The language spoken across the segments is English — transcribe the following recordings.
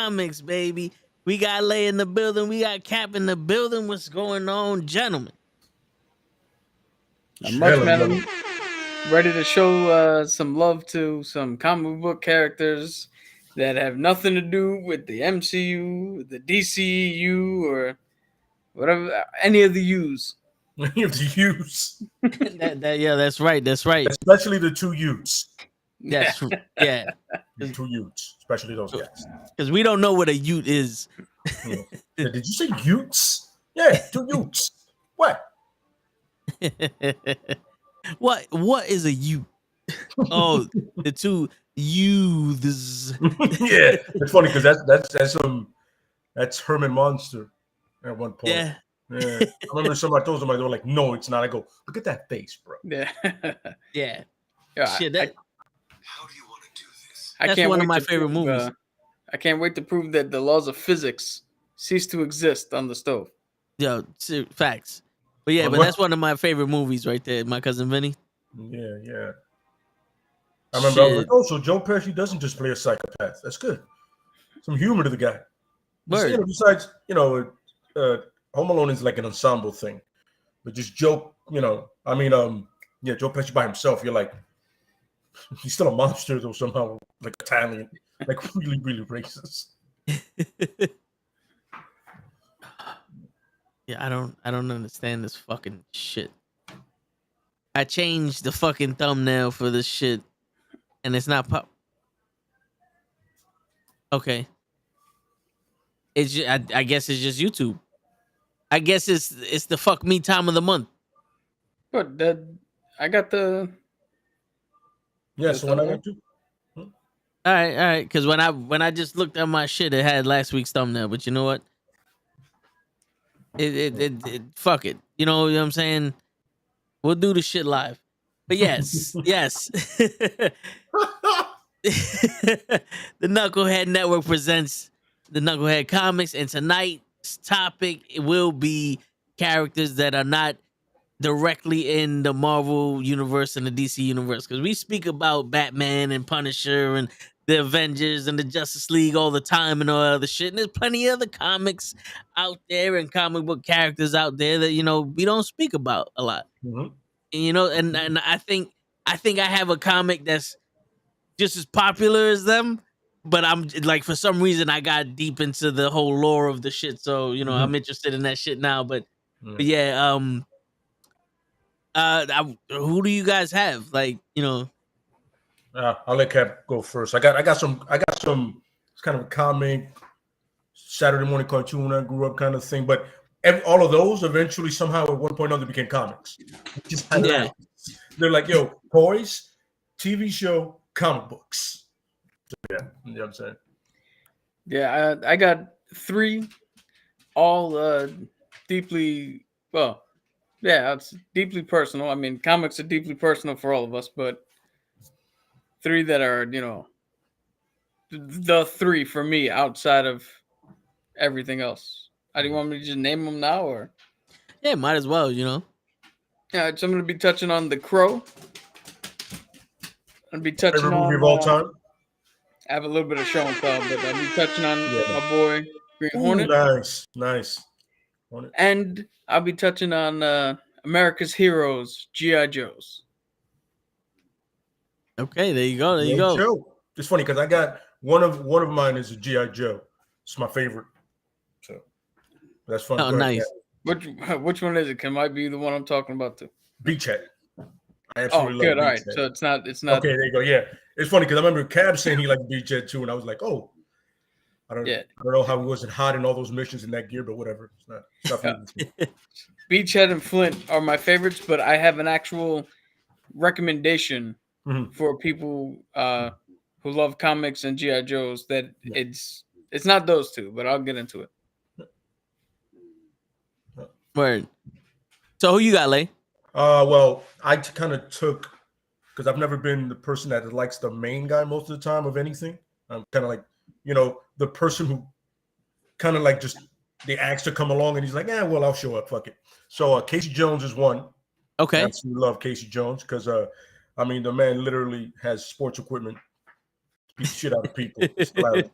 comics, baby. We got Lay in the building. We got Cap in the building. What's going on, gentlemen? Not much, man. I'm ready to show some love to some comic book characters that have nothing to do with the MCU, the DCU, or whatever, any of the U's. Any of the U's. Yeah, that's right. That's right. Especially the two U's. That's yeah. The two Utes, especially those guys. Because we don't know what a Ute is. Yeah. Did you say Utes? Yeah, two Utes. What? What is a Ute? Oh, the two youths. Yeah, it's funny because that's Herman Monster at one point. Yeah. I remember somebody told somebody, they were like, "No, it's not." I go, "Look at that face, bro." Yeah. Yeah. Shit, How do you want to do this? That's one of my favorite movies. I can't wait to prove that the laws of physics cease to exist on the stove. Yo, facts. But yeah, but that's one of my favorite movies right there. My Cousin Vinny. Yeah. I remember I was like, "Oh, so Joe Pesci doesn't just play a psychopath. That's good. Some humor to the guy." Besides, Home Alone is like an ensemble thing, but just Joe, Joe Pesci by himself, you're like, he's still a monster though somehow, like Italian, like really, really racist. Yeah, I don't understand this fucking shit. I changed the fucking thumbnail for this shit, and it's not pop. Okay. It's just, I guess it's just YouTube. I guess it's the fuck me time of the month. But I got the. Yeah, so when I got to. All right. Because when I just looked at my shit, it had last week's thumbnail. But you know what? It fuck it. You know what I'm saying? We'll do the shit live. But yes. The Knucklehead Network presents the Knucklehead Comics, and tonight's topic will be characters that are not directly in the Marvel universe and the DC universe, because we speak about Batman and Punisher and the Avengers and the Justice League all the time and all other shit, and there's plenty of other comics out there and comic book characters out there that we don't speak about a lot. Mm-hmm. And I think I have a comic that's just as popular as them, but I'm like, for some reason I got deep into the whole lore of the shit, so I'm interested in that shit now. But yeah, who do you guys have? Like, I'll let Cap go first. I got some. It's kind of a comic, Saturday morning cartoon when I grew up kind of thing. But all of those eventually somehow at one point or another became comics. They're like, yo, toys, TV show, comic books. So, yeah, you know what I'm saying? Yeah, I got 3, all deeply, well, yeah, it's deeply personal. I mean, comics are deeply personal for all of us, but 3 that are, the 3 for me outside of everything else. How do you want me to just name them now, or? Yeah, might as well, Yeah, so I'm going to be touching on The Crow. I'm going to be touching favorite on movie of all time. I have a little bit of show and tell, but I'll be touching on my boy Green Hornet. Nice. Hornet. And I'll be touching on America's Heroes, G.I. Joes. Okay, there you go. There you go. Joe. It's funny because I got one of mine is a G.I. Joe. It's my favorite. So that's fun. Oh, nice. Which one is it? Can might be the one I'm talking about too. Beachhead. I absolutely good. love All right. Beachhead. So it's not. Okay, there you go. Yeah, it's funny because I remember Cab saying he liked Beachhead too, and I was like, oh, I don't know how he wasn't hot in all those missions in that gear, but whatever. It's not for me. Beachhead and Flint are my favorites, but I have an actual recommendation for people who love comics and G.I. Joes that it's not those 2, but I'll get into it. Word. So who you got, Lay? Well, I kind of took, because I've never been the person that likes the main guy most of the time of anything. I'm kind of like, the person who kind of like just the axe to come along and he's like, well, I'll show up. Fuck it. So Casey Jones is one. Okay. I absolutely love Casey Jones because, the man literally has sports equipment, beat shit out of people. It's hilarious.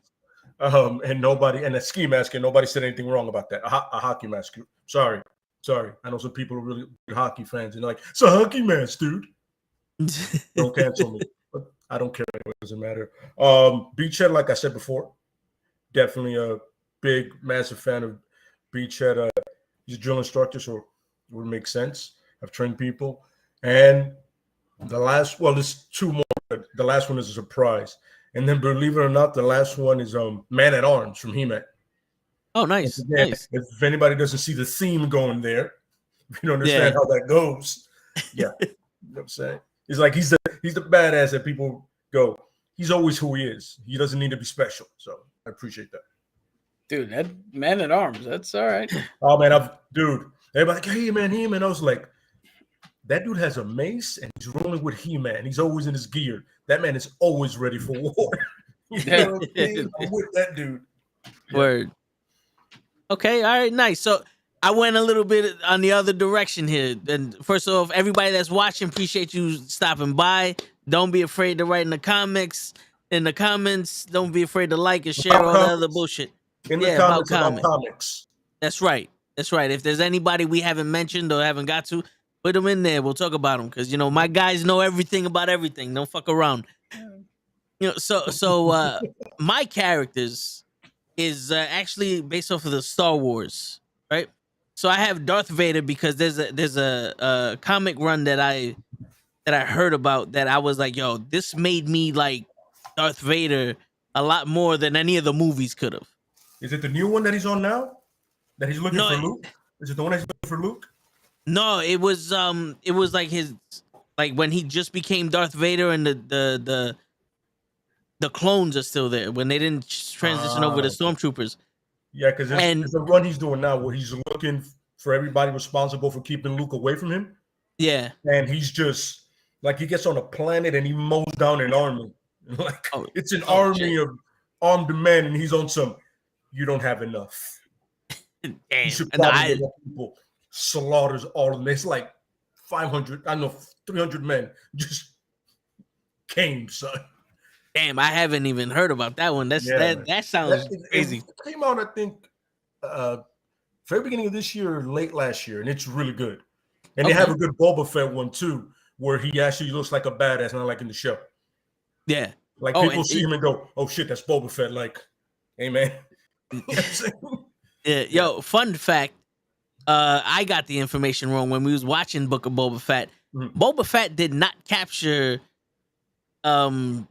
And nobody, and a ski mask, and nobody said anything wrong about that. A hockey mask. Sorry. I know some people are really hockey fans, and they're like, it's a hockey mask, dude. Don't cancel me. But I don't care. It doesn't matter. Beachhead, like I said before, definitely a big, massive fan of Beachhead. He's a drill instructor, so it would make sense. I've trained people. And the last, well, there's two more. But the last one is a surprise. And then, believe it or not, the last one is Man at Arms from He-Man. Oh, nice. Again, nice. If anybody doesn't see the theme going there, if you don't understand how that goes, yeah. You know what I'm saying? It's like he's the badass that people go, he's always who he is. He doesn't need to be special. So I appreciate that. Dude, that Man at Arms, that's all right. Oh, man, everybody like, hey, man, He-Man. I was like, that dude has a mace and he's rolling with He-Man. He's always in his gear. That man is always ready for war. You know what I mean? I'm with that dude. Yeah. Word. Okay, all right, nice. So I went a little bit on the other direction here. And first off, everybody that's watching, appreciate you stopping by. Don't be afraid to write in the comments. Don't be afraid to like and share all the other bullshit. In the comments about comics. That's right. If there's anybody we haven't mentioned or haven't got to, put them in there. We'll talk about them because my guys know everything about everything. Don't fuck around. So my characters is actually based off of the Star Wars, right? So I have Darth Vader because there's a comic run that I heard about that I was like, yo, this made me like Darth Vader a lot more than any of the movies could have. Is it the new one that he's on now? That he's looking for Luke? Is it the one that he's looking for Luke? No, it was like his when he just became Darth Vader and the clones are still there when they didn't transition over to stormtroopers. Yeah, because there's a run he's doing now where he's looking for everybody responsible for keeping Luke away from him. Yeah, and he's just like he gets on a planet and he mows down an army. It's an army of armed men, and he's on some. You don't have enough. Damn. You should probably get people. Slaughters all of them. It's like 500, 300 men just came, son. Damn, I haven't even heard about that one. That sounds crazy. It came out, I think, very beginning of this year or late last year, and it's really good. And they have a good Boba Fett one too, where he actually looks like a badass, not like in the show. Yeah. Like people see him and go, "Oh shit, that's Boba Fett." Like, hey man. You know what I'm saying? Yeah. Yo, fun fact. I got the information wrong when we was watching Book of Boba Fett. Mm-hmm. Boba Fett did not capture Han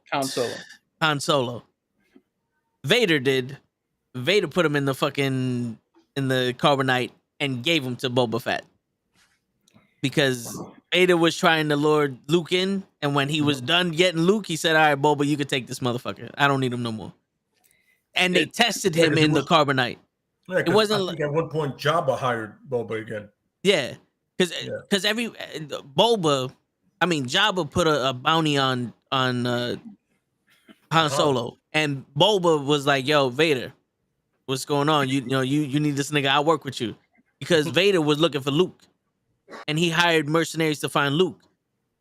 Solo. Vader did. Vader put him in the carbonite and gave him to Boba Fett. Because Vader was trying to lure Luke in, and when he was done getting Luke, he said, all right, Boba, you can take this motherfucker. I don't need him no more. And they tested him in the carbonite. Yeah, it wasn't. I think at one point Jabba hired Boba again. Yeah, because Jabba put a bounty on Han Solo, and Boba was like, "Yo, Vader, what's going on? You need this nigga. I'll work with you," because Vader was looking for Luke, and he hired mercenaries to find Luke.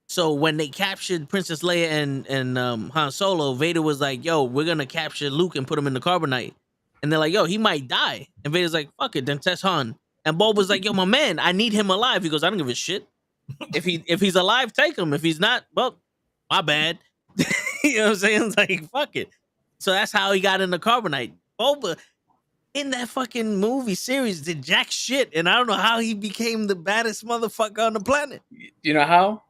So when they captured Princess Leia and Han Solo, Vader was like, "Yo, we're gonna capture Luke and put him in the carbonite." And they're like, yo, he might die. And Vader's like, fuck it, then test Han. And Boba's like, yo, my man, I need him alive. He goes, I don't give a shit. If he's alive, take him. If he's not, well, my bad. You know what I'm saying? It's like, fuck it. So that's how he got in the carbonite. Boba, in that fucking movie series, did jack shit. And I don't know how he became the baddest motherfucker on the planet. You know how?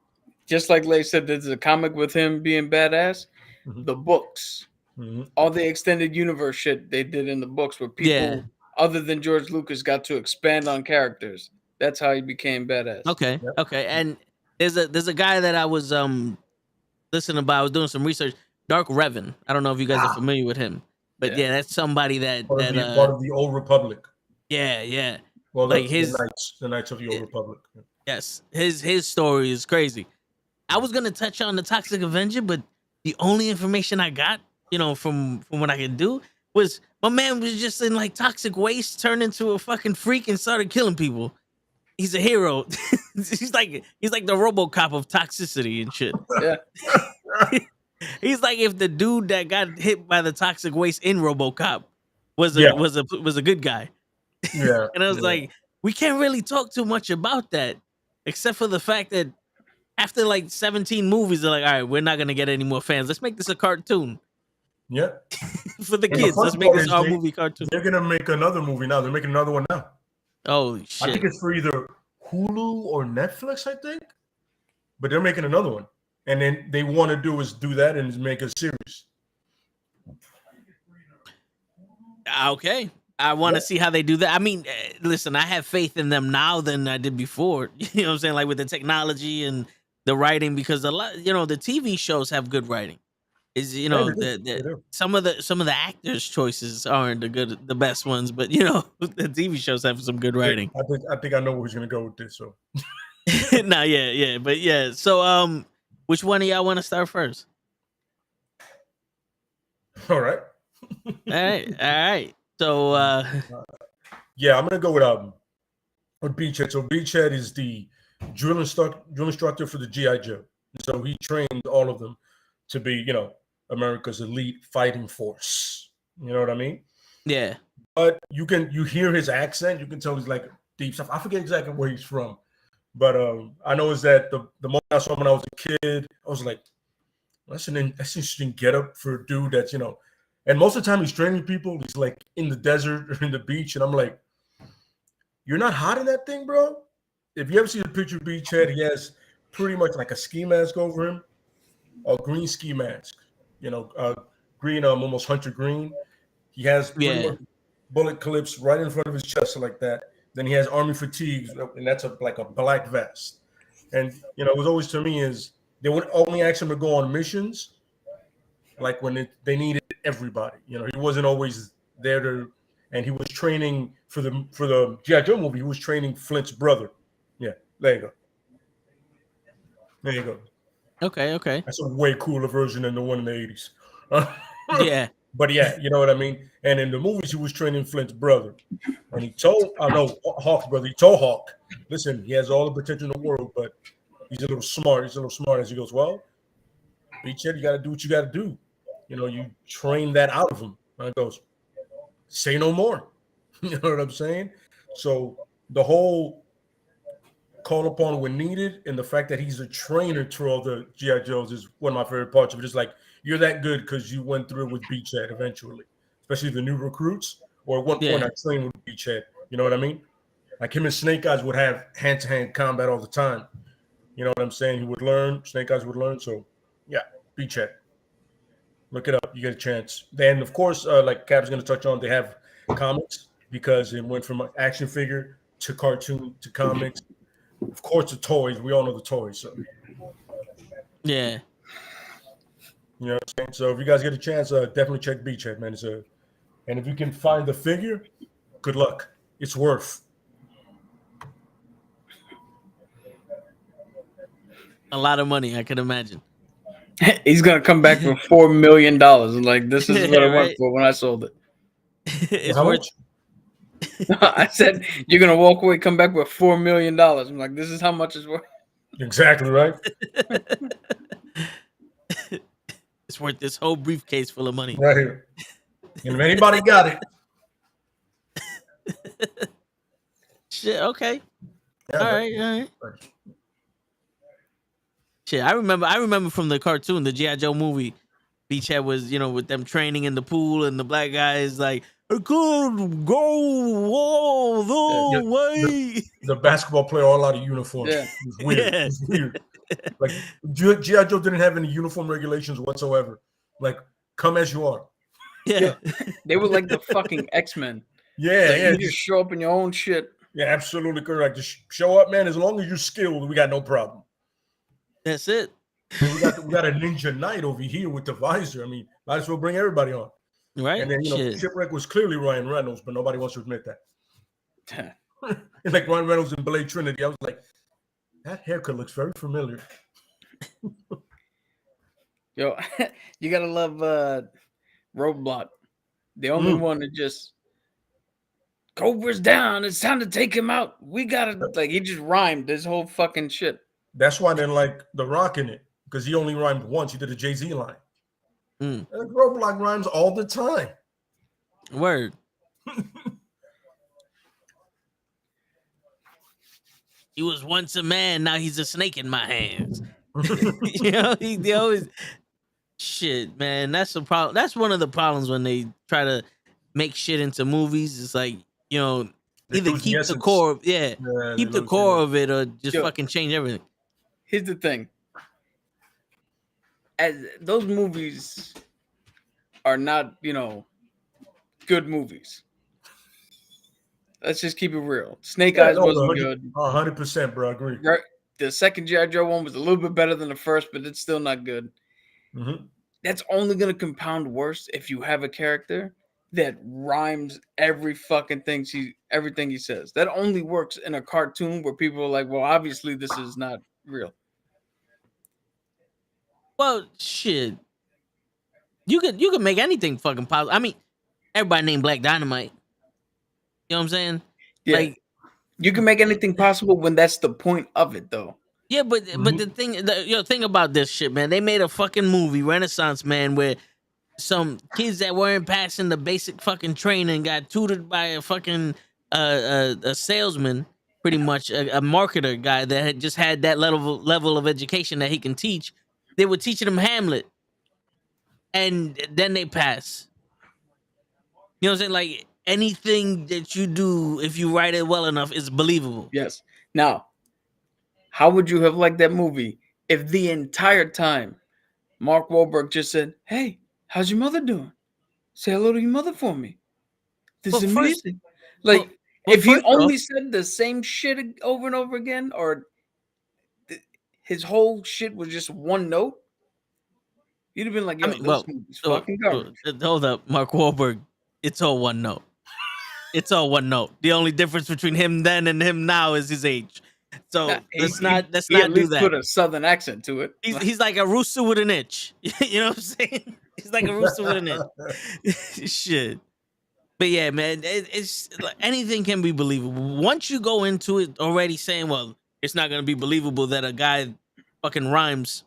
Just like Lay said, there's a comic with him being badass. Mm-hmm. The books. Mm-hmm. All the extended universe shit they did in the books where people other than George Lucas got to expand on characters. That's how he became badass. Okay. And there's a guy that I was listening about. I was doing some research. Darth Revan. I don't know if you guys are familiar with him, but yeah that's somebody that part of the Old Republic. Yeah. Well, like the Knights of the Old Republic. Yes, his story is crazy. I was gonna touch on the Toxic Avenger, but the only information I got, from what I could do, was my man was just in like toxic waste, turned into a fucking freak and started killing people. He's a hero. he's like the RoboCop of toxicity and shit. Yeah. He's like if the dude that got hit by the toxic waste in RoboCop was a good guy. Yeah. And I was like, we can't really talk too much about that, except for the fact that after like 17 movies, they're like, all right, we're not gonna get any more fans. Let's make this a cartoon. Yeah. For the And kids. Let's make this our movie cartoon. They're gonna make another movie now. They're making another one now. Oh shit. I think it's for either Hulu or Netflix, I think. But they're making another one. And then they want to do that and make a series. Okay. I want to see how they do that. I mean, listen, I have faith in them now than I did before. You know what I'm saying? Like with the technology and the writing, because a lot, you know, the TV shows have good writing. Is you know some of the actors' choices aren't the best ones, but you know the TV shows have some good writing. I think I know who's gonna go with this. So, nah, yeah, but yeah. So, which one of y'all want to start first? All right. All right. So, yeah, I'm gonna go with Beachhead. So Beachhead is the drill instructor for the GI Joe. So he trained all of them to be, you know, America's elite fighting force. You know what I mean? Yeah. But you hear his accent. You can tell he's like deep stuff. I forget exactly where he's from, but I know is that the moment I saw him when I was a kid, I was like, that's an interesting getup for a dude that's, you know, and most of the time he's training people. He's like in the desert or in the beach, and I'm like, you're not hot in that thing, bro. If you ever see the picture of Beachhead, he has pretty much like a ski mask over him, a green ski mask. You know, green, almost hunter green. He has pretty much bullet clips right in front of his chest like that. Then he has army fatigues, and that's like a black vest. And you know, it was always to me is they would only ask him to go on missions, like when they needed everybody. You know, he wasn't always there to. And he was training for the G.I. Joe movie. He was training Flint's brother. Yeah, there you go. There you go. Okay. That's a way cooler version than the one in the 80s. Yeah. But yeah, you know what I mean? And in the movies, he was training Flint's brother. And he told, Hawk's brother, he told Hawk, listen, he has all the potential in the world, but he's a little smart. As he goes, well, Beachhead, you got to do what you got to do. You know, you train that out of him. And he goes, say no more. You know what I'm saying? So the whole call upon when needed, and the fact that he's a trainer to all the G.I. Joes is one of my favorite parts of it. Just like, you're that good because you went through it with Beachhead eventually, especially the new recruits. Or at one point, I trained with Beachhead. You know what I mean? Like him and Snake Eyes would have hand-to-hand combat all the time. You know what I'm saying? He would learn. Snake Eyes would learn. So, yeah, Beachhead. Look it up. You get a chance. Then, of course, like Cap's going to touch on, they have comics because it went from an action figure to cartoon to comics. Of course, the toys. We all know the toys. So. Yeah. You know what I'm saying? So if you guys get a chance, definitely check Beachhead, man. And if you can find the figure, good luck. It's worth a lot of money, I can imagine. He's gonna come back for $4 million. Like, this is what I went for when I sold it. It's worth. I said you're gonna walk away, come back with $4 million. I'm like, this is how much it's worth. Exactly right. It's worth this whole briefcase full of money. Right here. And if anybody got it. Shit, okay. Yeah, all right. Shit, I remember from the cartoon, the G.I. Joe movie, Beachhead was, you know, with them training in the pool and the black guy is like, I could go all the way. The basketball player all out of uniform. Yeah. It was weird. It was weird. Like, G.I. Joe didn't have any uniform regulations whatsoever. Like, come as you are. Yeah. They were like the fucking X-Men. Yeah, like, yeah. You just show up in your own shit. Yeah, absolutely correct. Just show up, man. As long as you're skilled, we got no problem. That's it. We got a Ninja Knight over here with the visor. I mean, might as well bring everybody on. Right. And then, you know, Shipwreck was clearly Ryan Reynolds, but nobody wants to admit that. It's like Ryan Reynolds in Blade Trinity. I was like, that haircut looks very familiar. Yo, you gotta love Roadblock. The only one that just Cobra's down. It's time to take him out. We gotta he just rhymed this whole fucking shit. That's why they like The Rock in it, because he only rhymed once. He did a Jay-Z line. Roadblock rhymes all the time. Word. he was once a man, now he's a snake in my hands. You know, they always shit, man. That's the problem. That's one of the problems when they try to make shit into movies. It's like, you know, either keep the core, keep the core of it, or just fucking change everything. Here's the thing: as those movies are not, good movies. Let's just keep it real. Snake Eyes wasn't good. 100%, bro. I agree. The second G.I. Joe one was a little bit better than the first, but it's still not good. Mm-hmm. That's only going to compound worse if you have a character that rhymes every fucking thing everything he says. That only works in a cartoon where people are like, well, obviously this is not real. Well, shit. You could make anything fucking possible. I mean, everybody named Black Dynamite. You know what I'm saying? Yeah. Like, you can make anything possible when that's the point of it, though. Yeah, but the thing about this shit, man, they made a fucking movie, Renaissance Man, where some kids that weren't passing the basic fucking training got tutored by a fucking a salesman, pretty much a marketer guy that had just had that level of education that he can teach. They were teaching them Hamlet, and then they pass. You know what I'm saying? Like, anything that you do, if you write it well enough, is believable. Yes. Now, how would you have liked that movie if the entire time Mark Wahlberg just said, "Hey, how's your mother doing? Say hello to your mother for me. This is amazing." If he only said the same shit over and over again, or his whole shit was just one note, you'd have been like, "Yo, this movie's fucking garbage." Hold up, Mark Wahlberg. It's all one note. It's all one note. The only difference between him then and him now is his age. So let's not do that. Put a southern accent to it. He's like a rooster with an itch. You know what I'm saying? He's like a rooster with an itch. Shit. But yeah, man, it's like, anything can be believable. Once you go into it already saying, well, it's not going to be believable that a guy fucking rhymes,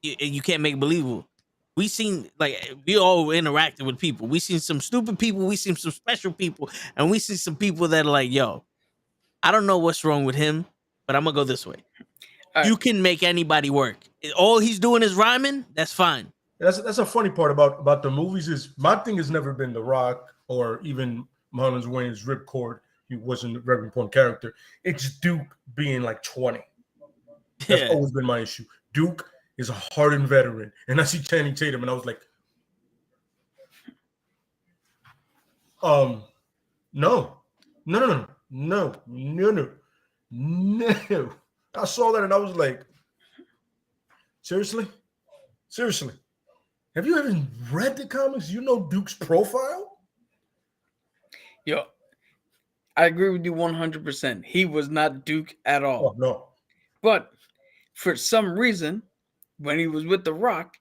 you can't make it believable. We all interacted with people. We seen some stupid people. We seen some special people. And we see some people that are like, yo, I don't know what's wrong with him, but I'm going to go this way. You can make anybody work. All he's doing is rhyming. That's fine. That's a funny part about the movies is my thing has never been The Rock or even Marlon Wayne's Ripcord. He wasn't a very important character. It's Duke being like 20. That's always been my issue. Duke is a hardened veteran. And I see Channing Tatum and I was like, no. I saw that and I was like, seriously? Have you even read the comics? You know Duke's profile? Yo, I agree with you 100%. He was not Duke at all. Oh, no. But for some reason, when he was with The Rock,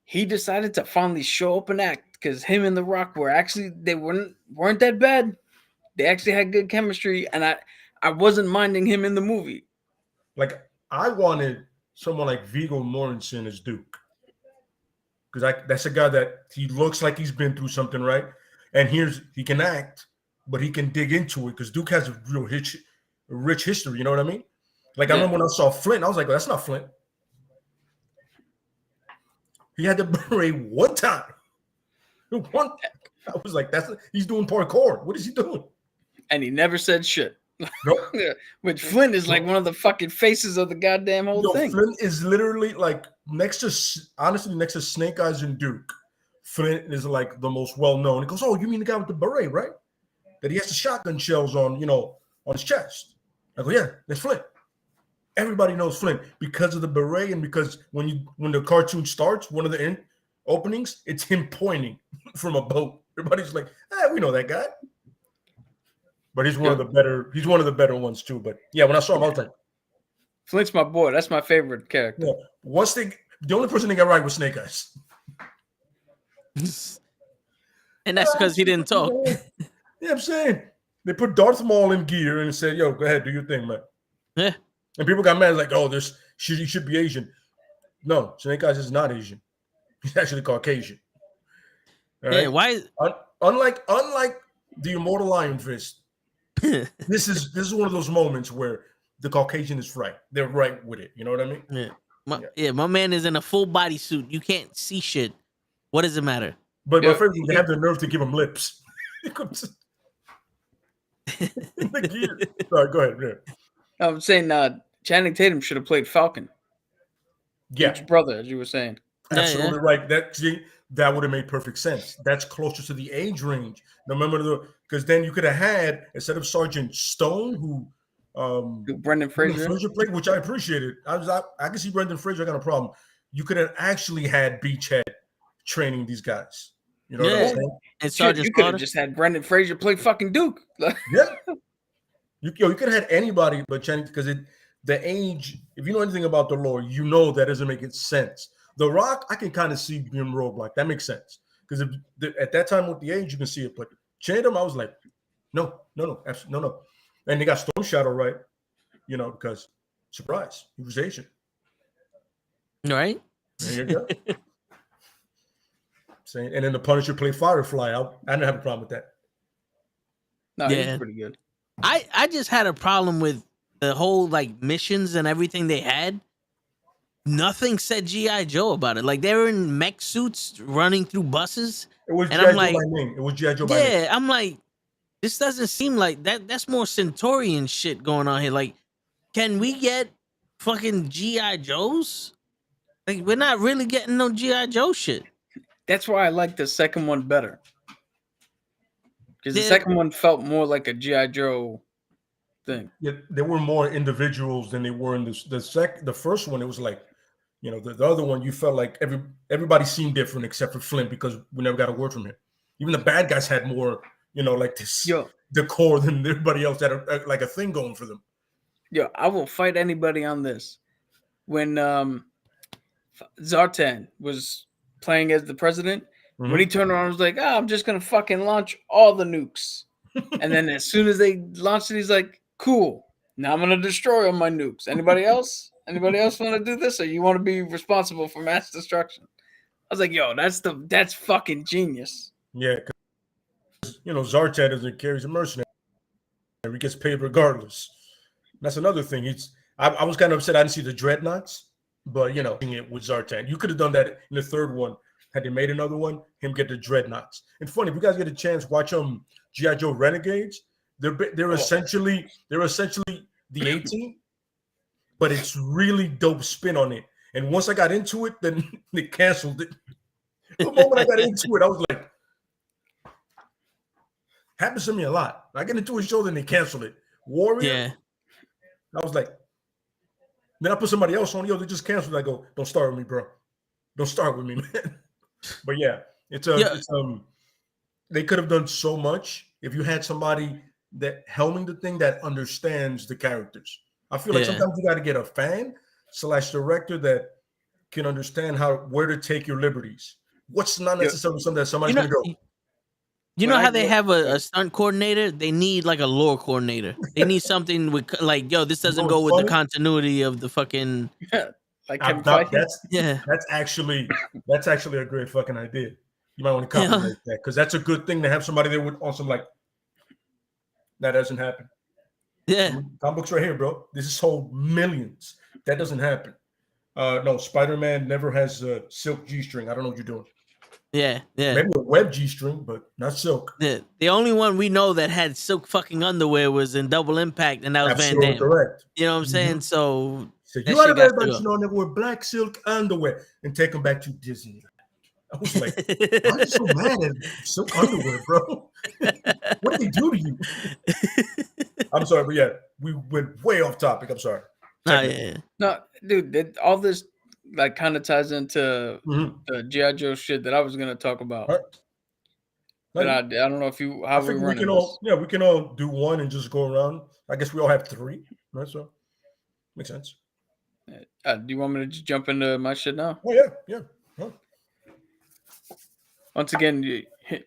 he decided to finally show up and act because him and The Rock were actually, they weren't that bad. They actually had good chemistry, and I wasn't minding him in the movie. Like, I wanted someone like Viggo Mortensen as Duke. Because that's a guy that he looks like he's been through something, right? And he can act, but he can dig into it because Duke has a real rich history. You know what I mean? Like, I remember when I saw Flint, I was like, well, that's not Flint. He had the beret one time. I was like, he's doing parkour. What is he doing? And he never said shit. Nope. Which Flint is like one of the fucking faces of the goddamn whole thing. Flint is literally like next to Snake Eyes and Duke. Flint is like the most well-known. He goes, oh, you mean the guy with the beret, right? That he has the shotgun shells on his chest. I go, yeah, that's Flint. Everybody knows Flint because of the beret and because when the cartoon starts, one of the openings, it's him pointing from a boat. Everybody's like, we know that guy. But he's one of the better ones too. But yeah, when I saw him, I was like, Flint's my boy. That's my favorite character. Yeah. The only person they got right was Snake Eyes. And that's because he didn't talk. Yeah, I'm saying. They put Darth Maul in gear and said, yo, go ahead, do your thing, man. Yeah. And people got mad like, oh, he should be Asian. No, Snake Eyes is not Asian. He's actually Caucasian. All right? Yeah, why? Unlike the Immortal Iron Fist, this is one of those moments where the Caucasian is right. They're right with it. You know what I mean? Yeah. My man is in a full body suit. You can't see shit. What does it matter? But my favorite, they have the nerve to give him lips. Sorry, go ahead. Yeah. I'm saying Channing Tatum should have played Falcon. Yeah. Luke's brother, as you were saying. Absolutely right. That would have made perfect sense. That's closer to the age range. Now remember, because then you could have had, instead of Sergeant Stone, who Brendan Fraser played, which I appreciated. I can see Brendan Fraser. I got a problem. You could have actually had Beachhead training these guys. You know what I'm saying? And Sergeant you could have just had Brendan Fraser play fucking Duke. Yeah. You could have had anybody but Channing, because the age, if you know anything about the lore, you know that doesn't make sense. The Rock, I can kind of see being roguelike. That makes sense. Because at that time with the age, you can see it. But Tatum, I was like, no, absolutely, no. And they got Storm Shadow right, because surprise, he was Asian. Right. There you go. And then the Punisher played Firefly. I didn't have a problem with that. No, he's pretty good. I just had a problem with the whole missions and everything they had. Nothing said G.I. Joe about it. Like, they were in mech suits running through buses. It was G.I. Joe by name. It was G.I. Joe by name. Yeah, I'm like, this doesn't seem like that. That's more Centaurian shit going on here. Like, can we get fucking G.I. Joes? Like, we're not really getting no G.I. Joe shit. That's why I like the second one better. Because the second one felt more like a G.I. Joe thing. Yeah, there were more individuals than they were in the first one. It was like, the other one, you felt like everybody seemed different except for Flint, because we never got a word from him. Even the bad guys had more, like this decor than everybody else, that like a thing going for them. Yo, I will fight anybody on this. When Zartan was playing as the president, when he turned around and was like, I'm just going to fucking launch all the nukes. And then as soon as they launched it, he's like, cool. Now I'm going to destroy all my nukes. Anybody else? Anybody else want to do this? Or you want to be responsible for mass destruction? I was like, yo, that's fucking genius. Yeah, because, Zartan doesn't carry a mercenary. He gets paid regardless. That's another thing. I was kind of upset I didn't see the dreadnoughts, but, it with Zartan. You could have done that in the third one. Had they made another one, him get the dreadnoughts. And funny, if you guys get a chance, watch G.I. Joe Renegades. They're essentially the A-Team, but it's really dope spin on it. And once I got into it, then they canceled it. The moment I got into it, I was like, happens to me a lot. I get into a show, then they cancel it. Warrior. Yeah. I was like, then I put somebody else on. They just canceled. I go, don't start with me, bro. Don't start with me, man. But yeah, it's they could have done so much if you had somebody that helming the thing that understands the characters. I feel like sometimes you got to get a fan / director that can understand where to take your liberties. What's not necessarily something that somebody's going to go. You know how they have a stunt coordinator? They need like a lore coordinator. They need something with this doesn't go with the continuity of the fucking. That's actually a great fucking idea. You might want to copyright that, because that's a good thing to have somebody there with on some that doesn't happen. Yeah, comic books right here, bro. This is sold millions. That doesn't happen. No, Spider-Man never has a silk G-string. I don't know what you're doing. Yeah. Maybe a web G-string, but not silk. Yeah. The only one we know that had silk fucking underwear was in Double Impact, and that was Absolutely Van Damme. Correct. You know what I'm saying? So you out of everybody should know never wear black silk underwear and take them back to Disney. I was like, why are you so mad at silk underwear, bro? What did they do to you? I'm sorry, but yeah, we went way off topic. I'm sorry. No, dude, all this kind of ties into the G.I. Joe shit that I was gonna talk about. Right. But I don't know if we can all we can all do one and just go around. I guess we all have three, right? So makes sense. Do you want me to just jump into my shit now? Oh yeah. Huh. Once again,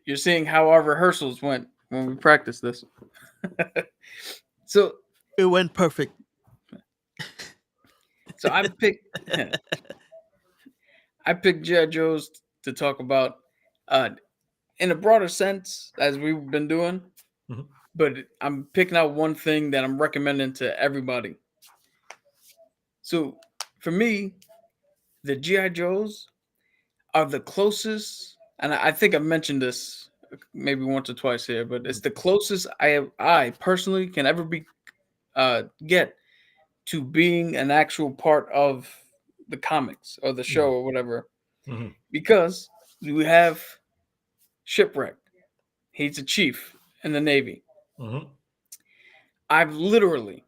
you're seeing how our rehearsals went when we practiced this. So it went perfect. So I picked G.I. Joes to talk about in a broader sense, as we've been doing. Mm-hmm. But I'm picking out one thing that I'm recommending to everybody. So for me, the GI Joes are the closest, and I think I've mentioned this maybe once or twice here, but it's the closest I personally can ever be get to being an actual part of the comics or the show or whatever, because we have Shipwreck. He's a chief in the Navy. I've literally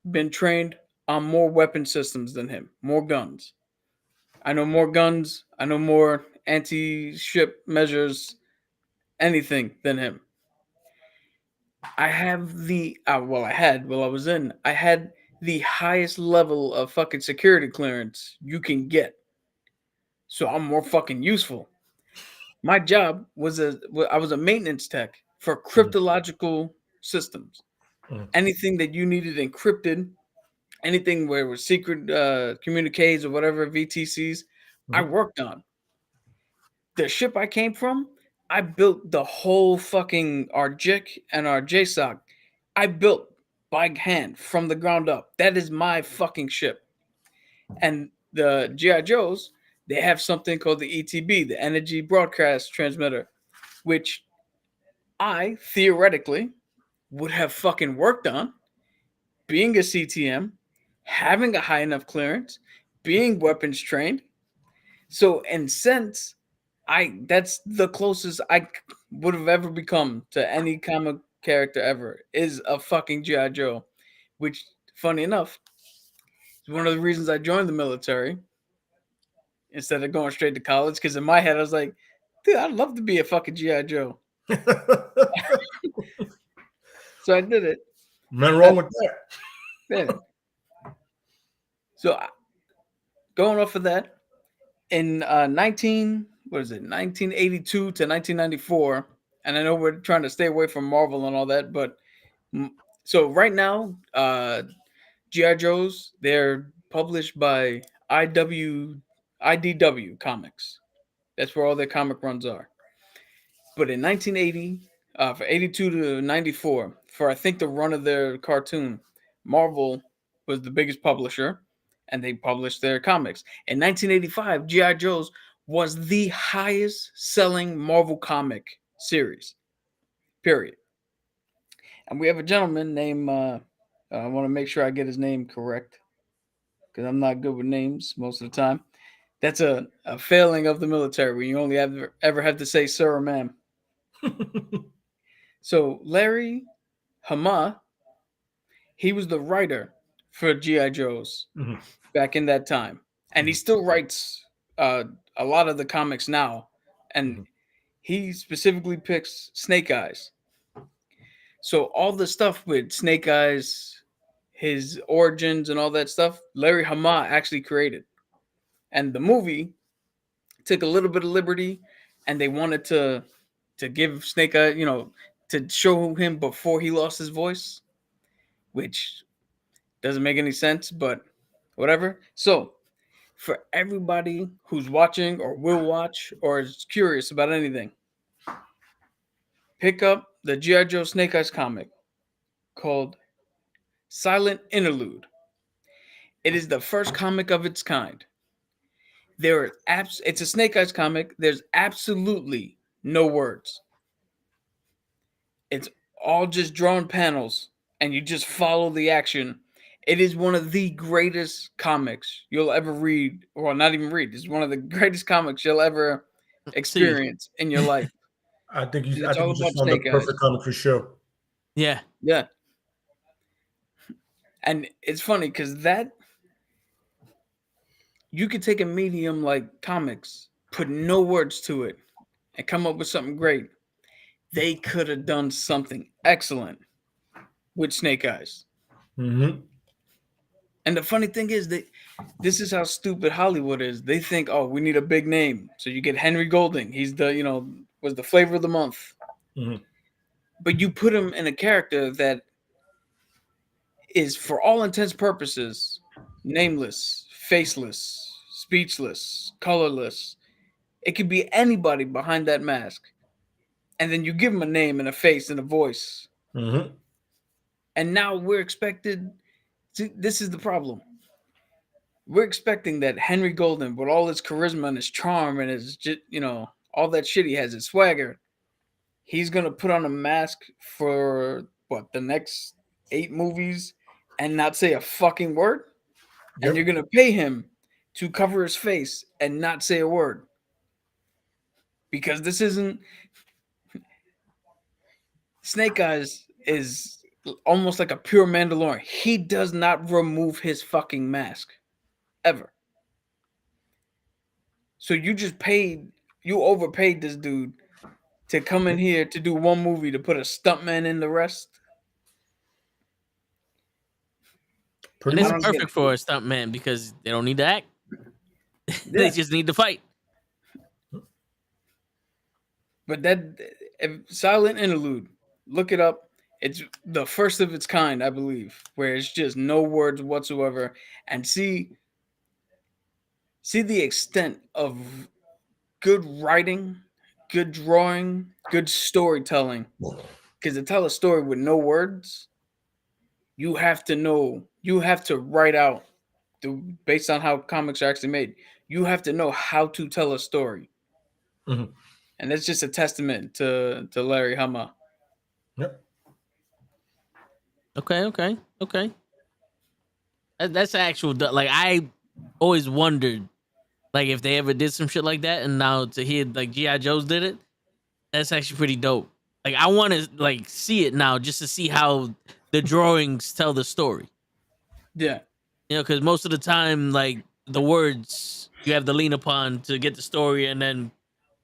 been trained on more weapon systems than him, more guns. I know more guns. I know more anti-ship measures, anything than him. I have I had while I was in, I had the highest level of fucking security clearance you can get. So I'm more fucking useful. My job was I was a maintenance tech for cryptological systems. Anything that you needed encrypted, anything where it was secret communiques or whatever VTCs, I worked on. The ship I came from, I built the whole fucking our JIC and our JSOC. I built by hand from the ground up. That is my fucking ship. And the GI Joes, they have something called the ETB, the Energy Broadcast Transmitter, which I theoretically would have fucking worked on, being a CTM, having a high enough clearance, being weapons trained. So, and since that's the closest I would have ever become to any comic character ever is a fucking GI Joe, which, funny enough, is one of the reasons I joined the military instead of going straight to college. Because in my head, I was like, dude, I'd love to be a fucking GI Joe. So I did it. Nothing wrong with that. Yeah. So going off of that, in 1982 to 1994, and I know we're trying to stay away from Marvel and all that, but so right now, GI Joes, they're published by IDW Comics. That's where all their comic runs are. But in 1980, for 82 to 94, for I think the run of their cartoon, Marvel was the biggest publisher, and they published their comics. In 1985, GI Joes was the highest selling Marvel comic series. Period. And we have a gentleman named I want to make sure I get his name correct because I'm not good with names most of the time. That's a failing of the military where you only ever have to say sir or ma'am. So Larry Hama, he was the writer for G.I. Joe's back in that time. And he still writes a lot of the comics now. And he specifically picks Snake Eyes. So all the stuff with Snake Eyes, his origins and all that stuff, Larry Hama actually created. And the movie took a little bit of liberty, and they wanted to give Snake Eyes, to show him before he lost his voice, which doesn't make any sense, but whatever. So for everybody who's watching or will watch or is curious about anything, pick up the G.I. Joe Snake Eyes comic called Silent Interlude. It is the first comic of its kind. It's a Snake Eyes comic. There's absolutely no words. It's all just drawn panels, and you just follow the action. It is one of the greatest comics you'll ever read, or not even read. It's one of the greatest comics you'll ever experience in your life. I think you just found the perfect comic for show. Yeah. Yeah. And it's funny because you could take a medium like comics, put no words to it, and come up with something great. They could have done something excellent with Snake Eyes. Mm-hmm. And the funny thing is that this is how stupid Hollywood is. They think, oh, we need a big name. So you get Henry Golding. He's was the flavor of the month. Mm-hmm. But you put him in a character that is, for all intents and purposes, nameless, faceless, speechless, colorless. It could be anybody behind that mask. And then you give him a name and a face and a voice. Mm-hmm. And now we're expected to, this is the problem. we're expecting that Henry Golden, with all his charisma and his charm and his, all that shit he has, his swagger, he's gonna put on a mask for what, the next 8 movies and not say a fucking word? And you're gonna pay him to cover his face and not say a word? Because this isn't Snake Eyes is almost like a pure Mandalorian. He does not remove his fucking mask ever. So you overpaid this dude to come in here to do one movie to put a stuntman in the rest. And it's perfect for a stuntman because they don't need to act. They just need to fight. But that silent interlude, look it up. It's the first of its kind, I believe, where it's just no words whatsoever, and see the extent of good writing, good drawing, good storytelling. Because to tell a story with no words, you have to write out, based on how comics are actually made, you have to know how to tell a story. Mm-hmm. And that's just a testament to Larry Hama. Yep. Okay. That's actual. Like, I always wondered, like, if they ever did some shit like that, and now to hear like G.I. Joe's did it, that's actually pretty dope. Like, I want to like see it now just to see how the drawings tell the story. Yeah. Because most of the time, like, the words you have to lean upon to get the story, and then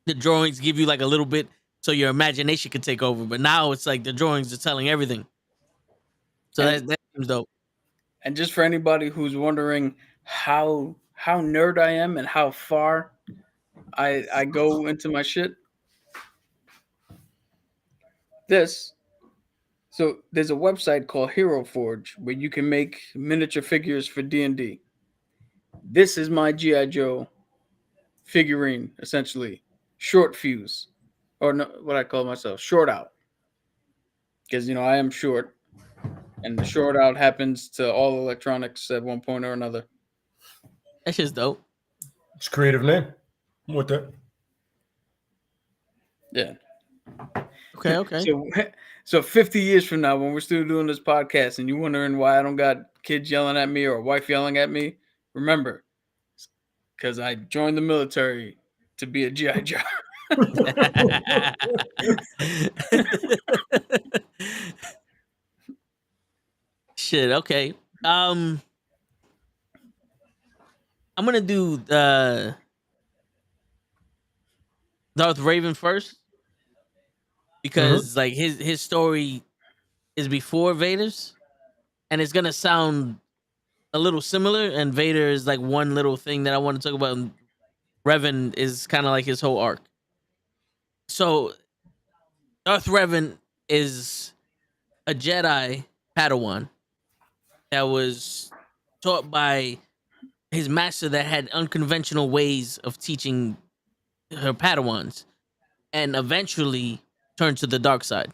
the drawings give you like a little bit so your imagination can take over. But now it's like the drawings are telling everything. So that seems dope. And just for anybody who's wondering how nerd I am and how far I go into my shit, so there's a website called Hero Forge where you can make miniature figures for D&D. This is my G.I. Joe figurine, essentially. Short fuse. Or no, what I call myself, short out. Because, I am short. And the short out happens to all electronics at one point or another. That's just dope. It's a creative name. I'm with that. Yeah. Okay. So 50 years from now, when we're still doing this podcast and you're wondering why I don't got kids yelling at me or a wife yelling at me, remember, because I joined the military to be a G.I. Joe. Shit, okay. I'm gonna do Darth Revan first because like his story is before Vader's, and it's gonna sound a little similar. And Vader is like one little thing that I want to talk about. And Revan is kind of like his whole arc. So Darth Revan is a Jedi Padawan that was taught by his master that had unconventional ways of teaching her Padawans, and eventually turned to the dark side.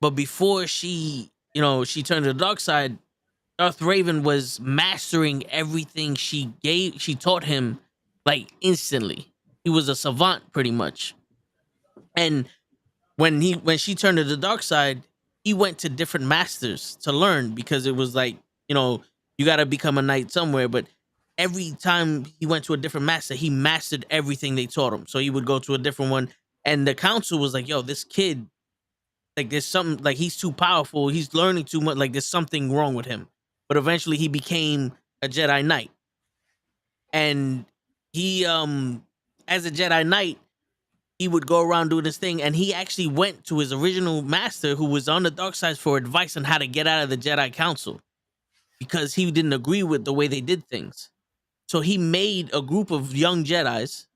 But before she turned to the dark side, Darth Revan was mastering everything she taught him like instantly. He was a savant pretty much. And when she turned to the dark side, he went to different masters to learn, because it was like, you got to become a knight somewhere. But every time he went to a different master, he mastered everything they taught him. So he would go to a different one. And the council was like, yo, this kid, like, there's something, like, he's too powerful. He's learning too much. Like, there's something wrong with him. But eventually he became a Jedi Knight. And he, as a Jedi Knight, he would go around doing this thing. And he actually went to his original master, who was on the dark side, for advice on how to get out of the Jedi Council, because he didn't agree with the way they did things. So he made a group of young Jedis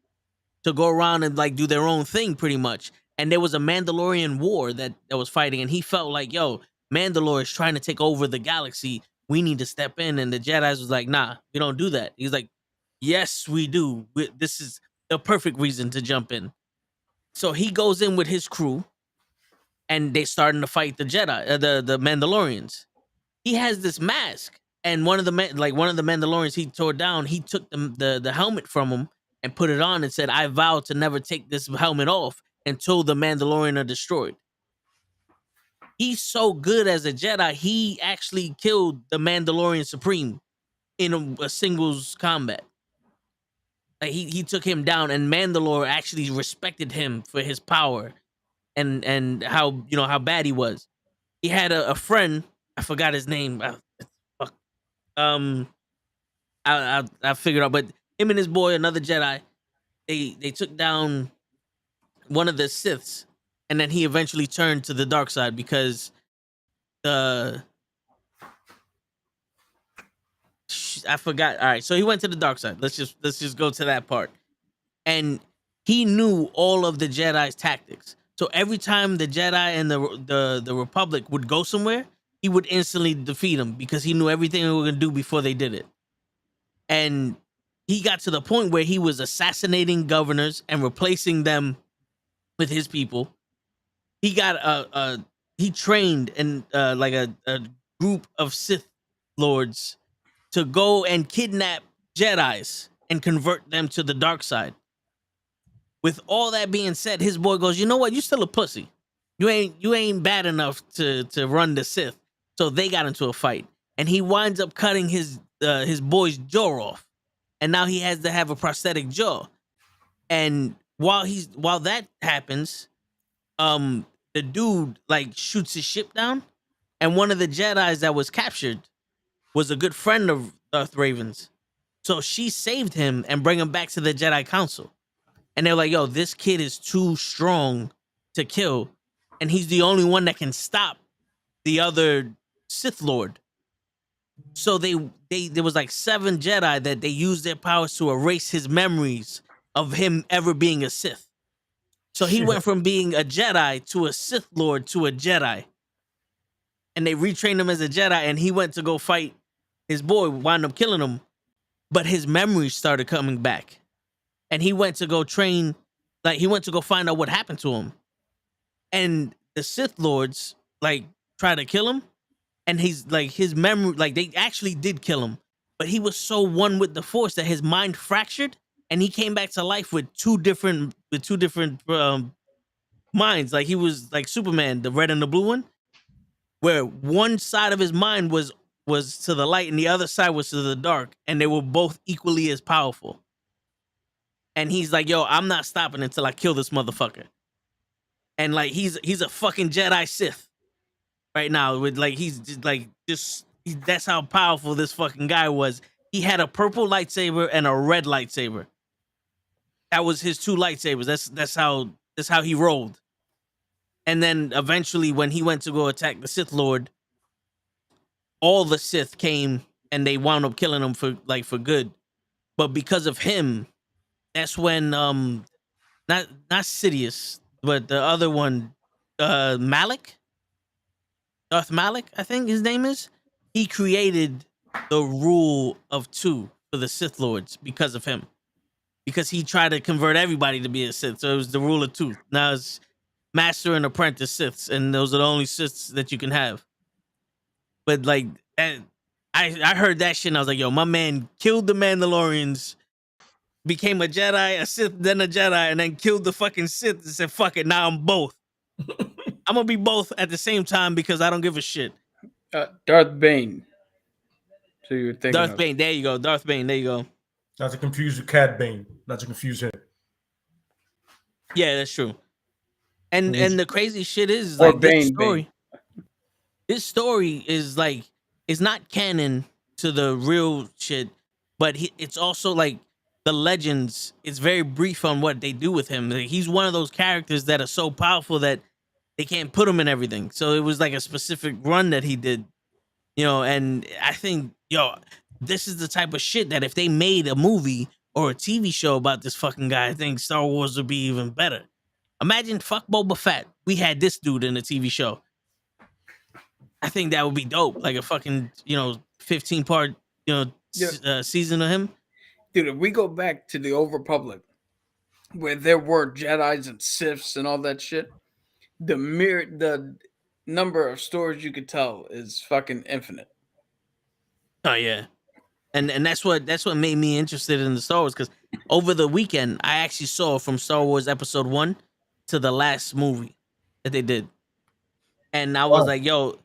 to go around and like do their own thing pretty much. And there was a Mandalorian war that was fighting, and he felt like, yo, Mandalore is trying to take over the galaxy. We need to step in. And the Jedis was like, nah, we don't do that. He's like, yes, we do. This is the perfect reason to jump in. So he goes in with his crew, and they starting to fight the Jedi, the Mandalorians. He has this mask And one of the Mandalorians he tore down, he took the helmet from him and put it on and said, "I vow to never take this helmet off until the Mandalorian are destroyed." He's so good as a Jedi, he actually killed the Mandalorian Supreme in a singles combat. Like he took him down, and Mandalore actually respected him for his power and how how bad he was. He had a friend, I forgot his name. Fuck. I figured out, but him and his boy, another Jedi, they took down one of the Siths, and then he eventually turned to the dark side because I forgot. All right, so he went to the dark side. Let's just go to that part. And he knew all of the Jedi's tactics. So every time the Jedi and the Republic would go somewhere, he would instantly defeat them because he knew everything they were gonna do before they did it. And he got to the point where he was assassinating governors and replacing them with his people. He got he trained in like a group of Sith lords to go and kidnap Jedis and convert them to the dark side. With all that being said, his boy goes, "You know what? You still a pussy. You ain't bad enough to run the Sith." So they got into a fight, and he winds up cutting his boy's jaw off, and now he has to have a prosthetic jaw. And while that happens, the dude like shoots his ship down, and one of the Jedis that was captured was a good friend of Darth Raven's, so she saved him and bring him back to the Jedi Council. And they're like, "Yo, this kid is too strong to kill, and he's the only one that can stop the other Sith Lord." So there was like 7 Jedi that they used their powers to erase his memories of him ever being a Sith. So he went from being a Jedi to a Sith Lord to a Jedi. And they retrained him as a Jedi, and he went to go fight his boy, wound up killing him, but his memories started coming back. And he went to go train, like he went to go find out what happened to him. And the Sith Lords like try to kill him, and he's like his memory, like they actually did kill him, but he was so one with the Force that his mind fractured, and he came back to life with two different minds. Like he was like Superman, the red and the blue one, where one side of his mind was to the light and the other side was to the dark, and they were both equally as powerful. And he's like, "Yo, I'm not stopping until I kill this motherfucker." And like he's a fucking Jedi Sith right now. With like he's just that's how powerful this fucking guy was. He had a purple lightsaber and a red lightsaber. That was his 2 lightsabers. That's how he rolled. And then eventually, when he went to go attack the Sith Lord, all the Sith came and they wound up killing him for good. But because of him, that's when not Sidious, but the other one, Malik, Darth Malik, I think his name is. He created the rule of 2 for the Sith Lords because of him. Because he tried to convert everybody to be a Sith, so it was the rule of 2. Now it's Master and Apprentice Siths, and those are the only Siths that you can have. But like, I heard that shit, and I was like, "Yo, my man killed the Mandalorians, became a Jedi, a Sith, then a Jedi, and then killed the fucking Sith and said, fuck it, now I'm both." I'm gonna be both at the same time because I don't give a shit. Darth Bane. So you were thinking Darth Bane, there you go. Darth Bane, there you go. Not to confuse with Cad Bane. Not to confuse him. Yeah, that's true. And the crazy shit is Or like Bane. This story is like, it's not canon to the real shit, but it's also like the legends. It's very brief on what they do with him. Like, he's one of those characters that are so powerful that they can't put him in everything. So it was like a specific run that he did, and I think, this is the type of shit that if they made a movie or a TV show about this fucking guy, I think Star Wars would be even better. Imagine fuck Boba Fett. We had this dude in a TV show. I think that would be dope. Like a fucking, 15-part, season of him. Dude, if we go back to the Old Republic, where there were Jedis and Siths and all that shit, the number of stories you could tell is fucking infinite. Oh yeah, and that's what made me interested in the Star Wars, because over the weekend I actually saw from Star Wars Episode 1 to the last movie that they did, and I was Wow. like, yo,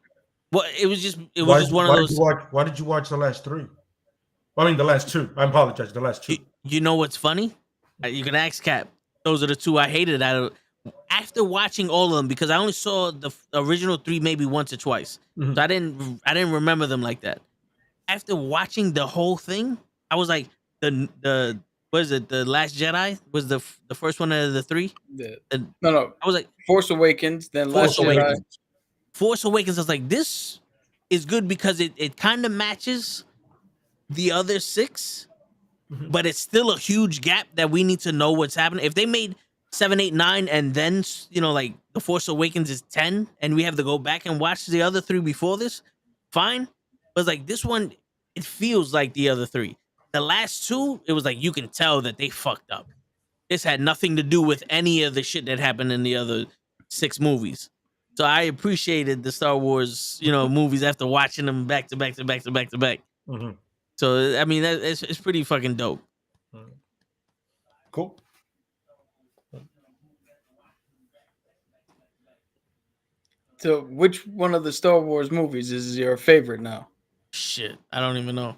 well, it was just Why one of those. why did you watch the last 3? I mean, the last 2. I apologize. The last 2. You know what's funny? You can ask Cap. Those are the 2 I hated out of. After watching all of them, because I only saw the original 3 maybe once or twice, Mhm. so I didn't remember them like that. After watching the whole thing, I was like, the what is it? The Last Jedi was the first one out of the 3. No. I was like, Force Awakens, then Force Last Jedi. Awakens. Force Awakens. I was like, this is good because it kind of matches the other 6, Mhm. but it's still a huge gap that we need to know what's happening. If they made 7, 8, 9, and then like the Force Awakens is 10, and we have to go back and watch the other 3 before this, fine. But it's like this one, it feels like the other 3. The last 2, it was like you can tell that they fucked up. This had nothing to do with any of the shit that happened in the other 6 movies. So I appreciated the Star Wars, movies after watching them back to back to back to back to back. Mhm. So I mean, it's pretty fucking dope. Cool. So, which one of the Star Wars movies is your favorite now? Shit, I don't even know.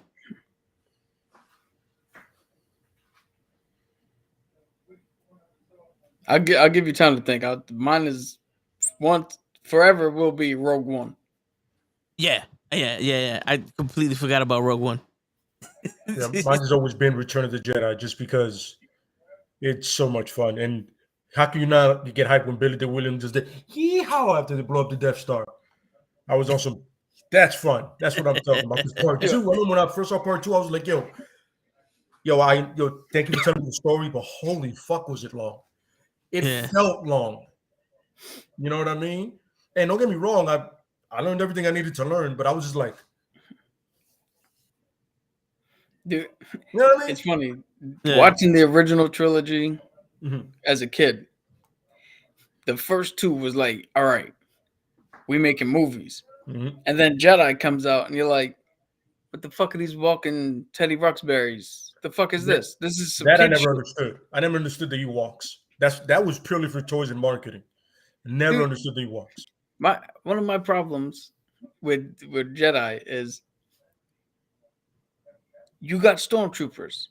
I'll give you time to think. Mine is forever will be Rogue One. Yeah. I completely forgot about Rogue One. Yeah, mine has always been Return of the Jedi, just because it's so much fun. And how can you not get hyped when Billy D. Williams just did yeehaw after they blow up the Death Star? I was also, that's fun. That's what I'm talking about. 'Cause part 2, I remember when I first saw part 2, I was like, yo, thank you for telling me the story, but holy fuck, was it long? It felt long. You know what I mean? And don't get me wrong, I learned everything I needed to learn, but I was just like, Dude, you know what I mean? it's funny. Yeah. Watching the original trilogy Mhm. as a kid, the first 2 was like, all right, we making movies. Mhm. And then Jedi comes out and you're like, what the fuck are these walking Teddy Ruxberries? The fuck is this? This is some That I kid never shit. understood. I never understood the Ewoks. That was purely for toys and marketing. Never Dude, understood the Ewoks. One of my problems with Jedi is you got stormtroopers.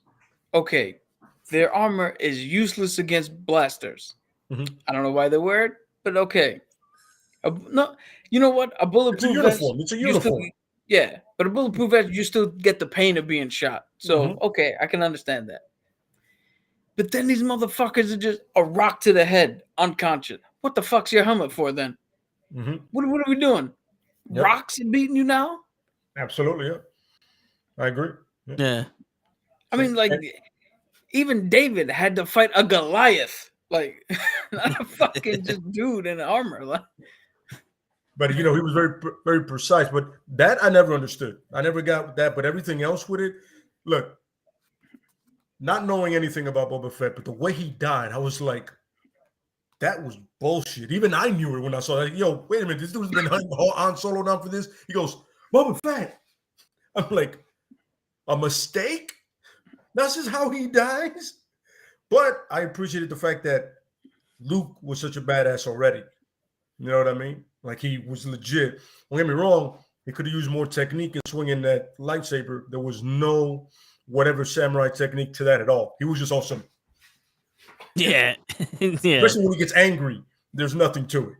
Okay, their armor is useless against blasters. Mhm. I don't know why they wear it, but okay. No, you know what? A bulletproof vest. It's a you still- uniform. yeah, but a bulletproof vest, you still get the pain of being shot. So Mhm. okay, I can understand that. But then these motherfuckers are just a rock to the head, unconscious. What the fuck's your helmet for then? Mhm. What are we doing? Yep. Rocks are beating you now? Absolutely, yeah. I agree. Yeah. I mean, like, even David had to fight a Goliath, like, not a fucking just dude in armor. Like, But he was very precise. But that I never understood. I never got that. But everything else with it, look, not knowing anything about Boba Fett, but the way he died, I was like, that was bullshit. Even I knew it when I saw that. Yo, wait a minute, this dude's been hunting Han Solo down for this. He goes, Boba Fett. I'm like, a mistake? That's just how he dies? But I appreciated the fact that Luke was such a badass already. You know what I mean? Like, he was legit. Don't get me wrong, he could have used more technique in swinging that lightsaber. There was no whatever samurai technique to that at all. He was just awesome. Yeah. Especially when he gets angry, there's nothing to it.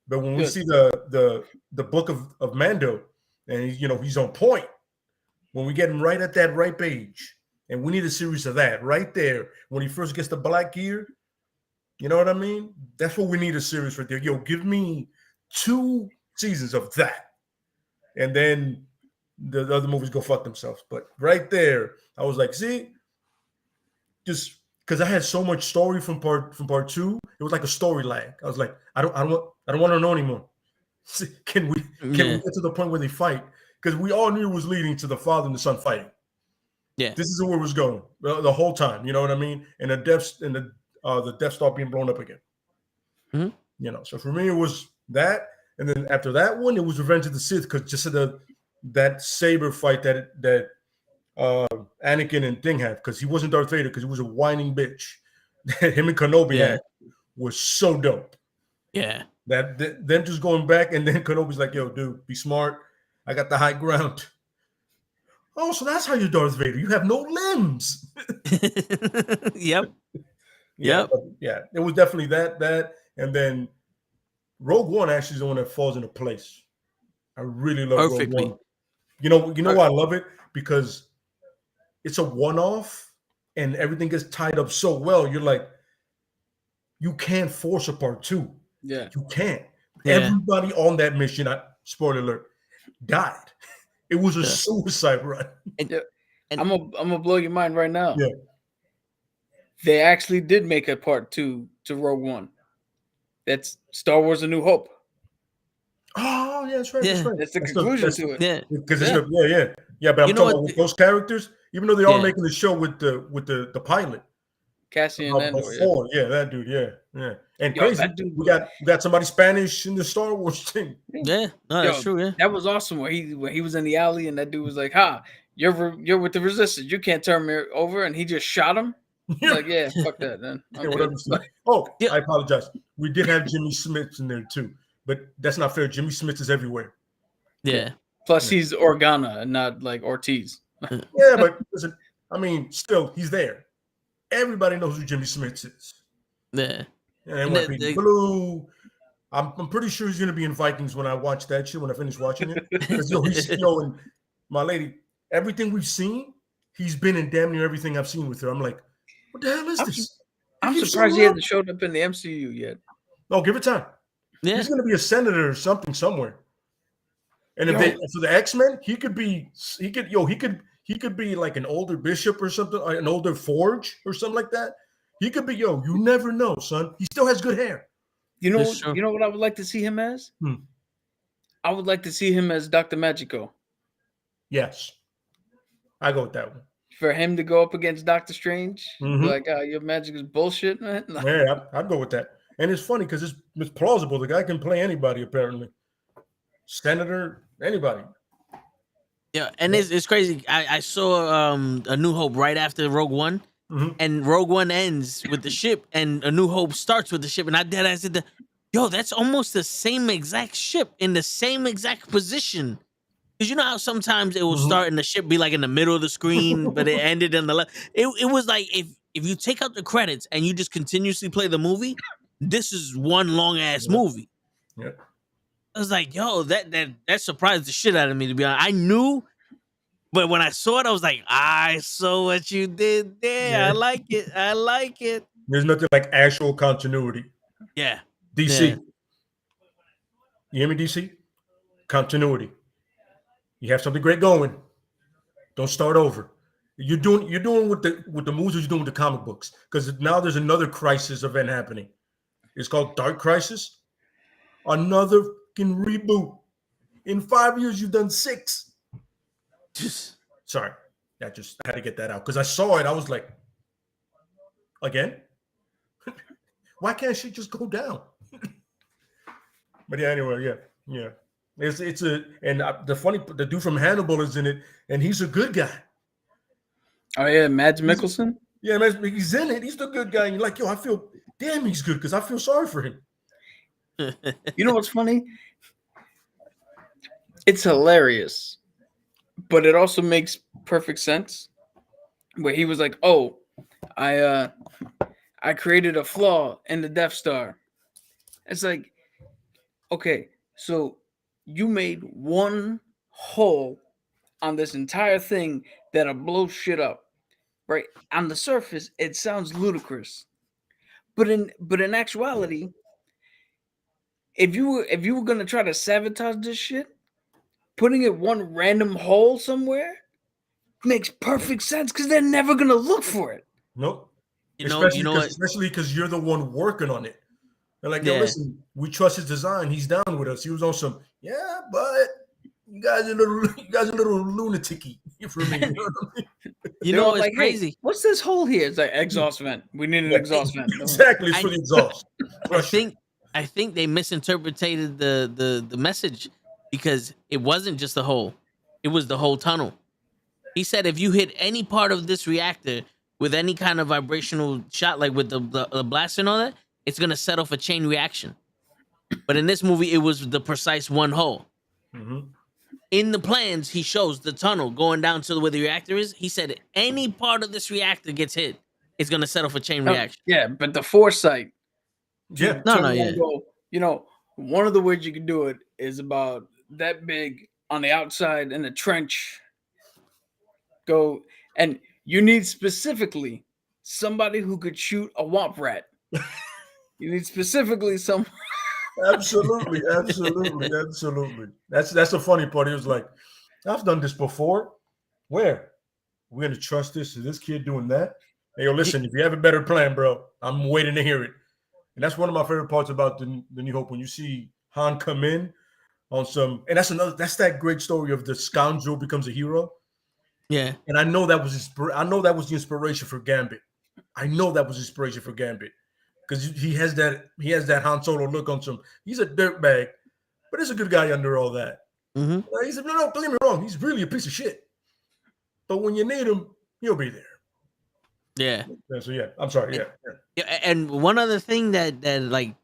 But when we see the book of Mando, and he's on point, when we get him right at that ripe age, and we need a series of that right there when he first gets the black gear, you know what I mean? That's what we need, a series right there. Yo, give me 2 seasons of that, and then the other movies go fuck themselves. But right there, I was like, see, just because I had so much story from part 2, it was like a story lag. I was like, I don't want to know anymore. Can we get to the point where they fight? Because we all knew it was leading to the father and the son fighting. Yeah, this is where it was going the whole time. You know what I mean? And the Death Star being blown up again. Mm-hmm. So for me, it was that, and then after that one, it was Revenge of the Sith, because just the that saber fight that Anakin and Thing had, because he wasn't Darth Vader, because he was a whining bitch. Him and Kenobi had was so dope. Yeah. That them just going back, and then Kenobi's like, "Yo, dude, be smart. I got the high ground." Oh, so that's how you're Darth Vader. You have no limbs. Yep. Yeah, it was definitely that, and then Rogue One actually is the one that falls into place. I really love Rogue One. You know why I love it? Because it's a one-off, and everything gets tied up so well. You're like, you can't force a part 2. Yeah, you can't. Yeah. Everybody on that mission, spoiler alert, died. It was a suicide run. And I'm gonna blow your mind right now. Yeah. They actually did make a part 2 to Rogue One. That's Star Wars: A New Hope. Oh, yeah, that's right. Yeah. That's right. That's the conclusion to it. Yeah. Because it's yeah. But I'm talking about with those characters, even though they are making the show with the pilot. Cassian Andor. Yeah, that dude. Yeah. And Yo, crazy, that dude we got somebody Spanish in the Star Wars thing. Yeah, no, that's true. Yeah, that was awesome. Where he was in the alley, and that dude was like, "Ha, you're with the Resistance. You can't turn me over." And he just shot him. He's like, yeah, fuck that, then. I apologize. We did have Jimmy Smith in there too, but that's not fair. Jimmy Smith is everywhere. Yeah. Plus, he's Organa and not like Ortiz. Yeah, but listen, I mean, still, he's there. Everybody knows who Jimmy Smith is. Yeah. And Blue. I'm pretty sure he's gonna be in Vikings when I watch that shit. When I finish watching it, because and my lady, everything we've seen, he's been in damn near everything I've seen with her. I'm like, what the hell is this? I'm surprised he hasn't showed up in the MCU yet. No, give it time. Yeah. He's gonna be a senator or something somewhere. And for the X-Men, he could be like an older bishop or something, an older Forge or something like that. He could be, you never know, son. He still has good hair. You know what I would like to see him as? I would like to see him as Dr. Magico. Yes. I go with that one. For him to go up against Doctor Strange, like, your magic is bullshit, man. Yeah, I'd go with that. And it's funny because it's plausible. The guy can play anybody, apparently. Senator, anybody. Yeah, and it's crazy. I saw A New Hope right after Rogue One, and Rogue One ends with the ship, and A New Hope starts with the ship, and I said, "Yo, that's almost the same exact ship in the same exact position." Because you know how sometimes it will start and the ship be like in the middle of the screen, but it ended in the left. It was like if you take out the credits and you just continuously play the movie, this is one long ass movie. Yeah. I was like, yo, that surprised the shit out of me, to be honest. I knew, but when I saw it, I was like, I saw what you did there. Yeah. I like it. There's nothing like actual continuity. Yeah. DC. Yeah. You hear me, DC? Continuity. You have something great going. Don't start over. You're doing with the movies you're doing with the comic books, because now there's another crisis event happening. It's called Dark Crisis. Another fucking reboot. In 5 years, you've done 6. Sorry, I had to get that out because I saw it. I was like, again? Why can't she just go down? But yeah, anyway, yeah. The dude from Hannibal is in it, and he's a good guy. Oh yeah, Mads Mikkelsen. Yeah, he's in it. He's the good guy. And you're like, yo, I feel damn, he's good because I feel sorry for him. You know what's funny? It's hilarious, but it also makes perfect sense. Where he was like, "Oh, I created a flaw in the Death Star." It's like, okay, so you made one hole on this entire thing that'll blow shit up, right? On the surface, it sounds ludicrous, but in actuality, if you were gonna try to sabotage this shit, putting it one random hole somewhere makes perfect sense because they're never gonna look for it. Nope. Especially because you're the one working on it. They're like, yo, listen, we trust his design. He's down with us. He was on some, but you guys are a little lunatic-y for me. You know what I mean? You know what's like, crazy? Hey, what's this hole here? It's like exhaust vent. We need an exhaust vent. Exactly, it's for the exhaust. I think they misinterpreted the message because it wasn't just a hole. It was the whole tunnel. He said if you hit any part of this reactor with any kind of vibrational shot, like with the blast and all that, it's gonna set off a chain reaction. But in this movie, it was the precise one hole. Mm-hmm. In the plans, he shows the tunnel going down to where the reactor is. He said any part of this reactor gets hit, it's gonna set off a chain reaction. Yeah, but the foresight. Yeah. No, turn no, around yeah. and go, one of the ways you can do it is about that big on the outside in a trench. Go, and you need specifically somebody who could shoot a womp rat. You need specifically some. Absolutely. That's the funny part. He was like, I've done this before. Where? We're gonna trust this kid doing that? Hey, yo, listen, if you have a better plan, bro, I'm waiting to hear it. And that's one of my favorite parts about the New Hope, when you see Han come in on some, and that's that great story of the scoundrel becomes a hero. Yeah. And I know that was the inspiration for Gambit. Because he has that Han Solo look on some. He's a dirtbag, but he's a good guy under all that. Mm-hmm. He said, no, don't get me wrong. He's really a piece of shit. But when you need him, he'll be there. Yeah. So yeah, I'm sorry. Yeah. And one other thing that like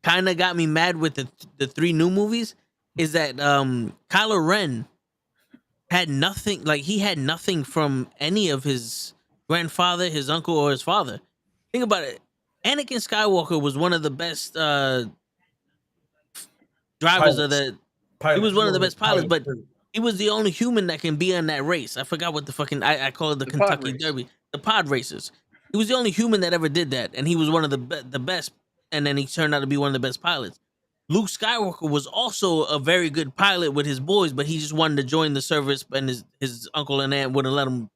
kind of got me mad with the three new movies is that Kylo Ren had nothing. Like he had nothing from any of his grandfather, his uncle, or his father. Think about it. Anakin Skywalker was one of the best drivers of the. He was one of the best pilots, but he was the only human that can be on that race. I forgot what the fucking I call it the Kentucky Derby, the pod races. He was the only human that ever did that, and he was one of the best. And then he turned out to be one of the best pilots. Luke Skywalker was also a very good pilot with his boys, but he just wanted to join the service, and his uncle and aunt wouldn't let him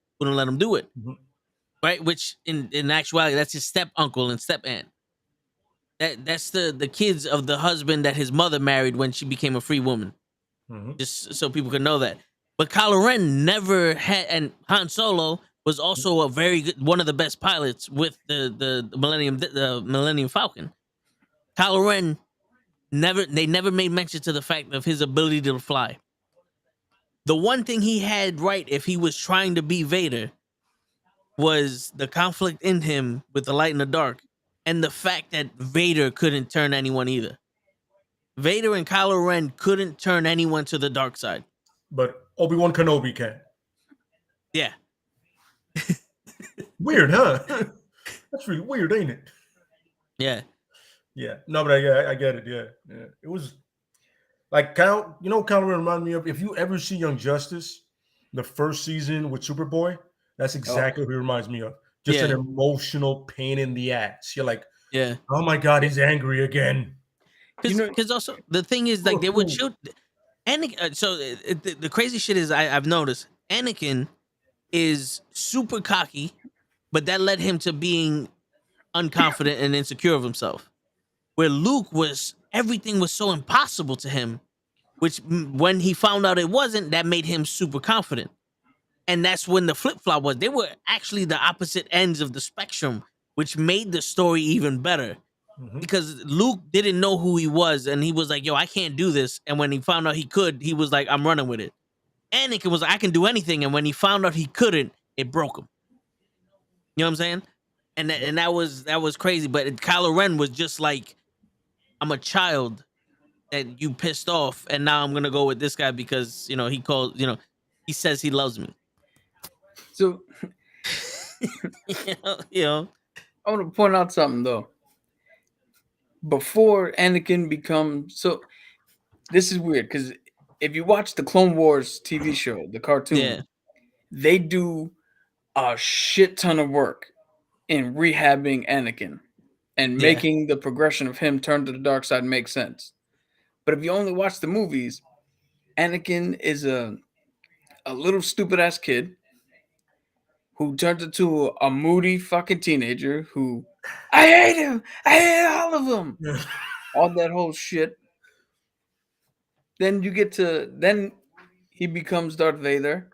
do it. Mm-hmm. Right? Which in actuality, that's his step uncle and step aunt. That's the kids of the husband that his mother married when she became a free woman. Mm-hmm. Just so people can know that. But Kylo Ren never had, and Han Solo was also a very good, one of the best pilots with the Millennium Falcon. Kylo Ren they never made mention to the fact of his ability to fly. The one thing he had right, if he was trying to be Vader, was the conflict in him with the light and the dark, and the fact that Vader couldn't turn anyone either. Vader and Kylo Ren couldn't turn anyone to the dark side. But Obi-Wan Kenobi can. Yeah. Weird, huh? That's really weird, ain't it? Yeah. Yeah. No, but I get it. Yeah. It was like Kylo Ren reminded me of, if you ever see Young Justice, the first season with Superboy, that's exactly who he reminds me of. Just an emotional pain in the ass. You're like, yeah, oh my God, he's angry again. Because also the thing is, like, they would shoot Anakin. So the crazy shit is, I've noticed Anakin is super cocky, but that led him to being unconfident and insecure of himself. Where Luke everything was so impossible to him, which when he found out it wasn't, that made him super confident. And that's when the flip-flop was. They were actually the opposite ends of the spectrum, which made the story even better. Mm-hmm. Because Luke didn't know who he was, and he was like, yo, I can't do this. And when he found out he could, he was like, I'm running with it. Anakin was like, I can do anything. And when he found out he couldn't, it broke him. You know what I'm saying? And that was crazy. But Kylo Ren was just like, I'm a child that you pissed off, and now I'm gonna go with this guy because he says he loves me. So I want to point out something though. Before Anakin becomes this is weird because if you watch the Clone Wars TV show, the cartoon, they do a shit ton of work in rehabbing Anakin and making the progression of him turn to the dark side make sense. But if you only watch the movies, Anakin is a little stupid ass kid who turns into a moody fucking teenager who, I hate him. I hate all of them. All that whole shit. Then then he becomes Darth Vader.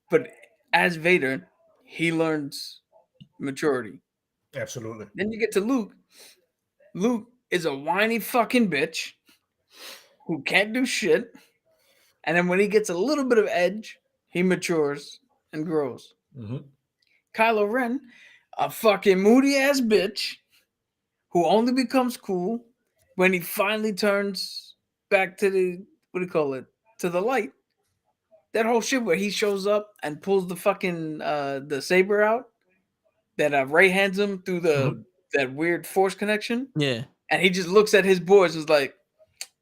But as Vader, he learns maturity. Absolutely. Then you get to Luke. Luke is a whiny fucking bitch who can't do shit. And then when he gets a little bit of edge, he matures and grows. Mm-hmm. Kylo Ren, a fucking moody ass bitch who only becomes cool when he finally turns back to the to the light. That whole shit where he shows up and pulls the fucking the saber out that Ray hands him through the that weird force connection. Yeah. And he just looks at his boys and is like,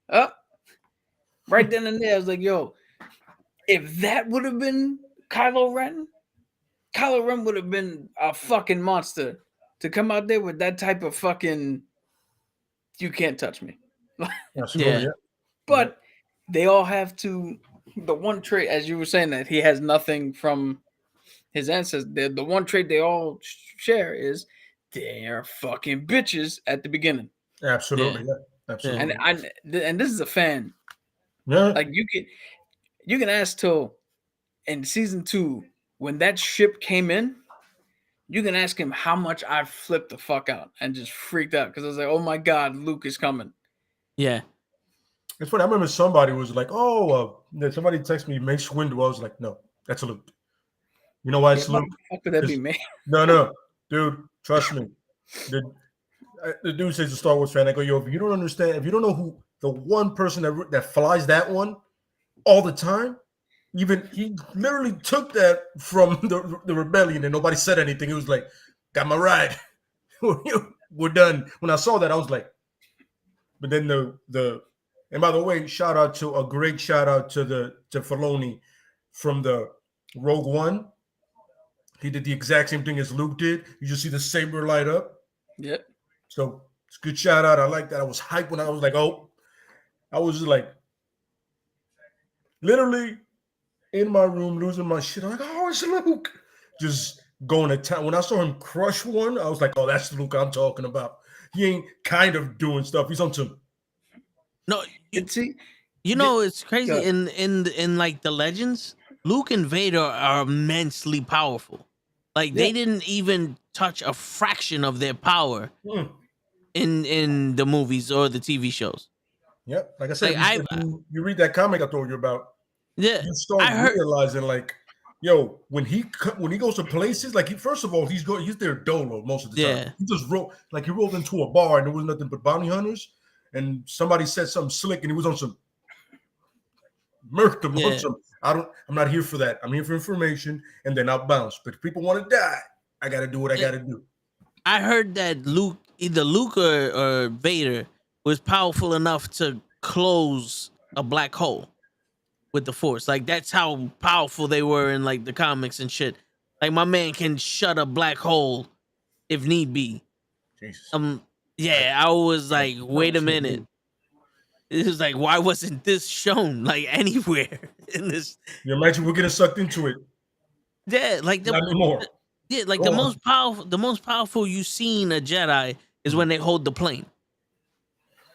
oh, right then and there. I was like, yo, if that would have been Kylo Ren would have been a fucking monster to come out there with that type of fucking you can't touch me. Absolutely, yeah. But they all have to the one trait, as you were saying, that he has nothing from his ancestors. The one trait they all share is they're fucking bitches at the beginning. Absolutely, yeah. Absolutely. And this is a fan. Yeah. Like you can ask Till in season 2 when that ship came in. You can ask him how much I flipped the fuck out and just freaked out because I was like, "Oh my god, Luke is coming." Yeah. It's funny. I remember somebody was like, "Oh, somebody texted me Mace Windu." I was like, "No, that's Luke." You know why it's Luke? How could that be me? No, dude. Trust me. The dude says a Star Wars fan. I go, "Yo, if you don't understand, if you don't know who the one person that flies that one all the time, even he literally took that from the rebellion and nobody said anything. He was like, got my ride. We're done." When I saw that, I was like, but then and by the way, a great shout out to Filoni from the Rogue One. He did the exact same thing as Luke did. You just see the saber light up. Yep. So it's a good shout out. I like that. I was hyped when I was like, oh, I was just like literally in my room losing my shit. I'm like, oh, it's Luke. Just going to town. When I saw him crush one, I was like, oh, that's the Luke I'm talking about. He ain't kind of doing stuff. He's on some. No, it's crazy. Yeah. In like the legends, Luke and Vader are immensely powerful. Like they didn't even touch a fraction of their power in the movies or the TV shows. Yep. Like I said, Like, you read that comic I told you about. Yeah. You start realizing like, yo, when he goes to places, like first of all, he's there dolo most of the time. He just rolled into a bar and there was nothing but bounty hunters, and somebody said something slick and he was on some murked them on some. I'm not here for that. I'm here for information, and then I'll bounce. But if people want to die, I gotta do what I gotta do. I heard that either Luke or Vader was powerful enough to close a black hole with the Force. Like that's how powerful they were in like the comics and shit. Like my man can shut a black hole if need be. Jesus. I was like, wait a minute. It was like, why wasn't this shown like anywhere in this? You imagine we're getting sucked into it. Yeah, like not anymore. The most powerful you've seen a Jedi is when they hold the plane,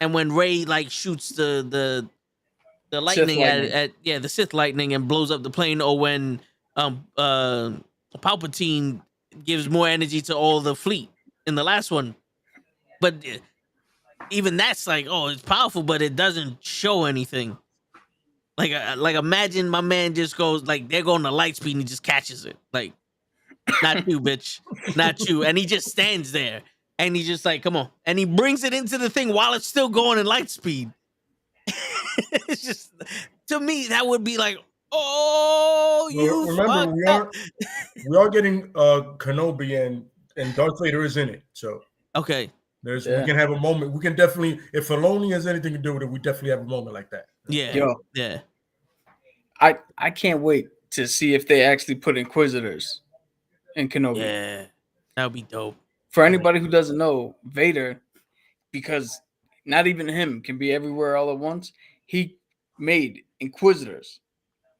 and when Rey like shoots the lightning at the Sith lightning and blows up the plane, or when Palpatine gives more energy to all the fleet in the last one, but. Even that's like, oh, it's powerful, but it doesn't show anything. Like imagine my man just goes like they're going to light speed and he just catches it. Like, not you, bitch, not you. And he just stands there and he's just like, come on, and he brings it into the thing while it's still going in light speed. It's just to me that would be like, oh, you remember we are getting Kenobi and Darth Vader is in it, so okay. We can have a moment. We can definitely, if Filoni has anything to do with it, we definitely have a moment like that. Yeah. I can't wait to see if they actually put Inquisitors in Kenobi. Yeah, that would be dope. For anybody who doesn't know, Vader, because not even him can be everywhere all at once, he made Inquisitors,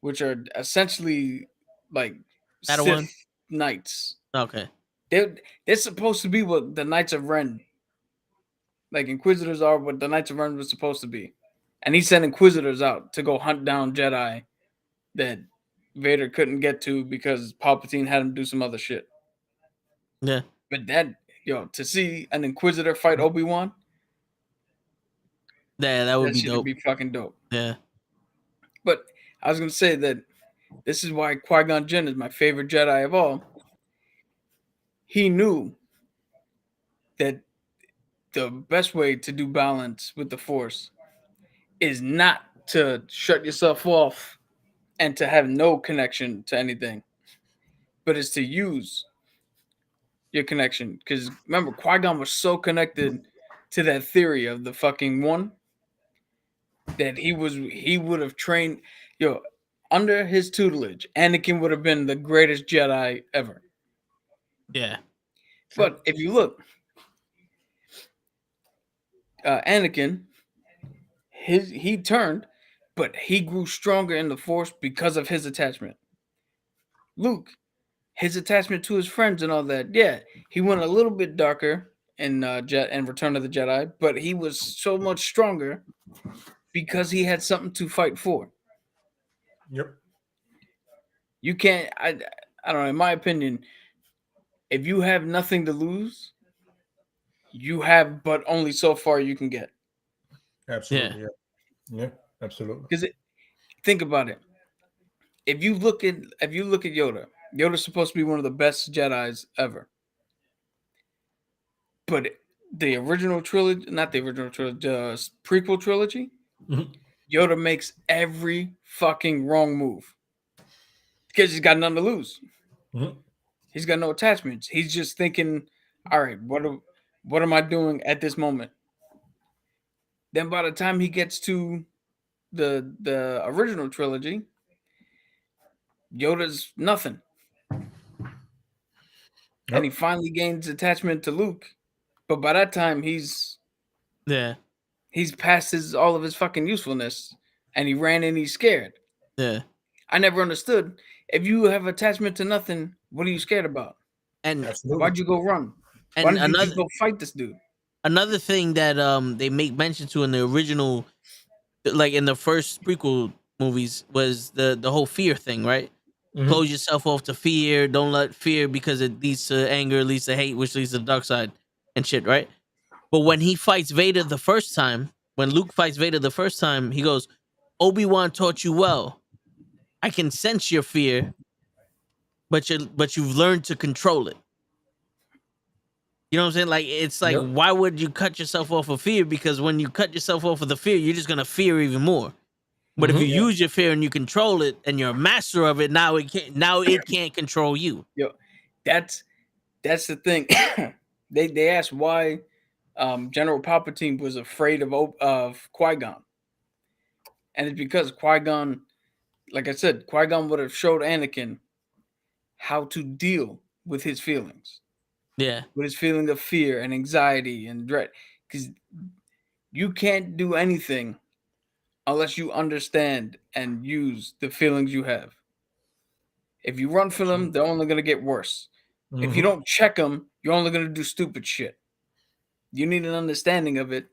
which are essentially like Sith Knights. Okay. They're supposed to be what the Knights of Ren. Like Inquisitors are what the Knights of Ren was supposed to be. And he sent Inquisitors out to go hunt down Jedi that Vader couldn't get to because Palpatine had him do some other shit. Yeah. But to see an Inquisitor fight Obi-Wan. Yeah, that would be dope. Be fucking dope. Yeah. But I was going to say that This is why Qui-Gon Jinn is my favorite Jedi of all. He knew that the best way to do balance with the Force is not to shut yourself off and to have no connection to anything, but is to use your connection. Because remember, Qui-Gon was so connected to that theory of the fucking one that he would have trained, under his tutelage, Anakin would have been the greatest Jedi ever. Yeah. But if you look, Anakin, he turned, but he grew stronger in the Force because of his attachment. Luke, his attachment to his friends and all that, yeah, he went a little bit darker in Return of the Jedi, but he was so much stronger because he had something to fight for. Yep. You can't. I don't know. In my opinion, if you have nothing to lose, you have but only so far you can get. Absolutely. Yeah. Absolutely. Because think about it. If you look at Yoda, Yoda's supposed to be one of the best Jedis ever. But the original trilogy, not the original trilogy, the prequel trilogy, Yoda makes every fucking wrong move because he's got nothing to lose. He's got no attachments. He's just thinking, all right, what am I doing at this moment? Then by the time he gets to the original trilogy, Yoda's nothing. And he finally gains attachment to Luke. But by that time, he's past all of his fucking usefulness. And he ran and he's scared. Yeah. I never understood. If you have attachment to nothing, what are you scared about? And why'd you go run? And why didn't you just go fight this dude? Another thing that they make mention to in the original, like in the first prequel movies, was the whole fear thing, right? Close yourself off to fear. Don't let fear, because it leads to anger, leads to hate, which leads to the dark side and shit, right? But when he fights Vader the first time, when Luke fights Vader the first time, he goes, Obi-Wan taught you well. I can sense your fear, but you've learned to control it. You know what I'm saying? Like, it's like, why would you cut yourself off of fear? Because when you cut yourself off of the fear, you're just gonna fear even more. But if you use your fear and you control it and you're a master of it, now it can't control you. Yo, that's the thing. They asked why General Palpatine was afraid of Qui-Gon. And it's because Qui-Gon, like I said, Qui-Gon would have showed Anakin how to deal with his feelings. Yeah. With his feeling of fear and anxiety and dread. Because you can't do anything unless you understand and use the feelings you have. If you run from them, they're only going to get worse. If you don't check them, you're only going to do stupid shit. You need an understanding of it.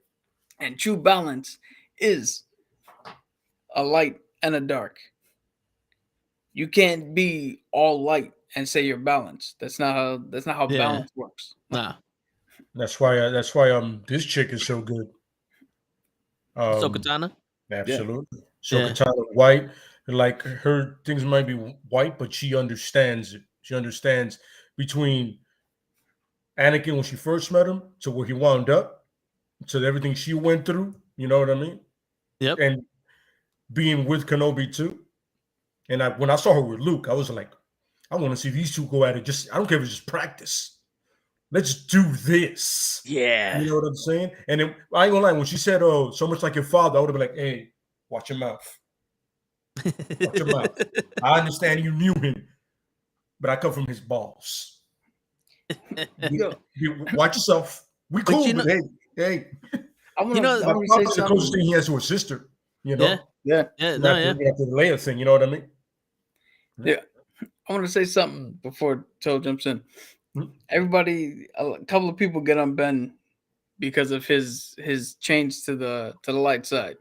And true balance is a light and a dark. You can't be all light and say you're balanced. That's not how balance works. Nah. That's why this chick is so good. Ahsoka. Absolutely. Ahsoka white. Like, her things might be white, but she understands it. She understands between Anakin when she first met him to where he wound up, to everything she went through. You know what I mean? Yep. And being with Kenobi too. And when I saw her with Luke, I was like, I want to see these two go at it. I don't care if it's just practice. Let's do this. Yeah. You know what I'm saying? And then, I ain't gonna lie, when she said, oh, so much like your father, I would have been like, hey, watch your mouth. Watch your mouth. I understand you knew him, but I come from his balls. Watch yourself. We cool, but hey. I want to say something. The closest thing he has to his sister, you know? Yeah. After the Leia thing, you know what I mean? Yeah. I want to say something before Toe jumps in. Everybody, a couple of people get on Ben because of his change to the light side.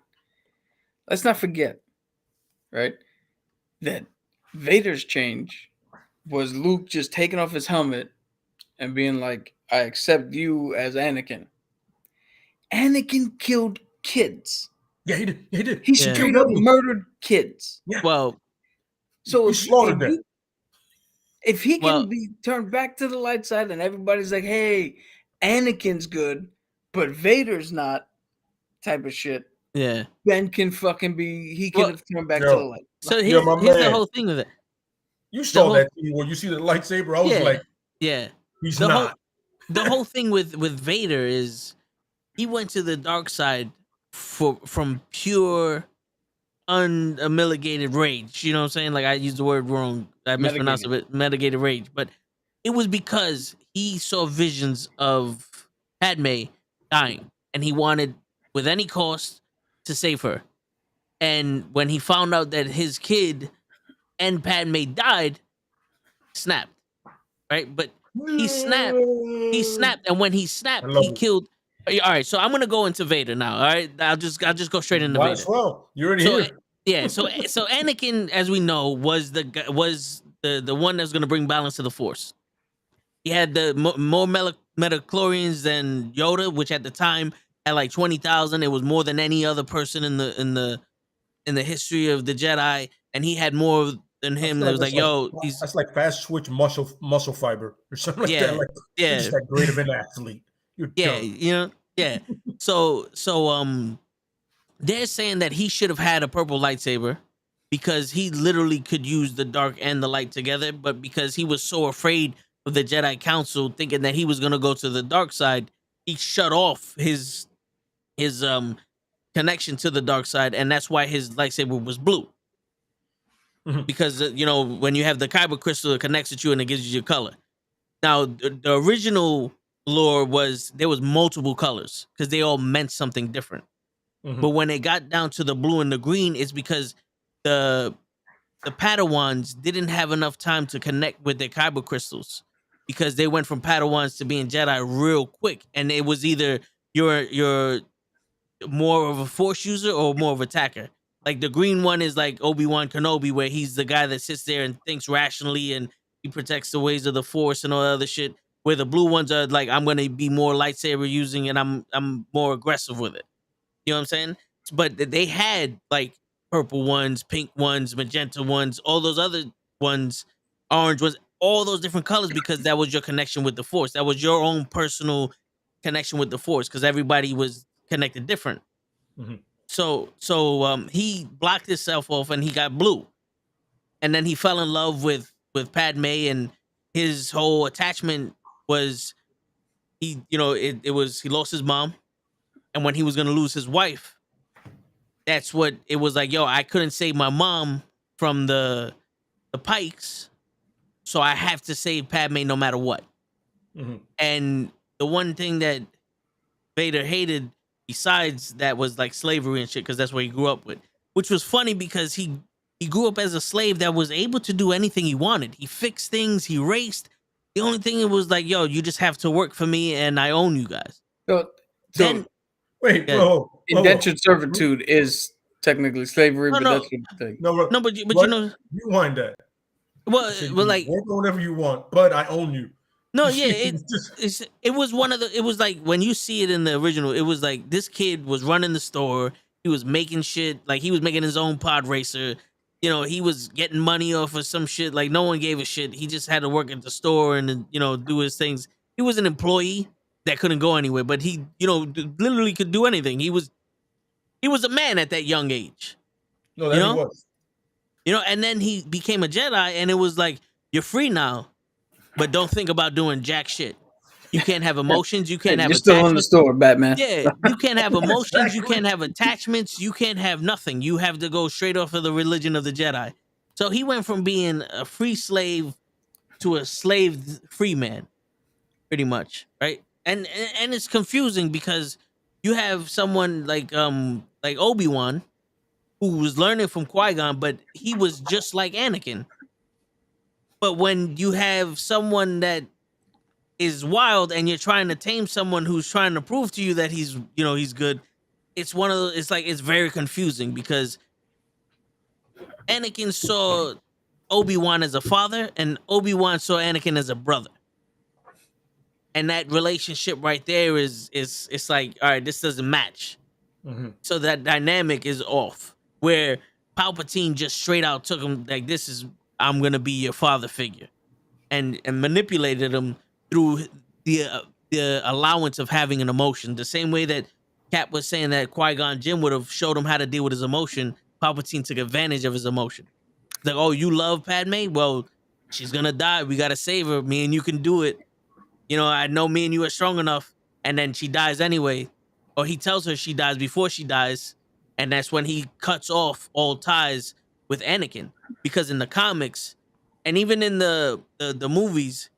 Let's not forget, right, that Vader's change was Luke just taking off his helmet and being like, I accept you as Anakin. Anakin killed kids. Yeah, he did. He straight up murdered kids. Yeah. Well, So You slaughtered that. If he Well- can be turned back to the light side and everybody's like, hey, Anakin's good, but Vader's not, type of shit, Yeah. Ben can fucking be, he can Well- have turned back to Yo. the light. So Yo, here's, my here's the man. whole thing with it. You saw whole- that when you see the lightsaber. I was Yeah. like, Yeah. he's The not. The whole thing with Vader is he went to the dark side from pure unmitigated rage. You know what I'm saying? Like I used the word wrong. I mispronounced it. Mitigated rage. But it was because he saw visions of Padme dying, and he wanted, with any cost, to save her. And when he found out that his kid and Padme died, snapped. Right? But he snapped. He snapped, and when he snapped, I love he it. killed. All right, so I'm gonna go into Vader now. All right, I'll just go straight into Might Vader. as well. You're already So here. yeah, so Anakin, as we know, was the one that's gonna bring balance to the Force. He had the more metachlorians than Yoda, which at the time had like 20,000. It was more than any other person in the history of the Jedi, and he had more than him. That was like, yo, that's like fast twitch muscle fiber or something like that. Like, you're just that great of an athlete. You're dumb. you know, yeah. So they're saying that he should have had a purple lightsaber because he literally could use the dark and the light together, but because he was so afraid of the Jedi Council, thinking that he was gonna go to the dark side, he shut off his connection to the dark side, and that's why his lightsaber was blue. Mhm. Because when you have the kyber crystal, it connects with you and it gives you your color. Now the original lore was there was multiple colors because they all meant something different. Mhm. But when it got down to the blue and the green, it's because the Padawans didn't have enough time to connect with their kyber crystals because they went from Padawans to being Jedi real quick, and it was either you're more of a Force user or more of an attacker. Like the green one is like Obi-Wan Kenobi, where he's the guy that sits there and thinks rationally and he protects the ways of the Force and all that other shit. Where the blue ones are like, I'm gonna be more lightsaber using and I'm more aggressive with it. You know what I'm saying? But they had like purple ones, pink ones, magenta ones, all those other ones, orange ones, all those different colors because that was your connection with the Force. That was your own personal connection with the Force because everybody was connected different. Mhm. So he blocked himself off and he got blue, and then he fell in love with Padme, and his whole attachment was he lost his mom, and when he was gonna lose his wife, that's what it was like. Yo, I couldn't save my mom from the Pikes, so I have to save Padme no matter what. Mhm. And the one thing that Vader hated besides that was like slavery and shit, because that's what he grew up with. Which was funny because he grew up as a slave that was able to do anything he wanted. He fixed things, he raced. The only thing it was like, yo, you just have to work for me and I own you guys. So Then Wait, Yeah. whoa. indentured servitude is technically slavery, No, but no. that's what the thing. no, but what? you know, Rewind that. well, So you well, can like work on whatever you want, but I own you. no, yeah, it was one of the. It was like when you see it in the original, it was like this kid was running the store. He was making shit, like he was making his own pod racer. You know, he was getting money off of some shit. Like no one gave a shit. He just had to work at the store and do his things. He was an employee that couldn't go anywhere, but he literally could do anything. He was a man at that young age. No, that You he know? was. And then he became a Jedi, and it was like you're free now, but don't think about doing jack shit. You can't have emotions. You can't have You're still in the attachments. store, Batman. Yeah, you can't have emotions. You Exactly. can't have attachments. You can't have nothing. You have to go straight off of the religion of the Jedi. So he went from being a free slave to a slave free man, pretty much, right? And it's confusing because you have someone like Obi-Wan who was learning from Qui-Gon, but he was just like Anakin. But when you have someone that is wild and you're trying to tame someone who's trying to prove to you that he's good, it's one of those, it's very confusing because Anakin saw Obi-Wan as a father and Obi-Wan saw Anakin as a brother. And that relationship right there is it's like, all right, this doesn't match. Mhm. So that dynamic is off. Where Palpatine just straight out took him like, this is, I'm gonna be your father figure, and manipulated him through the allowance of having an emotion. The same way that Cap was saying that Qui-Gon Jinn would have showed him how to deal with his emotion, Palpatine took advantage of his emotion. Like, oh, you love Padme? Well, she's gonna die. We gotta save her. Me and you can do it. You know, I know me and you are strong enough. And then she dies anyway. Or he tells her she dies before she dies. And that's when he cuts off all ties with Anakin. Because in the comics, and even in the movies,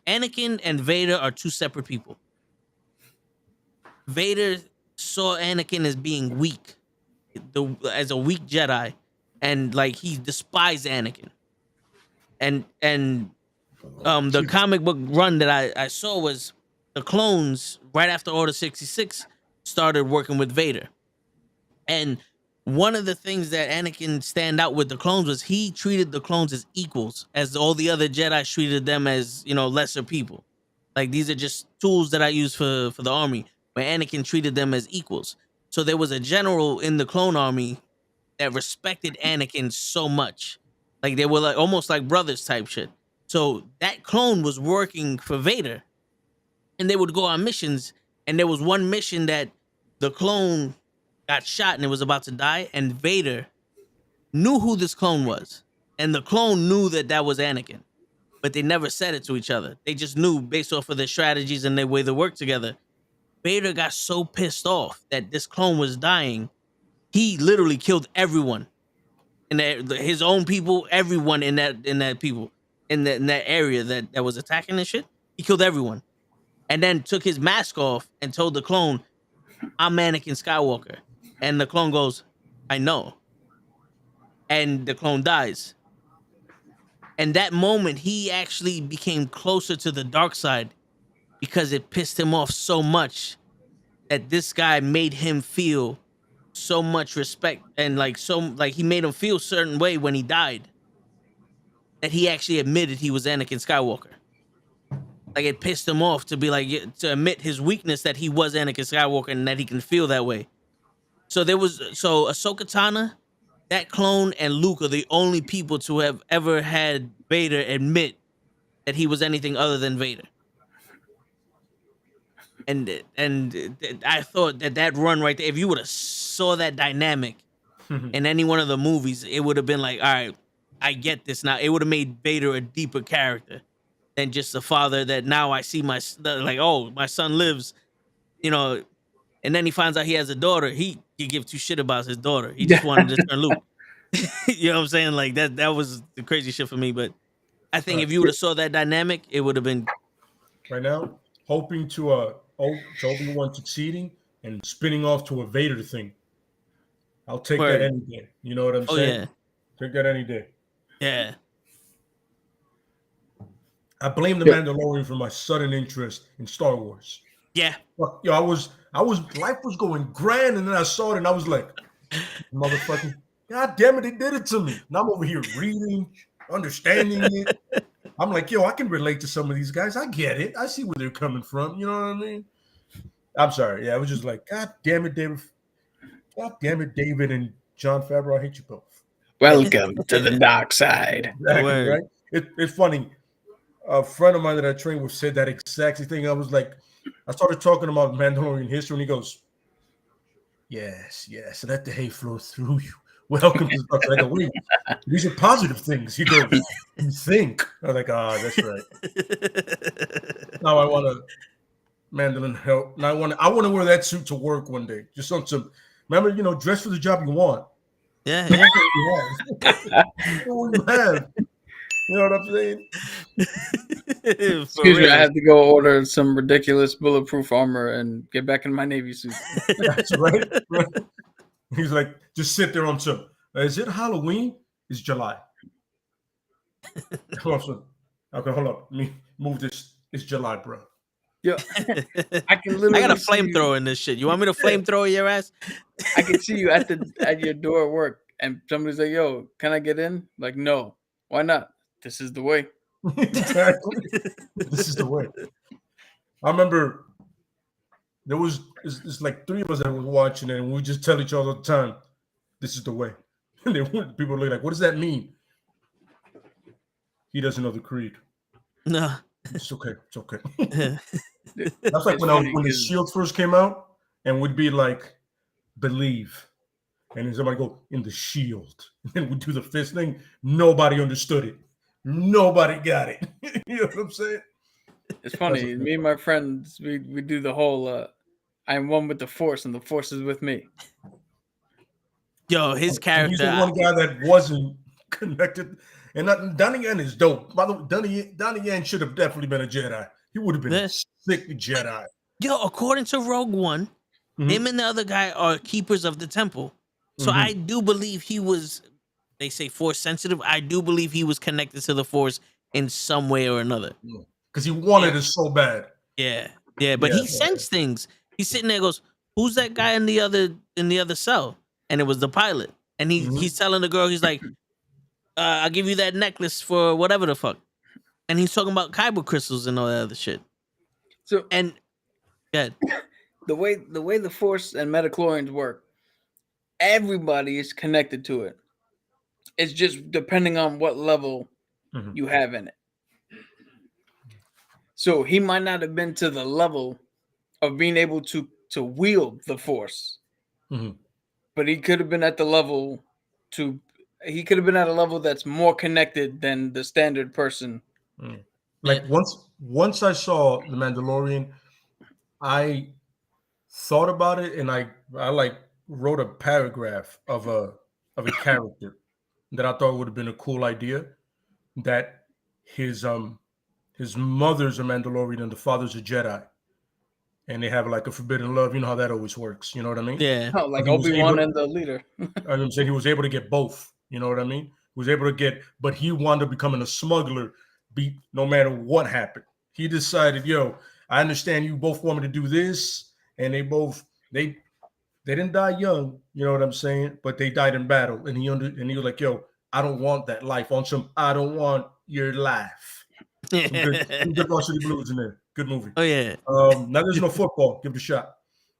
Anakin and Vader are two separate people. Vader saw Anakin as being weak, as a weak Jedi, and like he despised Anakin. And the comic book run that I saw was the clones right after Order 66 started working with Vader. And one of the things that Anakin stand out with the clones was he treated the clones as equals, as all the other Jedi treated them as, you know, lesser people. Like, these are just tools that I use for the army, where Anakin treated them as equals. So there was a general in the clone army that respected Anakin so much. Like, they were like almost like brothers type shit. So that clone was working for Vader, and they would go on missions. And there was one mission that the clone got shot and it was about to die, and Vader knew who this clone was, and the clone knew that that was Anakin, but they never said it to each other. They just knew based off of their strategies and their way they worked together. Vader got so pissed off that this clone was dying, he literally killed everyone in his own people, everyone in that area that was attacking and shit. He killed everyone, and then took his mask off and told the clone, "I'm Anakin Skywalker." And the clone goes, "I know." And the clone dies. And that moment, he actually became closer to the dark side because it pissed him off so much that this guy made him feel so much respect, and like he made him feel a certain way when he died, that he actually admitted he was Anakin Skywalker. Like, it pissed him off to be like, to admit his weakness, that he was Anakin Skywalker and that he can feel that way. So Ahsoka Tano, that clone, and Luke are the only people to have ever had Vader admit that he was anything other than Vader. And I thought that run right there, if you would have saw that dynamic in any one of the movies, it would have been like, all right, I get this now. It would have made Vader a deeper character than just a father that now I see my son lives, you know. And then he finds out he has a daughter. He give two shit about his daughter. He just wanted to turn Luke. You know what I'm saying? Like, that was the crazy shit for me. But I think if you would have saw that dynamic, it would have been. Right now, hoping to Obi-Wan succeeding and spinning off to a Vader thing. I'll take that any day. You know what I'm saying? Yeah. Take that any day. Yeah. I blame the Mandalorian for my sudden interest in Star Wars. Yeah. Yo, I was life was going grand, and then I saw it and I was like, motherfucking, God damn it, they did it to me. And I'm over here reading, understanding it. I'm like, yo, I can relate to some of these guys. I get it. I see where they're coming from. You know what I mean? I'm sorry. Yeah, I was just like, God damn it, David. God damn it, David and Jon Favreau. I hate you both. Welcome to the dark side. Exactly, right? It's funny. A friend of mine that I trained with said that exact same thing. I was like, I started talking about Mandalorian history, and he goes, yes, let the hate flow through you. Welcome to the dark side. I go, wait, these are positive things. He goes, you think? I'm like, that's right. Now I want to mandolin help. Now I want to wear that suit to work one day. Just on some, remember, dress for the job you want. Yeah. What you have. You know what I'm saying? Excuse me, I have to go order some ridiculous bulletproof armor and get back in my Navy suit. That's right. He's like, just sit there on some. Is it Halloween? It's July. Okay, hold up. Let me move this. It's July, bro. Yeah, I can literally. I got a flamethrower in this shit. You want me to flamethrower your ass? I can see you at your door at work, and somebody's like, "Yo, can I get in?" Like, no. Why not? This is the way. Exactly. This is the way. I remember it's like three of us that were watching it, and we just tell each other all the time, this is the way. And people look like, what does that mean? He doesn't know the creed. No. It's okay. It's okay. Yeah. That's like when the shield first came out, and would be like, believe. And then somebody go, in the shield. And then we do the fist thing. Nobody understood it. Nobody got it. You know what I'm saying? It's funny. Me and my friends, we do the whole I am one with the Force, and the Force is with me. Yo, his character. He's the one guy that wasn't connected. And Donnie Yen is dope. By the way, Donnie Yen should have definitely been a Jedi. He would have been a sick Jedi. Yo, according to Rogue One, him and the other guy are keepers of the temple. So I do believe he was, they say Force sensitive. I do believe he was connected to the Force in some way or another. Because he wanted it so bad. Yeah. But he sensed things. He's sitting there and goes, who's that guy in the other cell? And it was the pilot. And he's telling the girl, he's like, I'll give you that necklace for whatever the fuck. And he's talking about kyber crystals and all that other shit. So and good. The way the Force and metachlorians work, everybody is connected to it. It's just depending on what level you have in it. So he might not have been to the level of being able to wield the Force, but he could have been at the level he could have been at a level that's more connected than the standard person. Like once I saw The Mandalorian, I thought about it, and I like wrote a paragraph of a character that I thought would have been a cool idea. That his mother's a Mandalorian and the father's a Jedi, and they have like a forbidden love. You know how that always works. You know what I mean? Yeah. Oh, like Obi-Wan and the leader. I'm saying he was able to get both. You know what I mean? He was able to get, but he wound up becoming a smuggler. No matter what happened, he decided, yo, I understand you both want me to do this, and they didn't die young. You know what I'm saying? But they died in battle, and he was like, yo, I don't want that life. I don't want your life. Some good Varsity Blues in there. Good movie. Oh yeah. Now there's no football. Give it a shot.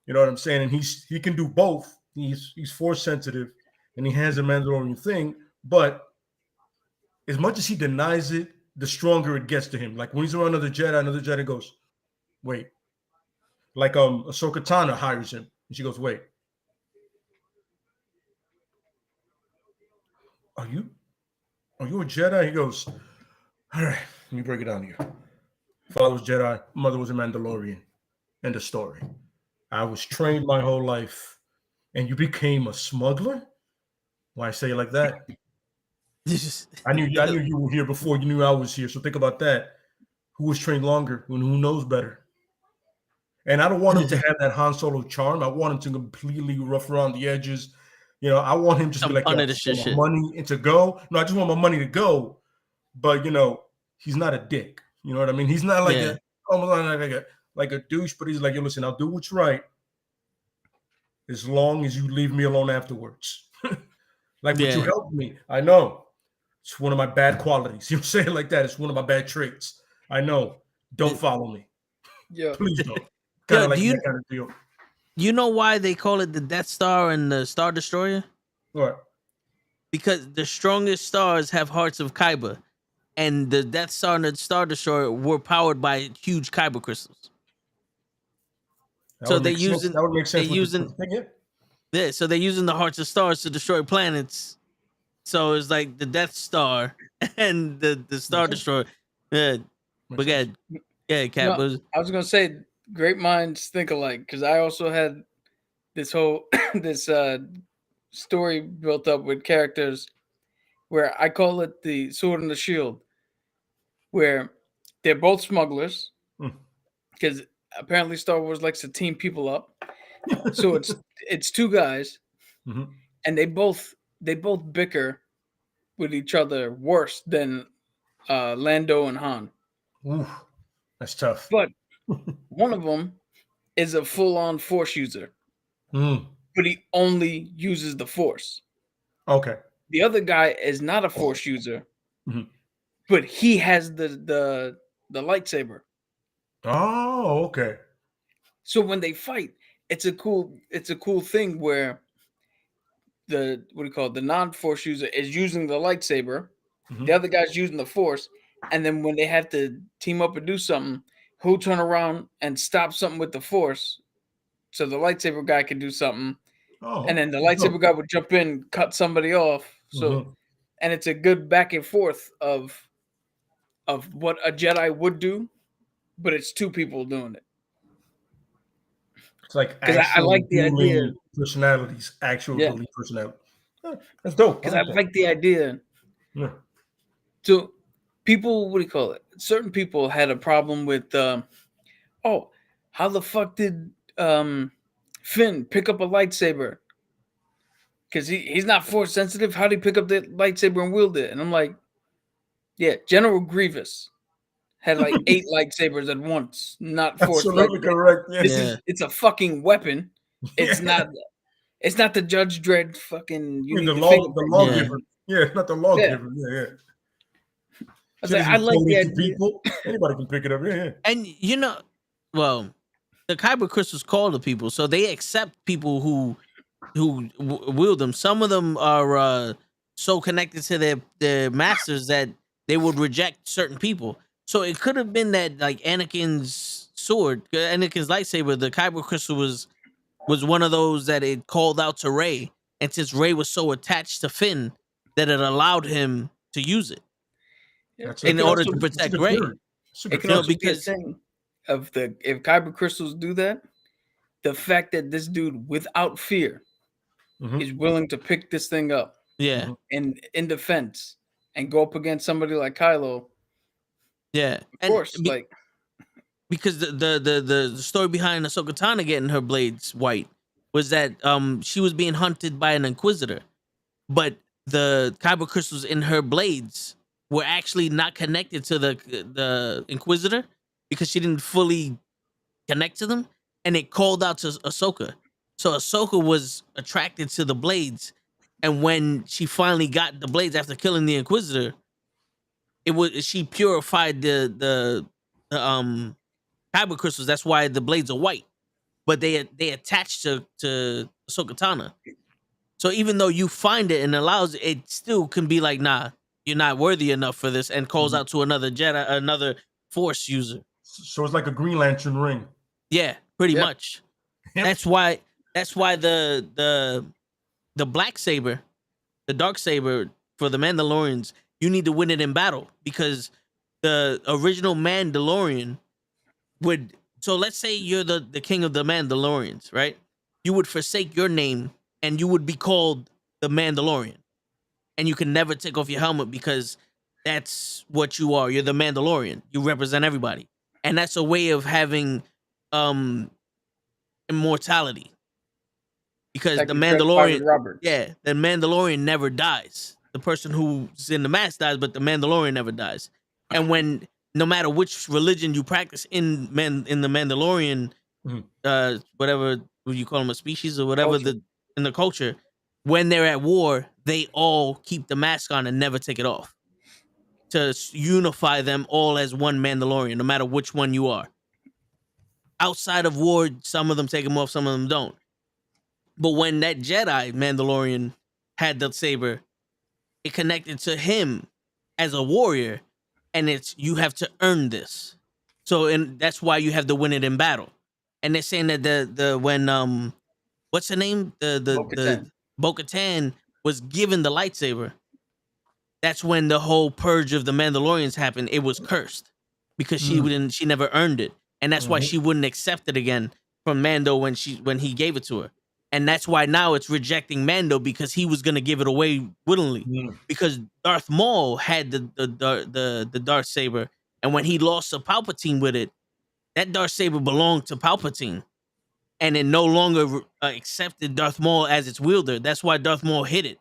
You know what I'm saying? And he can do both. He's Force sensitive, and he has a Mandalorian thing. But as much as he denies it, the stronger it gets to him. Like when he's around another Jedi goes, wait. Like Ahsoka Tano hires him, and she goes, wait. Are you a Jedi? He goes, all right, let me break it down to you. Father was Jedi, mother was a Mandalorian. End of story. I was trained my whole life, and you became a smuggler? Why I say it like that? I knew you were here before you knew I was here, so think about that. Who was trained longer and who knows better? And I don't want him to have that Han Solo charm. I want him to completely rough around the edges. You know, I want him just to be like, yo, I want money and to go. No, I just want my money to go. But, you know, he's not a dick. You know what I mean? He's not like almost like a douche, but he's like, yo, listen, I'll do what's right as long as you leave me alone afterwards. But you helped me. I know. It's one of my bad qualities. You know, say it like that. It's one of my bad traits. I know. Don't follow me. Yeah. Please don't. Kind of like that kind of deal. You know why they call it the Death Star and the Star Destroyer? What? Because the strongest stars have hearts of kyber, and the Death Star and the Star Destroyer were powered by huge kyber crystals. So they're using that would make sense. So they're using the hearts of stars to destroy planets. So it's like the Death Star and the Star Destroyer. Yeah, but Cap. No, I was gonna say, great minds think alike, because I also had this whole story built up with characters where I call it the Sword and the Shield, where they're both smugglers, because apparently Star Wars likes to team people up. So it's two guys, and they both bicker with each other worse than Lando and Han. Ooh, that's tough. But one of them is a full-on Force user, but he only uses the Force. Okay. The other guy is not a Force user, but he has the lightsaber. Oh, okay. So when they fight, it's a cool thing where the what do you call it? The non-force user is using the lightsaber. Mhm. The other guy's using the force, and then when they have to team up and do something, he'll turn around and stop something with the force, so the lightsaber guy can do something, Oh, and then the that's lightsaber dope. guy would jump in, cut somebody off. So, Mhm. and it's a good back and forth of what a Jedi would do, but it's two people doing it. It's like Because I actual like the idea. dueling personalities, actual Yeah. dueling personality. Yeah, that's dope. Because I like the idea. Yeah. So people, what do you call it? Certain people had a problem with, oh, how the fuck did Finn pick up a lightsaber? Because he's not force sensitive. How did he pick up the lightsaber and wield it? And I'm like, yeah, General Grievous had like 8 lightsabers at once, not force Absolutely lightsabers. correct. Yeah. It's a fucking weapon. It's Yeah. it's not the Judge Dredd fucking you Yeah, need the the lawgiver. fingerprint. Yeah, not the lawgiver. Yeah. I was Shit like, I isn't like the coded to idea. people. Anybody can pick it up. Yeah. And well, the kyber crystals call the people, so they accept people who wield them. Some of them are so connected to their masters that they would reject certain people. So it could have been that like Anakin's Anakin's lightsaber, the kyber crystal was one of those that it called out to Rey, and since Rey was so attached to Finn, that it allowed him to use it That's in a, order that's to a, that's a protect good Rey. theory. That's a It good can You know, also theory. be a because thing of if kyber crystals do that, the fact that this dude without fear Mhm. is willing to pick this thing up yeah, Mhm. in defense and go up against somebody like Kylo, yeah, of and course, like because the story behind Ahsoka Tano getting her blades white was that she was being hunted by an Inquisitor, but the kyber crystals in her blades were actually not connected to the Inquisitor because she didn't fully connect to them, and it called out to Ahsoka. So Ahsoka was attracted to the blades, and when she finally got the blades after killing the Inquisitor, she purified the kyber crystals. That's why the blades are white, but they attach to Ahsoka Tano. So even though you find it and allows it, still can be like, nah, you're not worthy enough for this, and calls Mhm. out to another Jedi, another Force user. So it's like a Green Lantern ring. Yeah, pretty Yeah. much. Yep. That's why the black saber, the dark saber for the Mandalorians, you need to win it in battle because the original Mandalorian would. So let's say you're the king of the Mandalorians, right? You would forsake your name and you would be called the Mandalorian, and you can never take off your helmet because that's what you are. You're the Mandalorian. You represent everybody, and that's a way of having immortality. Because like the you said, Private Mandalorian, Roberts. yeah, the Mandalorian never dies. The person who's in the mask dies, but the Mandalorian never dies. And when no matter which religion you practice in the Mandalorian, Mhm. whatever would you call them, a species or whatever Culture. in the culture, when they're at war, they all keep the mask on and never take it off to unify them all as one Mandalorian, no matter which one you are. Outside of war, some of them take them off, some of them don't. But when that Jedi Mandalorian had the saber, it connected to him as a warrior, and it's you have to earn this. So, and that's why you have to win it in battle. And they're saying that the when what's her name, the Bo-Katan. Bo-Katan was given the lightsaber. That's when the whole purge of the Mandalorians happened. It was cursed because she never earned it, and that's why Mhm. she wouldn't accept it again from Mando when he gave it to her. And that's why now it's rejecting Mando because he was gonna give it away willingly. Mhm. Because Darth Maul had the Darth saber, and when he lost to Palpatine with it, that Darth saber belonged to Palpatine, and it no longer accepted Darth Maul as its wielder. That's why Darth Maul hid it,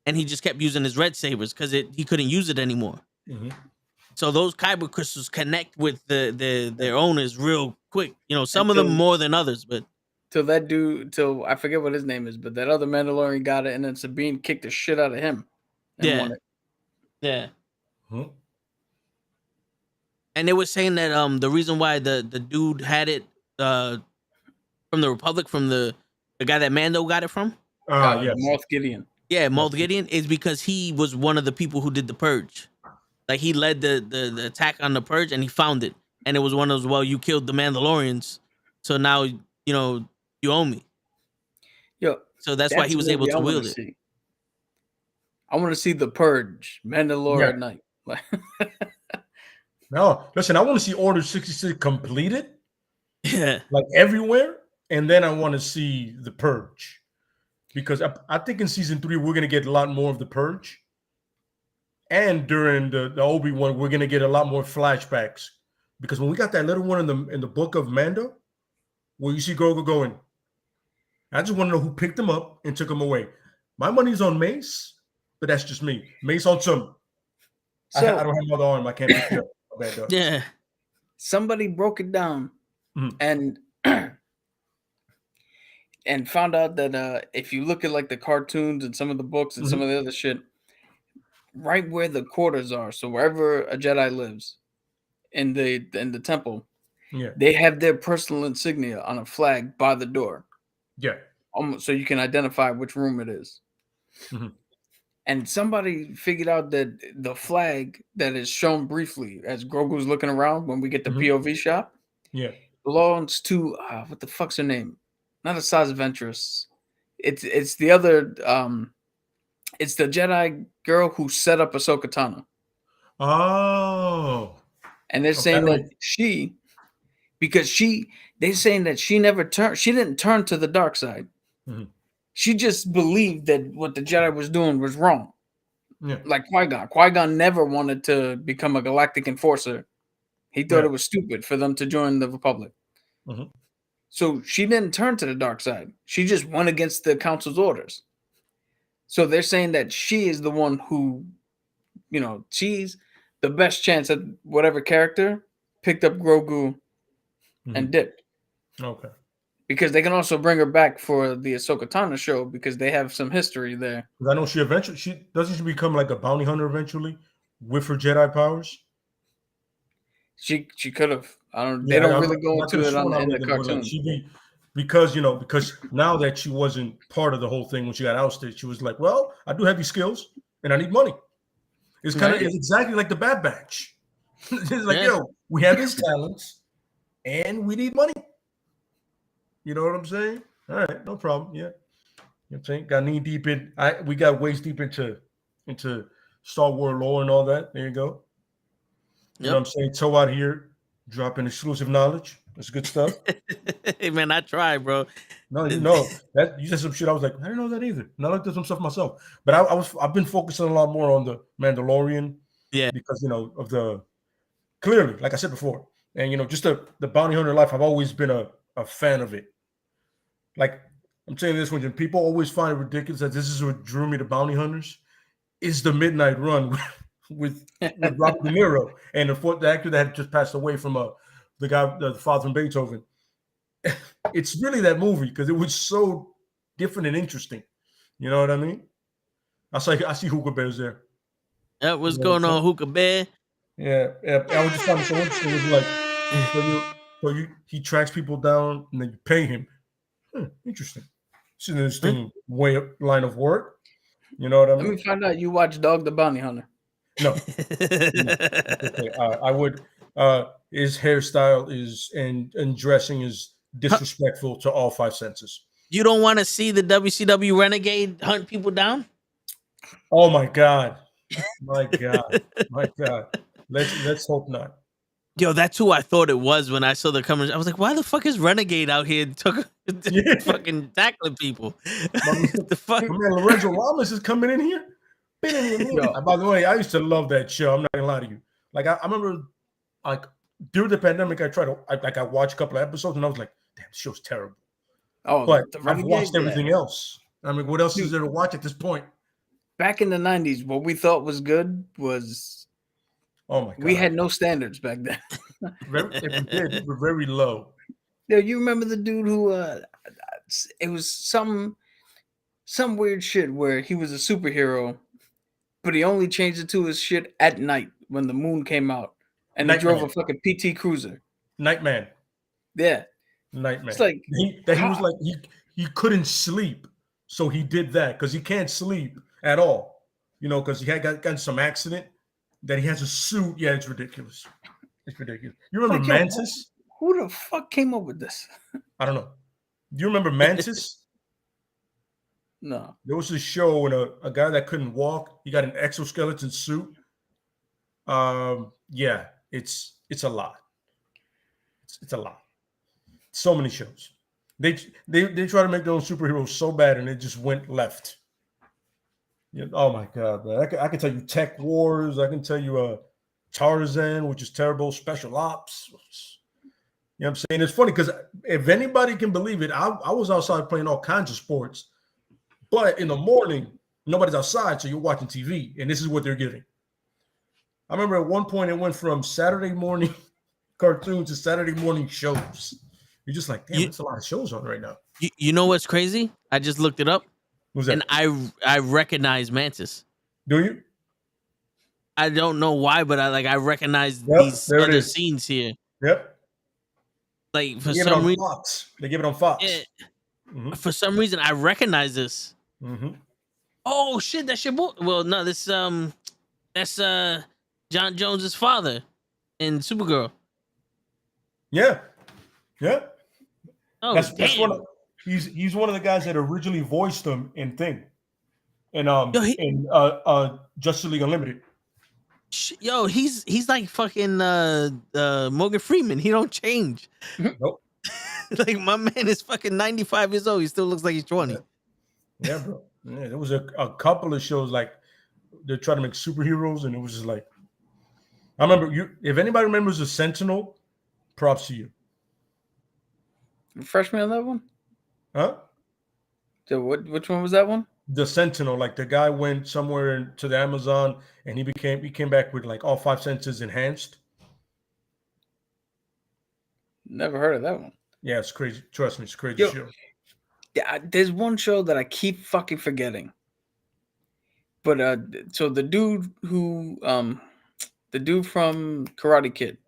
and he just kept using his red sabers because he couldn't use it anymore. Mhm. So those kyber crystals connect with their owners real quick. You know, some of them Until- more than others, but Till that dude, till I forget what his name is, but that other Mandalorian got it, and then Sabine kicked the shit out of him and yeah, won it. yeah. Mhm. And they were saying that the reason why the dude had it from the Republic, from the guy that Mando got it from, Yes. Moff Gideon. Yeah, Moff Gideon is because he was one of the people who did the purge. Like he led the attack on the purge, and he found it, and it was one of those. Well, you killed the Mandalorians, so now you owe me. Yo, So that's why he was able to wield it. See. I want to see the Purge, Mandalore at night. No, listen, I want to see Order 66 completed. Yeah. Like everywhere. And then I want to see the Purge. Because I think in season 3, we're going to get a lot more of the Purge. And during the Obi-Wan, we're going to get a lot more flashbacks. Because when we got that little one in the book of Mando, where you see Grogu going, I just want to know who picked him up and took him away. My money's on Mace, but that's just me. Mace on some. I don't have another arm. I can't pick it up. Yeah. Somebody broke it down and found out that if you look at like the cartoons and some of the books and some of the other shit, right where the quarters are, so wherever a Jedi lives in the temple, they have their personal insignia on a flag by the door. Yeah. So you can identify which room it is. And somebody figured out that the flag that is shown briefly as Grogu's looking around when we get the POV shot, belongs to what the fuck's her name? Not Asajj Ventress. It's the other. It's the Jedi girl who set up Ahsoka Tano. Oh. And they're saying that they're saying that she never turned. She didn't turn to the dark side. She just believed that what the Jedi was doing was wrong. Yeah. Like Qui-Gon. Qui-Gon never wanted to become a galactic enforcer. He thought it was stupid for them to join the Republic. So she didn't turn to the dark side. She just went against the Council's orders. So they're saying that she is the one who, she's the best chance at whatever character picked up Grogu and dipped. Okay. Because they can also bring her back for the Ahsoka Tano show because they have some history there. Because I know she doesn't become like a bounty hunter eventually with her Jedi powers. She could have. They don't really go into it in the cartoon. Because now that she wasn't part of the whole thing when she got ousted, she was like, "Well, I do have these skills and I need money." It's it's exactly like the Bad Batch. It's like, yo, we have his talents and we need money. You know what I'm saying? All right, no problem. Yeah. You know what I'm saying? Got knee deep in. We got waist deep into Star Wars lore and all that. There you go. You know what I'm saying? Toe out here, dropping exclusive knowledge. That's good stuff. Hey man, I tried, bro. No, that you said some shit. I was like, I didn't know that either. And I looked at some stuff myself. But I've been focusing a lot more on the Mandalorian. Yeah. Because of the clearly, like I said before, and just the bounty hunter life, I've always been a fan of it. Like, I'm saying this when people always find it ridiculous that this is what drew me to bounty hunters, is the Midnight Run with Robert De Niro and the actor that had just passed away from the guy, the father from Beethoven. It's really that movie because it was so different and interesting. You know what I mean? I see Hookah Bear's there. Yeah, what's going on, Hookah Bear? Yeah. I was just finding so interesting. It was like, he tracks people down and then you pay him. Interesting. It's an interesting line of work. You know what I mean? Let me find out you watch Dog the Bounty Hunter. No. Okay. I would. His hairstyle and dressing is disrespectful to all five senses. You don't want to see the WCW Renegade hunt people down? Oh my God. My God. Let's hope not. Yo, that's who I thought it was when I saw the comers. I was like, why the fuck is Renegade out here fucking tackling people? The fuck? My man Lorenzo Lamas is coming in here. By the way, I used to love that show. I'm not gonna lie to you. Like I remember, like during the pandemic, I watched a couple of episodes and I was like, damn, this show's terrible. Oh, but I've watched everything else. I mean, what else is there to watch at this point? Back in the 90s, what we thought was good was. Oh my God. We had no standards back then. If we did, we were very low. Yeah, you remember the dude who it was some weird shit where he was a superhero, but he only changed it to his shit at night when the moon came out. And he drove a fucking PT Cruiser. Nightman. Yeah. Nightman. It's like he couldn't sleep. So he did that because he can't sleep at all. Because he had gotten some accident that he has a suit. Yeah, it's ridiculous. It's ridiculous. You remember Mantis? Who the fuck came up with this? I don't know. Do you remember Mantis? No. There was a show when a guy that couldn't walk, he got an exoskeleton suit. Yeah, it's a lot. It's a lot. So many shows. They try to make their own superheroes so bad, and it just went left. Oh my god, man. I can tell you Tech Wars. I can tell you Tarzan, which is terrible. Special Ops. You know what I'm saying? It's funny because if anybody can believe it, I was outside playing all kinds of sports, but in the morning, nobody's outside, so you're watching TV, and this is what they're giving. I remember at one point it went from Saturday morning cartoons to Saturday morning shows. You're just like, damn, there's a lot of shows on right now. You know what's crazy? I just looked it up. Who's that? And I recognize Mantis. Do you? I don't know why, but I recognize these other scenes here. Yep. Like for some reason, they give it on Fox. Yeah, for some reason, I recognize this. Mm-hmm. Oh shit, that's your boy. Well, no, that's John Jones's father in Supergirl. Yeah. Oh, that's damn. He's one of the guys that originally voiced him in Thing, and in Justice League Unlimited. Yo, he's like fucking Morgan Freeman. He don't change. Nope. Like my man is fucking 95 years old. He still looks like he's 20. Yeah, bro. Yeah, there was a couple of shows like they're trying to make superheroes, and it was just like I remember if anybody remembers the Sentinel, props to you. Refresh me on that one. Huh? So which one was that one? The Sentinel, like the guy went somewhere to the Amazon and he came back with like all 5 senses enhanced. Never heard of that one. Yeah, it's crazy. Trust me, it's a crazy show. Yeah, there's one show that I keep fucking forgetting. But so the dude from Karate Kid,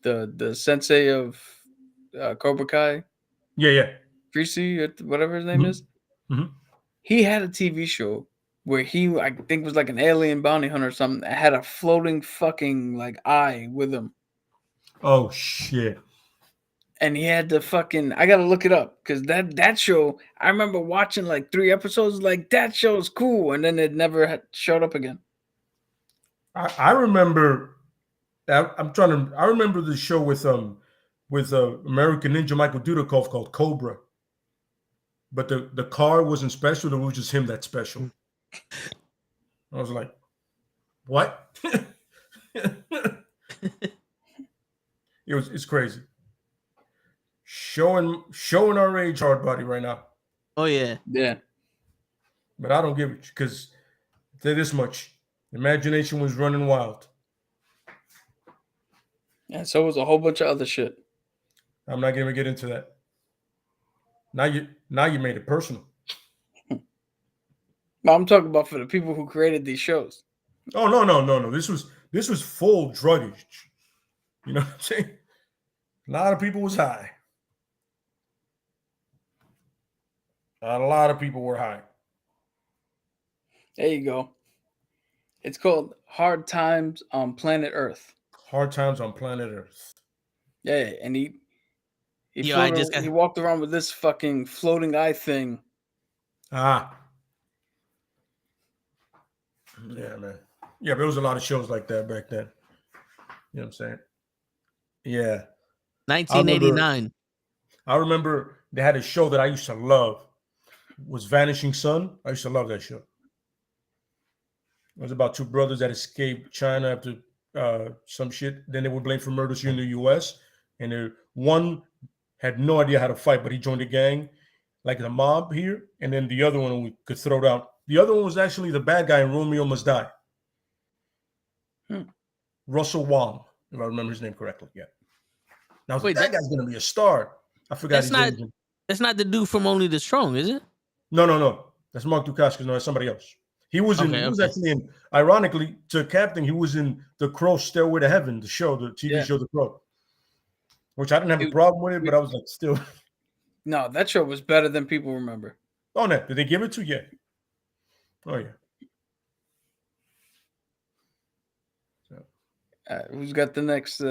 the sensei of Cobra Kai. Yeah. Greasy, whatever his name is. Mm-hmm. He had a TV show where he, I think, was like an alien bounty hunter or something. That had a floating fucking like eye with him. Oh shit! And he had to fucking. I gotta look it up because that show. I remember watching like 3 episodes. Like that show is cool, and then it never showed up again. I remember. I remember the show with American Ninja Michael Dudikoff called Cobra. But the car wasn't special. It was just him that's special. I was like, what? It's crazy. Showing our age, hard body right now. Oh yeah. But I don't give it because say this much: imagination was running wild. Yeah, so was a whole bunch of other shit. I'm not gonna get into that. Now you made it personal. I'm talking about for the people who created these shows. Oh no. This was full druggage. You know what I'm saying? A lot of people was high. A lot of people were high. There you go. It's called Hard Times on Planet Earth. Hard Times on Planet Earth. Yeah, and he walked around with this fucking floating eye thing. Ah. Yeah, man. Yeah, there was a lot of shows like that back then. You know what I'm saying? Yeah. 1989. I remember they had a show that I used to love. It was Vanishing Sun. I used to love that show. It was about 2 brothers that escaped China after some shit. Then they were blamed for murders here in the U.S. And one had no idea how to fight, but he joined a gang, like the mob here. And then the other one we could throw down. The other one was actually the bad guy in Romeo Must Die. Russell Wong, if I remember his name correctly. Yeah. Now, that guy's going to be a star. I forgot his name. That's not the dude from Only the Strong, is it? No. That's Mark Dacascos. No, that's somebody else. He was actually in, ironically, to Captain, he was in The Crow Stairway to Heaven, the show, the TV show The Crow. Which I didn't have a problem with it, but I was like, still. No, that show was better than people remember. Oh, no. Did they give it to you? Oh, yeah. Who's got the next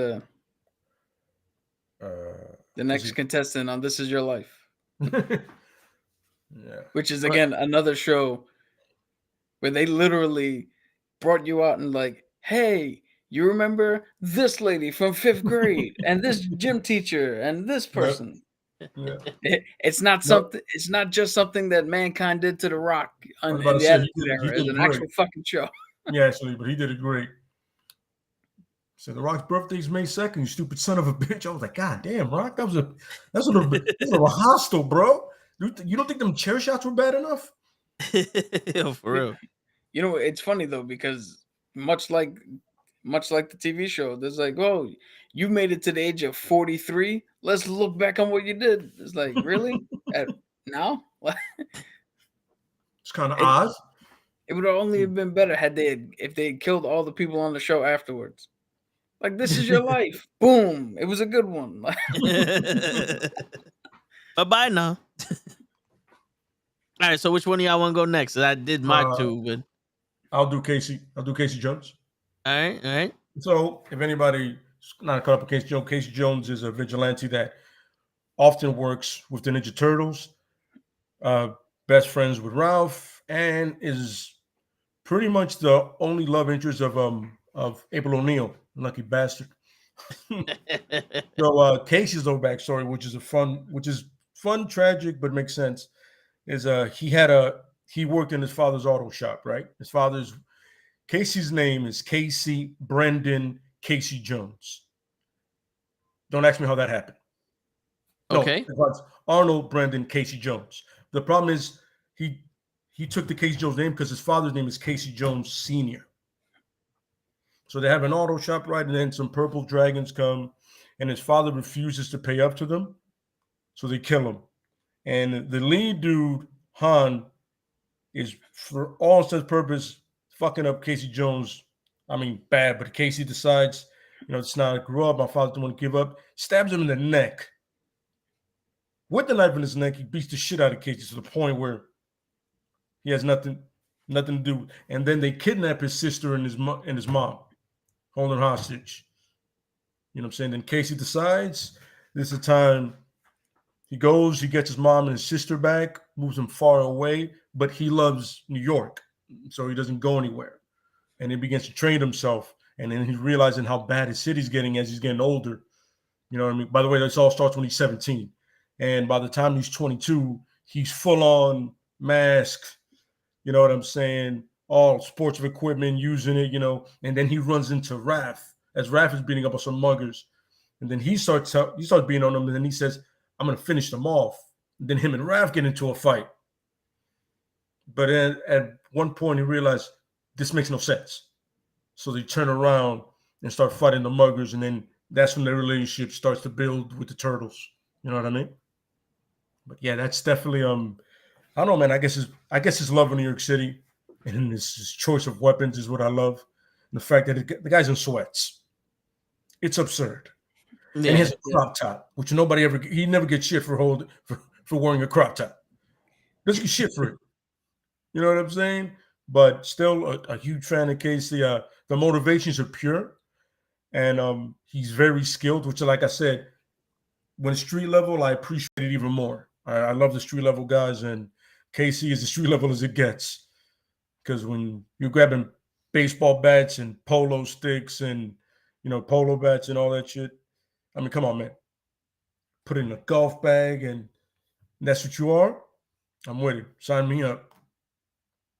contestant on This Is Your Life? Yeah. Which is, again, another show where they literally brought you out and like, hey, you remember this lady from 5th grade and this gym teacher and this person. Yeah. It's not something. It's not just something that Mankind did to The Rock in the Attitude Era. It's an actual fucking show. Yeah, actually, but he did it great. So The Rock's birthday is May 2nd, you stupid son of a bitch. I was like, God damn, Rock, that's a little hostile, bro. You don't think them chair shots were bad enough? Yo, for real. You know, it's funny though, because much like the TV show, there's like, oh, you made it to the age of 43. Let's look back on what you did. It's like, really? Now? It's kind of odd. It would only have been better if they had killed all the people on the show afterwards. Like, This Is Your Life. Boom. It was a good one. Bye now. All right, so which one of y'all want to go next? I did my two, but I'll do Casey Jones. All right. So if anybody's not caught up with Casey Jones is a vigilante that often works with the Ninja Turtles, best friends with Ralph, and is pretty much the only love interest of April O'Neil, lucky bastard. So Casey's little backstory, which is fun, tragic, but makes sense, is he worked in his father's auto shop, right? Casey's name is Casey Brendan Casey Jones. Don't ask me how that happened. Okay. No, it's Arnold Brendan Casey Jones. The problem is he took the Casey Jones name because his father's name is Casey Jones Sr. So they have an auto shop, right? And then some purple dragons come, and his father refuses to pay up to them. So they kill him. And the lead dude, Han, is, for all intents and purposes, fucking up Casey Jones. I mean, bad, but Casey decides, it's not, I grew up, my father didn't want to give up, stabs him in the neck. With the knife in his neck, he beats the shit out of Casey to the point where he has nothing to do. And then they kidnap his sister and his mom, hold her hostage. You know what I'm saying? Then Casey decides this is the time. He goes, he gets his mom and his sister back, moves them far away, but he loves New York, so he doesn't go anywhere. And he begins to train himself, and then he's realizing how bad his city's getting as he's getting older. You know what I mean? By the way, this all starts when he's 17. And by the time he's 22, he's full on masked, you know what I'm saying? All sports equipment, using it, and then he runs into Raph as Raph is beating up on some muggers. And then he starts beating on them, and then he says, I'm going to finish them off. And then him and Raph get into a fight. But at one point, he realized this makes no sense. So they turn around and start fighting the muggers, and then that's when their relationship starts to build with the turtles. You know what I mean? But yeah, that's definitely I don't know, man. I guess his love of New York City and his choice of weapons is what I love. And the fact that the guy's in sweats, it's absurd. Yeah, and he has a crop top, which he never gets shit for wearing a crop top. Doesn't get shit for it. You know what I'm saying? But still a huge fan of Casey. The motivations are pure, and he's very skilled, which, like I said, when street level, I appreciate it even more. I love the street level guys, and Casey is as street level as it gets. Because when you're grabbing baseball bats and polo sticks and, polo bats and all that shit, I mean, come on, man. Put it in a golf bag, and that's what you are. I'm with it. Sign me up.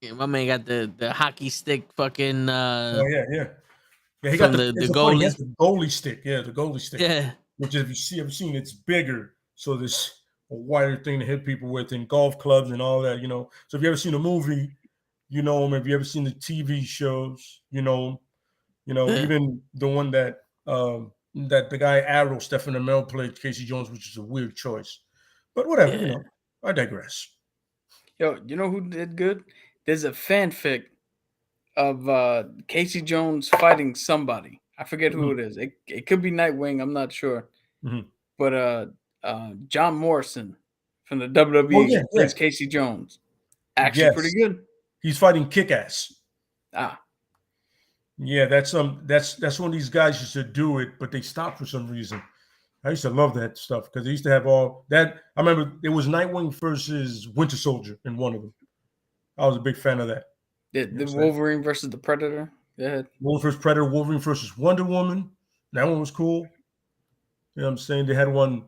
Yeah, my man got the hockey stick fucking. Oh yeah. He got the goalie. He has the goalie stick. Yeah, the goalie stick. Yeah. Which, if you ever seen, it's bigger, so there's a wider thing to hit people with, in golf clubs and all that. So if you ever seen a movie, you know him. If you ever seen the TV shows, you know him. Even the one that the guy Arrow, Stephen Amell, played Casey Jones, which is a weird choice. But whatever, I digress. Yo, you know who did good? There's a fanfic of Casey Jones fighting somebody. I forget who it is. It could be Nightwing. I'm not sure. Mm-hmm. But John Morrison from the WWE. Oh, yeah, Plays yeah. Casey Jones. Actually, pretty good. He's fighting Kick-Ass. Ah, Yeah, that's one of these guys used to do it, but they stopped for some reason. I used to love that stuff because they used to have all that. I remember it was Nightwing versus Winter Soldier in one of them. I was a big fan of that. the Wolverine versus the Predator. Yeah. Wolverine versus Predator, Wolverine versus Wonder Woman. That one was cool. You know what I'm saying? They had one.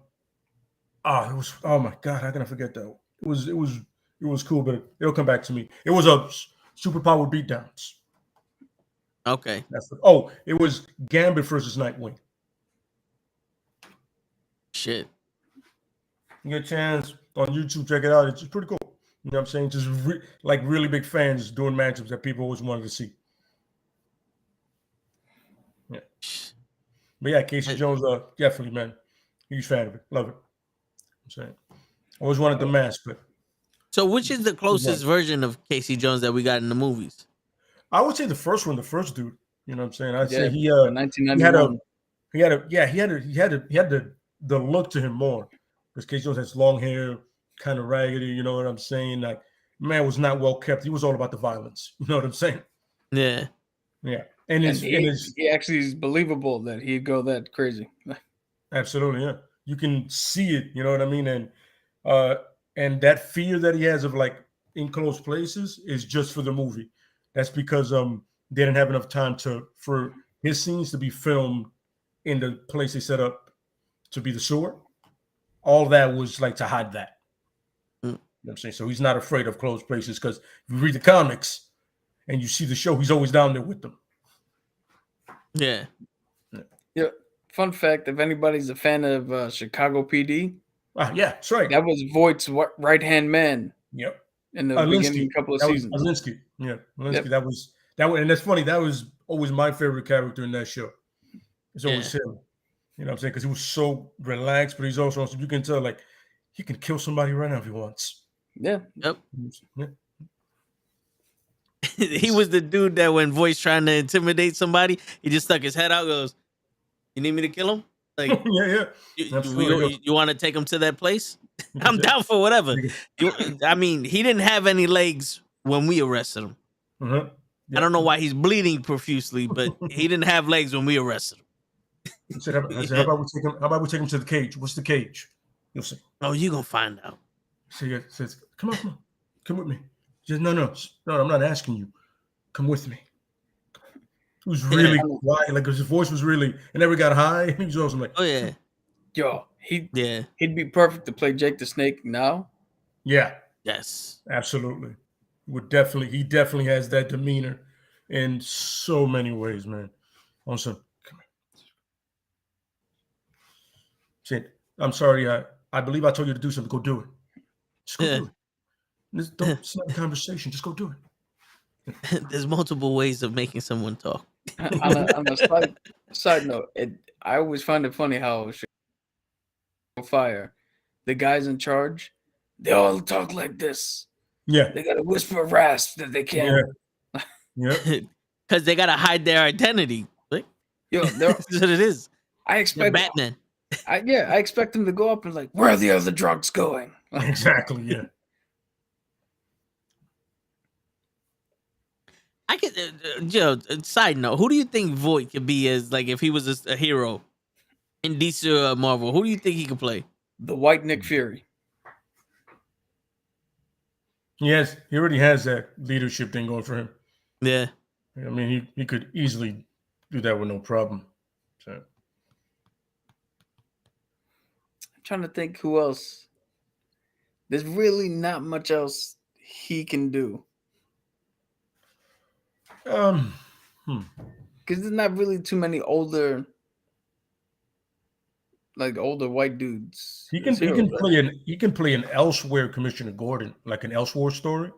It was. Oh my God, how can I forget that? It was cool, but it'll come back to me. It was a superpower beatdowns. Okay. It was Gambit versus Nightwing. Shit. You get a chance on YouTube, check it out. It's pretty cool. You know what I'm saying? Just really big fans doing matchups that people always wanted to see. Yeah. But yeah, Casey Jones, definitely, man. Huge fan of it. Love it. I'm saying. Always wanted the mask, but. So which is the closest version of Casey Jones that we got in the movies? I would say the first one, the first dude. You know what I'm saying? I'd say he 1991. he had the look to him more. Because Casey Jones has long hair, kind of raggedy, you know what I'm saying? Like, man was not well kept. He was all about the violence. You know what I'm saying? Yeah. Yeah. And he actually is believable that he'd go that crazy. Absolutely, yeah. You can see it, you know what I mean? And that fear that he has of like in close places is just for the movie. That's because they didn't have enough time for his scenes to be filmed in the place they set up to be the sewer. All that was like to hide that. You know what I'm saying? So he's not afraid of closed places because if you read the comics and you see the show, he's always down there with them. Yeah. Yeah. Fun fact: if anybody's a fan of Chicago PD, yeah, that's right. That was Voight's right-hand man. Yep. In the beginning couple of seasons. Alinsky. Yeah. Alinsky. Yep. That was, and that's funny. That was always my favorite character in that show. It's always him. You know what I'm saying? Because he was so relaxed, but he's also, you can tell, like, he can kill somebody right now if he wants. Yeah. Yep. Yeah. He was the dude that when Voice trying to intimidate somebody, he just stuck his head out, goes, "You need me to kill him?" Like, yeah. You want to take him to that place? I'm down for whatever. I mean, he didn't have any legs when we arrested him. Yeah. I don't know why he's bleeding profusely, but he didn't have legs when we arrested him. I said, how about we take him to the cage? What's the cage? You'll see. Oh, you gonna find out. So he says, come with me. He says, no, I'm not asking you. Come with me. It was really quiet, like his voice was really, and then we got high, and he was also like, oh yeah, yo, he'd be perfect to play Jake the Snake now. Yeah. Yes. Absolutely. He definitely has that demeanor in so many ways, man. Also, come here. I'm sorry. I believe I told you to do something. Go do it. Just go do it. It's not a conversation. Just go do it. There's multiple ways of making someone talk. on a side note, I always find it funny how Fire, the guys in charge, they all talk like this. Yeah. They got a whisper rasp that they can't. Yeah. Because they got to hide their identity. Like, yo, that's what it is. I expect Batman. I expect them to go up and like, where are the other drugs going? Exactly, yeah. I could, side note, who do you think Voight could be as, like, if he was a hero in DC or Marvel? Who do you think he could play? The White Nick Fury. Yes, he already has that leadership thing going for him. Yeah. I mean, he could easily do that with no problem. So. I'm trying to think who else. There's really not much else he can do. Because there's not really too many older white dudes. He can play an Elsewhere Commissioner Gordon, like an Elsewhere story.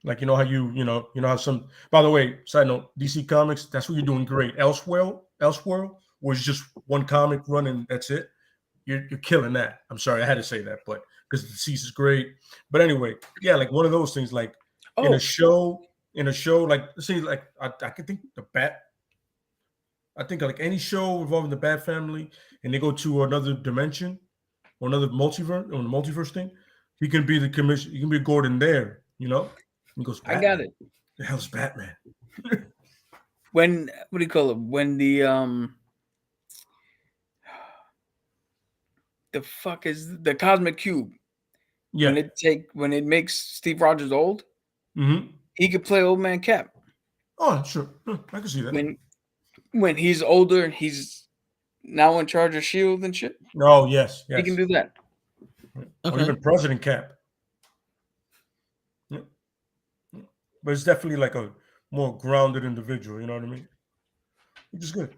Like, you know how some, by the way, side note, DC Comics, that's what you're doing great. Elsewhere was just one comic run and that's it. You're killing that. I'm sorry, I had to say that, but because the deceased is great. But anyway, yeah, like one of those things, like in a show, like see, like I can think I think like any show involving the Bat family, and they go to another dimension or another multiverse thing. He can be the commission. He can be Gordon there. You know. He goes. I got it. The hell's Batman? When what do you call it? When the fuck is the cosmic cube? Yeah. When it makes Steve Rogers old, Mm-hmm. he could play Old Man Cap. Oh, sure. I can see that. When he's older and he's now in charge of S.H.I.E.L.D. and shit. Oh, yes. He can do that. Or even President Cap. Yeah. But it's definitely like a more grounded individual, you know what I mean? Which is good.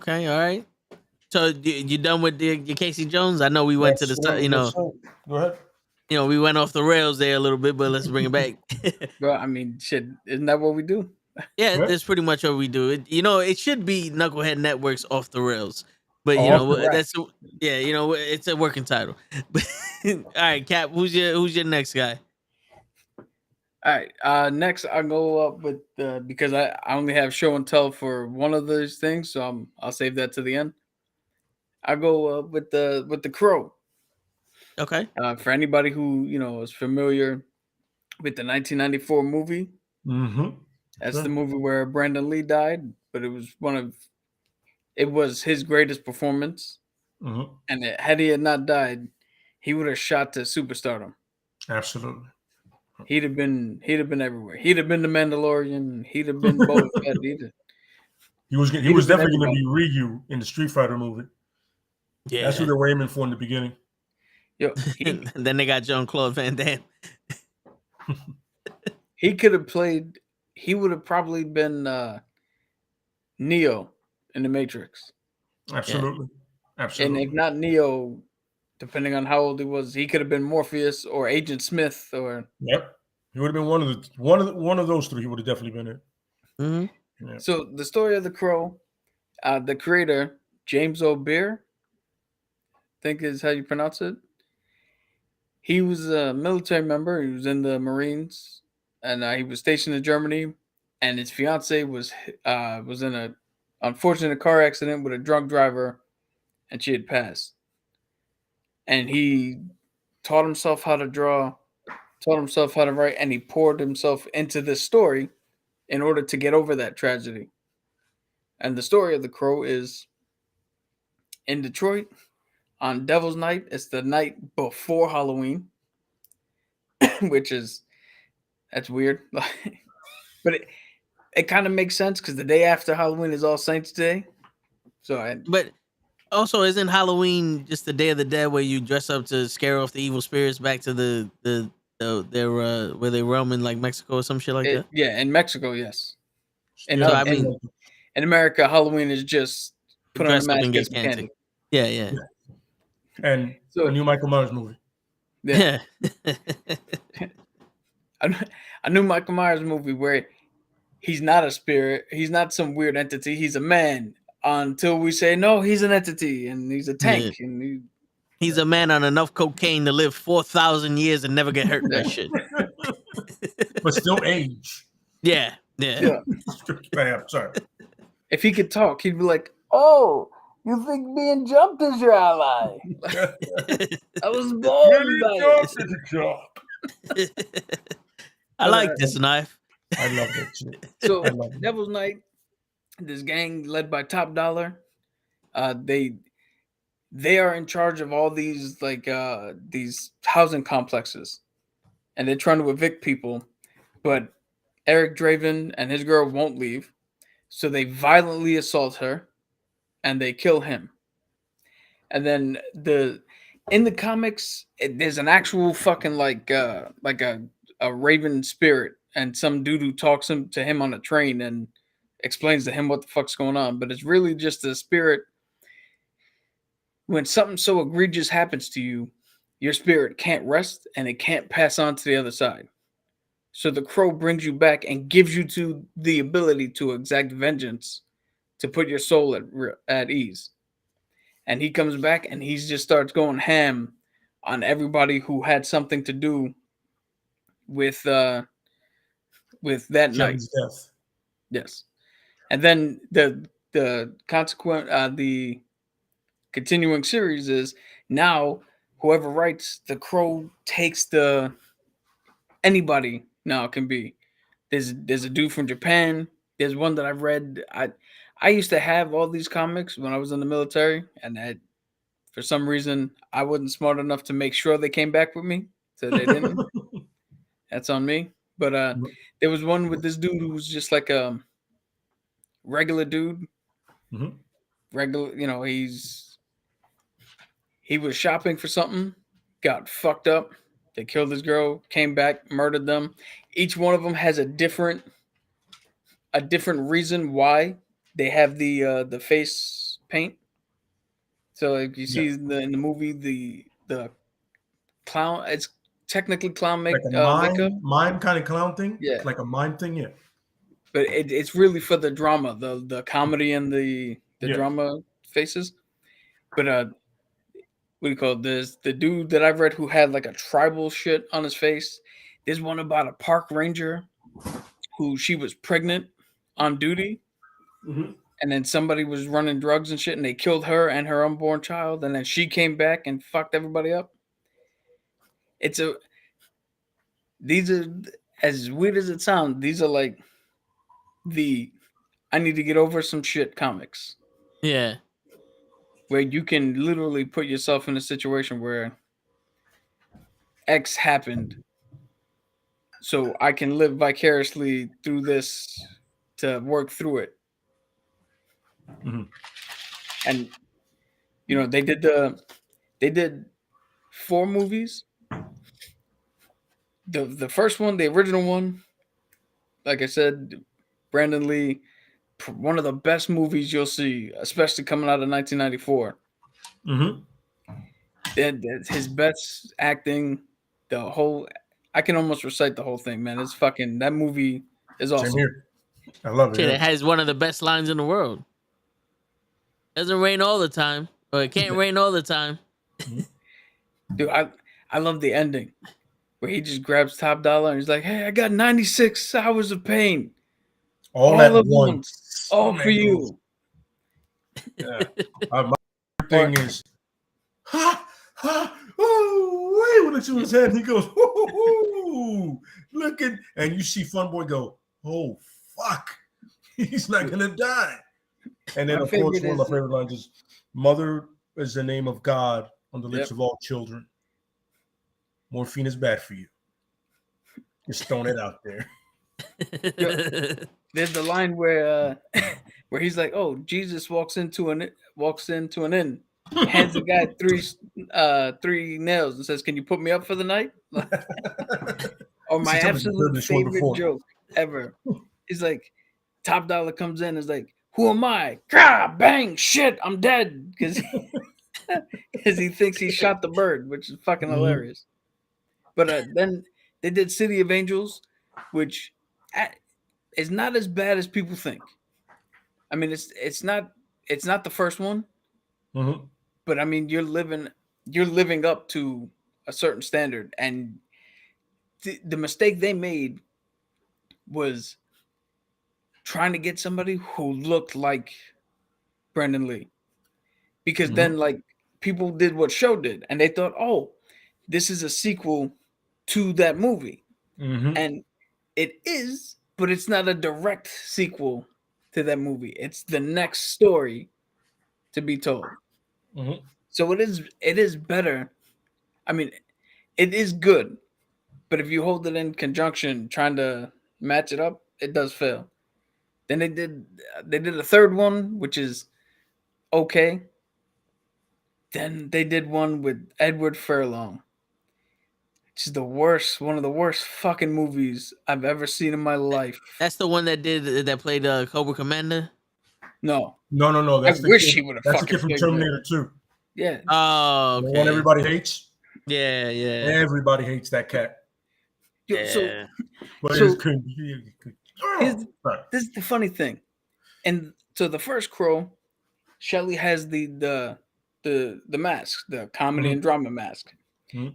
Okay, all right. So you done with your Casey Jones? I know we went to the Go ahead. We went off the rails there a little bit, but let's bring it back. Well, I mean, shit, isn't that what we do? Yeah, that's pretty much what we do. It should be Knucklehead Network's Off the Rails, but it's a working title. All right, Cap, who's your next guy? All right, next I'll go up with because I only have show and tell for one of those things, so I'll save that to the end. I'll go with the Crow. Okay. For anybody who is familiar with the 1994 movie, that's the movie where Brandon Lee died, but it was his greatest performance, and had he not died, he would have shot to superstardom. Absolutely. He'd have been everywhere. He'd have been the Mandalorian. He'd have been Boba Fett. He was definitely going to be Ryu in the Street Fighter movie. Yeah, that's who they were aiming for in the beginning. Yo, and then they got Jean-Claude Van Damme. He could have played. He would have probably been Neo in the Matrix. Absolutely, absolutely. And if not Neo, depending on how old he was, he could have been Morpheus or Agent Smith or. Yep, he would have been one of those three. He would have definitely been it. Mm-hmm. Yeah. So the story of the Crow, the creator James O'Bear, I think is how you pronounce it. He was a military member. He was in the Marines, and he was stationed in Germany. And his fiance was in a unfortunate car accident with a drunk driver, and she had passed. And he taught himself how to draw, taught himself how to write, and he poured himself into this story in order to get over that tragedy. And the story of the Crow is in Detroit on Devil's Night. It's the night before Halloween, that's weird. But it kind of makes sense because the day after Halloween is All Saints Day. But also, isn't Halloween just the Day of the Dead where you dress up to scare off the evil spirits back to their where they roam in like Mexico or some shit like that? Yeah, in Mexico, yes. And so, in America, Halloween is just put on a mask and get some candy. Yeah. And a new Michael Myers movie. Yeah. A new Michael Myers movie where he's not a spirit, he's not some weird entity, he's a man. Until we say no, he's an entity and he's a tank, and he's a man on enough cocaine to live 4,000 years and never get hurt in that shit, but still age. Yeah. Bam, sorry. If he could talk, he'd be like, "Oh, you think being jumped is your ally?" I was born by it. I like this knife. I love that shit. So Devil's Night. This gang led by Top Dollar, they are in charge of all these these housing complexes, and they're trying to evict people, but Eric Draven and his girl won't leave, so they violently assault her, and they kill him. And then in the comics, there's an actual fucking like a Raven spirit, and some dude who talks to him on a train and explains to him what the fuck's going on, but it's really just a spirit. When something so egregious happens to you, your spirit can't rest and it can't pass on to the other side. So the Crow brings you back and gives you the ability to exact vengeance, to put your soul at ease. And he comes back and he just starts going ham on everybody who had something to do with that night. Death. Yes. And then the continuing series is now whoever writes the Crow takes anybody now it can be. There's a dude from Japan. There's one that I've read. I used to have all these comics when I was in the military, and for some reason I wasn't smart enough to make sure they came back with me, so they didn't. That's on me. But there was one with this dude who was just like a regular dude. Mhm. Regular, he was shopping for something, got fucked up. They killed his girl, came back, murdered them. Each one of them has a different reason why they have the face paint. So like you see in the movie the clown, it's technically clown Like a makeup. mime kind of clown thing. Yeah. Like a mime thing. Yeah. But it's really for the drama, the comedy and the drama faces. But what do you call it? There's the dude that I've read who had like a tribal shit on his face. There's one about a park ranger who she was pregnant on duty, and then somebody was running drugs and shit, and they killed her and her unborn child, and then she came back and fucked everybody up. These are, as weird as it sounds, these are like the I need to get over some shit comics. Yeah. Where you can literally put yourself in a situation where X happened, so I can live vicariously through this to work through it. And they did 4 movies. The first one, the original one, like I said, Brandon Lee, one of the best movies you'll see, especially coming out of 1994. His best acting, I can almost recite the whole thing, man. It's fucking, that movie is awesome. Same here. I love it. Shit, it has one of the best lines in the world. Doesn't rain all the time, or it can't rain all the time. Dude, I love the ending where he just grabs Top Dollar and he's like, "Hey, I got 96 hours of pain, all at once, all for you." Yeah. My thing is, oh, wait, when it's in his head, he goes, looking, and you see Fun Boy go, oh, fuck, he's not gonna die. And then, of course, one of my favorite lines is, "Mother is the name of God on the lips of all children. Morphine is bad for you. Just throwing it out there." There's the line where he's like, "Oh, Jesus walks into an inn, hands the guy 3 nails and says, 'Can you put me up for the night?'" Or my absolute favorite joke ever. He's like, Top Dollar comes in and is like, "Who am I? Gah, bang, shit, I'm dead," because he thinks he shot the bird, which is fucking hilarious. But then they did City of Angels, which is not as bad as people think. I mean, it's not the first one, but I mean, you're living up to a certain standard, and the mistake they made was trying to get somebody who looked like Brandon Lee, because then like people did what Show did, and they thought, "Oh, this is a sequel to that movie," and it is, but it's not a direct sequel to that movie. It's the next story to be told. So it is better. I mean, it is good, but if you hold it in conjunction, trying to match it up, it does fail. Then they did a third one, which is okay. Then they did one with Edward Furlong, which is one of the worst fucking movies I've ever seen in my life. That's the one that played Cobra Commander. No. That's I wish he would have That's fucking the kid from Terminator 2. Yeah. Oh, okay. The one everybody hates. Yeah. Everybody hates that cat. Yeah. This is the funny thing. And so the first Crow, Shelley has the mask, the comedy and drama mask.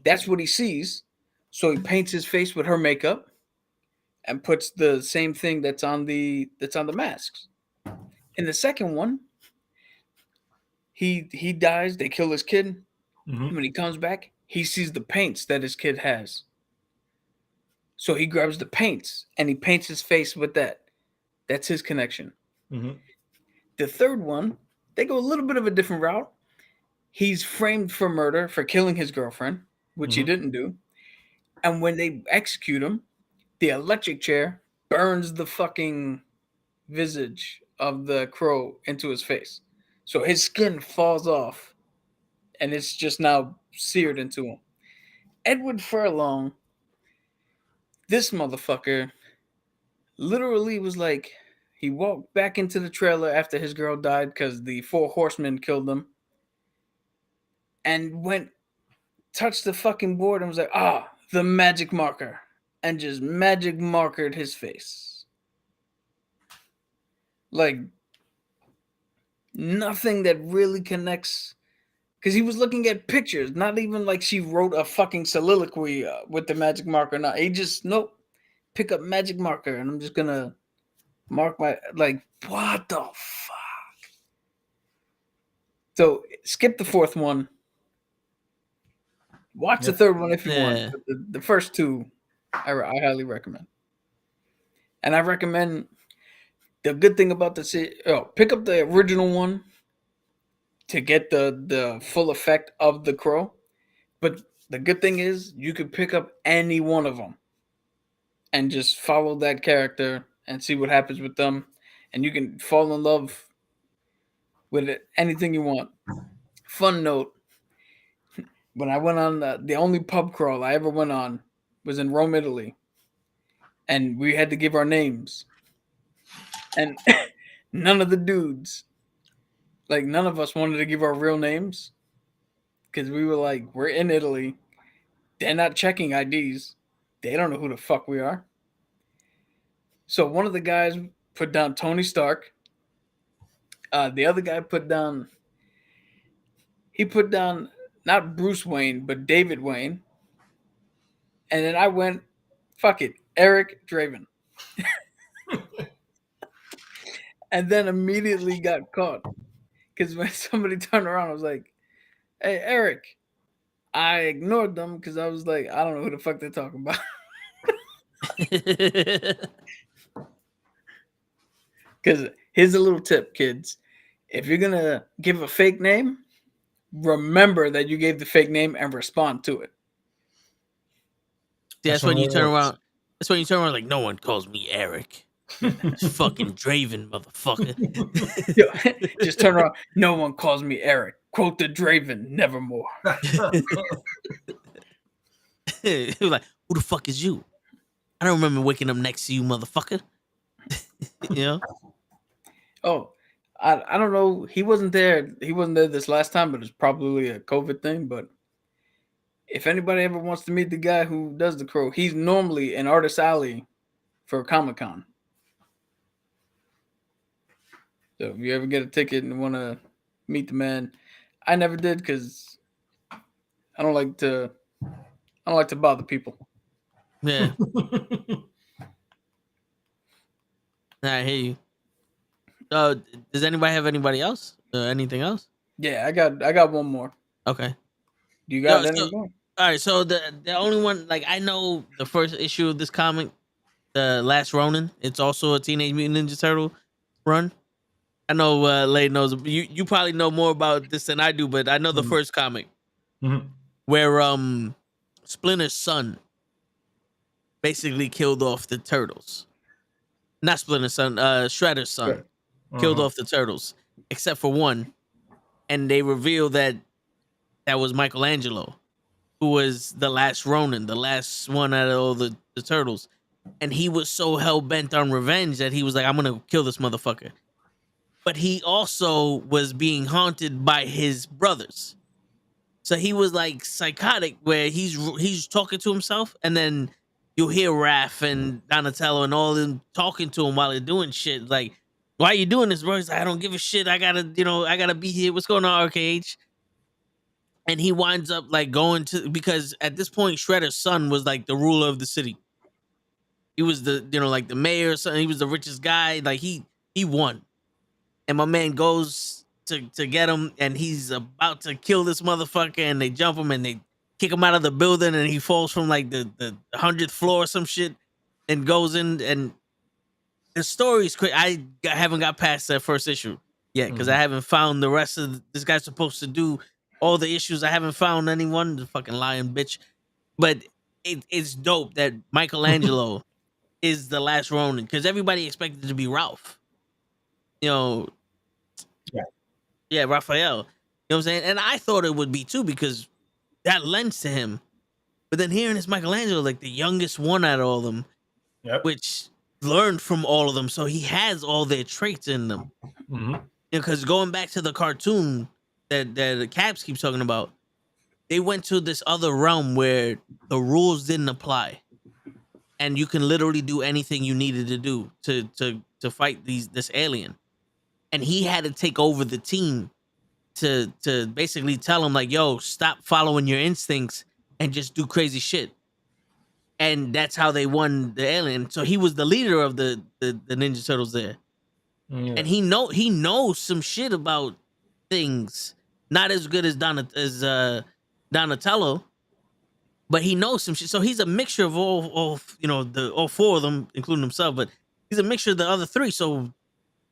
That's what he sees. So he paints his face with her makeup and puts the same thing that's on the masks. In the second one, he dies, they kill his kid. When he comes back, he sees the paints that his kid has. So he grabs the paints and he paints his face with that. That's his connection. Mm-hmm. The third one, they go a little bit of a different route. He's framed for murder for killing his girlfriend, which he didn't do. And when they execute him, the electric chair burns the fucking visage of the crow into his face. So his skin falls off and it's just now seared into him. Edward Furlong, this motherfucker, literally was like, he walked back into the trailer after his girl died because the 4 horsemen killed him. And touched the fucking board and was like, the magic marker. And just magic markered his face. Like, nothing that really connects. Because he was looking at pictures. Not even like she wrote a fucking soliloquy with the magic marker. No, he just, nope. Pick up magic marker. And I'm just going to mark my, like, what the fuck? So, skip the 4th one. Watch the 3rd one if you want. But the first 2, I highly recommend. And I recommend, the good thing about pick up the original one to get the full effect of the crow. But the good thing is you could pick up any one of them and just follow that character and see what happens with them. And you can fall in love with it, anything you want. Fun note. When I went on the only pub crawl I ever went on was in Rome, Italy. And we had to give our names. And none of the dudes, like none of us wanted to give our real names. Because we were like, we're in Italy. They're not checking IDs. They don't know who the fuck we are. So one of the guys put down Tony Stark. The other guy put down not Bruce Wayne, but David Wayne. And then I went, fuck it, Eric Draven. And then immediately got caught. Because when somebody turned around, I was like, hey, Eric. I ignored them because I was like, I don't know who the fuck they're talking about. Because here's a little tip, kids. If you're going to give a fake name, remember that you gave the fake name and respond to it. That's when you turn around. That's when you turn around like, no one calls me Eric. It's fucking Draven, motherfucker. Just turn around. No one calls me Eric. Quote the Draven, nevermore. He was like, who the fuck is you? I don't remember waking up next to you, motherfucker. You know? Oh, I don't know. He wasn't there. He wasn't there this last time, but it's probably a COVID thing. But if anybody ever wants to meet the guy who does the crow, he's normally in Artist Alley for Comic-Con. So if you ever get a ticket and want to meet the man, I never did because I don't like to bother people. Yeah. I hear you. Does anybody have anybody else? Anything else? Yeah, I got one more. Okay. You got any more? All right. So the only one, like, I know the first issue of this comic, The Last Ronin. It's also a Teenage Mutant Ninja Turtle run. I know Lade knows. You probably know more about this than I do, but I know the first comic where Splinter's son basically killed off the turtles. Not Splinter's son, Shredder's son killed off the turtles, except for one, and they reveal that was Michelangelo, who was the last Ronin, the last one out of all the turtles, and he was so hell bent on revenge that he was like, I'm gonna kill this motherfucker. But he also was being haunted by his brothers. So he was like psychotic where he's talking to himself, and then you'll hear Raph and Donatello and all of them talking to him while they're doing shit. Like, why are you doing this, bro? He's like, I don't give a shit. I gotta be here. What's going on, RKH? And he winds up like going to, because at this point, Shredder's son was like the ruler of the city. He was the, like the mayor or something. He was the richest guy. Like he won. And my man goes to get him, and he's about to kill this motherfucker, and they jump him, and they kick him out of the building, and he falls from like the 100th floor or some shit, and goes in. And the story's quick. Haven't got past that first issue yet because I haven't found the rest of this guy's supposed to do all the issues. I haven't found anyone. The fucking lying bitch. But it's dope that Michelangelo is the last Ronin because everybody expected it to be Ralph. You know, yeah, Raphael. You know what I'm saying? And I thought it would be too because that lends to him. But then hearing it's Michelangelo, like the youngest one out of all of them, which learned from all of them, so he has all their traits in them. Because going back to the cartoon that Caps keeps talking about, they went to this other realm where the rules didn't apply, and you can literally do anything you needed to do to fight this alien. And he had to take over the team to basically tell him like, yo, stop following your instincts and just do crazy shit. And that's how they won the alien. So he was the leader of the Ninja Turtles there. And he knows some shit about things. Not as good as Donatello, but he knows some shit. So he's a mixture of all four of them, including himself, but he's a mixture of the other three. So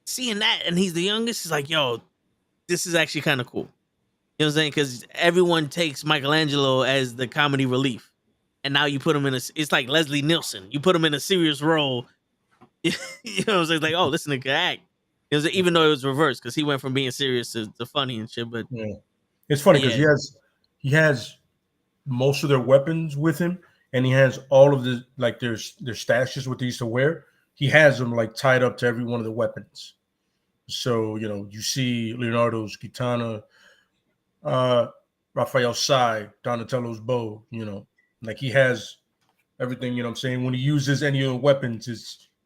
seeing that, and he's the youngest, is like, yo, this is actually kind of cool. You know what I'm saying? Because everyone takes Michelangelo as the comedy relief. And now you put him it's like Leslie Nielsen. You put him in a serious role. You know what I'm saying? It's like, oh, listen to good act. Even though it was reversed, because he went from being serious to funny and shit. But it's funny because he has most of their weapons with him, and he has all of the their stashes what they used to wear. He has them like tied up to every one of the weapons. So you see Leonardo's katana, Raphael's sai, Donatello's bow. Like he has everything. You know what I'm saying? When he uses any of the weapons,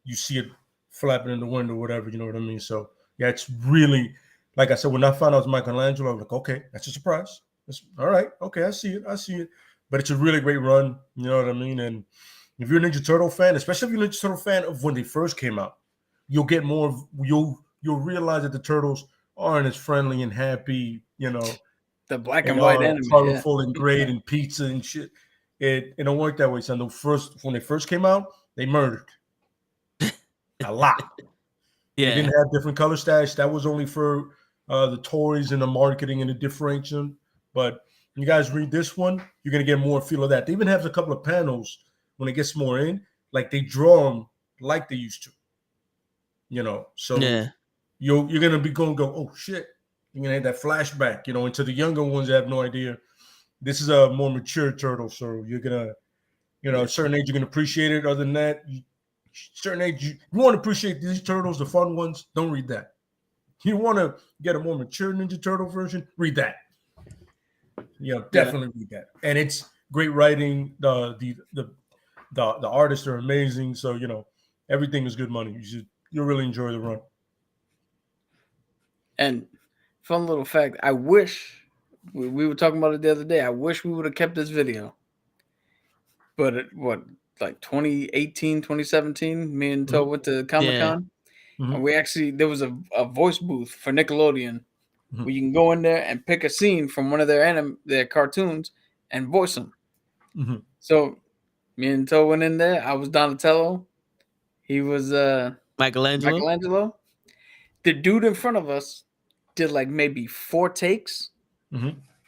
you see it flapping in the wind or whatever. You know what I mean? So yeah, it's really, like I said, when I found out it was Michelangelo, I was like, okay, that's a surprise. All right, okay, I see it. But it's a really great run. You know what I mean? And if you're a Ninja Turtle fan, especially if you're a Ninja Turtle fan of when they first came out, you'll get more. You'll realize that the Turtles aren't as friendly and happy. The black and white anime, colorful and great and pizza and shit. It don't work that way, son. When they first came out, they murdered a lot. Yeah, they didn't have different color stash. That was only for the toys and the marketing and the differentiation. But when you guys read this one, you're gonna get more feel of that. They even have a couple of panels when it gets more in, like they draw them like they used to. So you're gonna be go, oh shit. You're gonna have that flashback, into the younger ones that have no idea. This is a more mature turtle, so you're gonna, at a certain age, you're gonna appreciate it. Other than that, certain age, you want to appreciate these turtles, the fun ones. Don't read that. You want to get a more mature Ninja Turtle version? Read that. Definitely read that. And it's great writing. The artists are amazing. So everything is good money. You'll really enjoy the run. And fun little fact, I wish we were talking about it the other day. I wish we would have kept this video. But 2018, 2017, me and Toe went to Comic-Con. And we actually, there was a voice booth for Nickelodeon where you can go in there and pick a scene from one of their cartoons and voice them. So me and Toe went in there. I was Donatello. He was Michelangelo. The dude in front of us did like maybe 4 takes.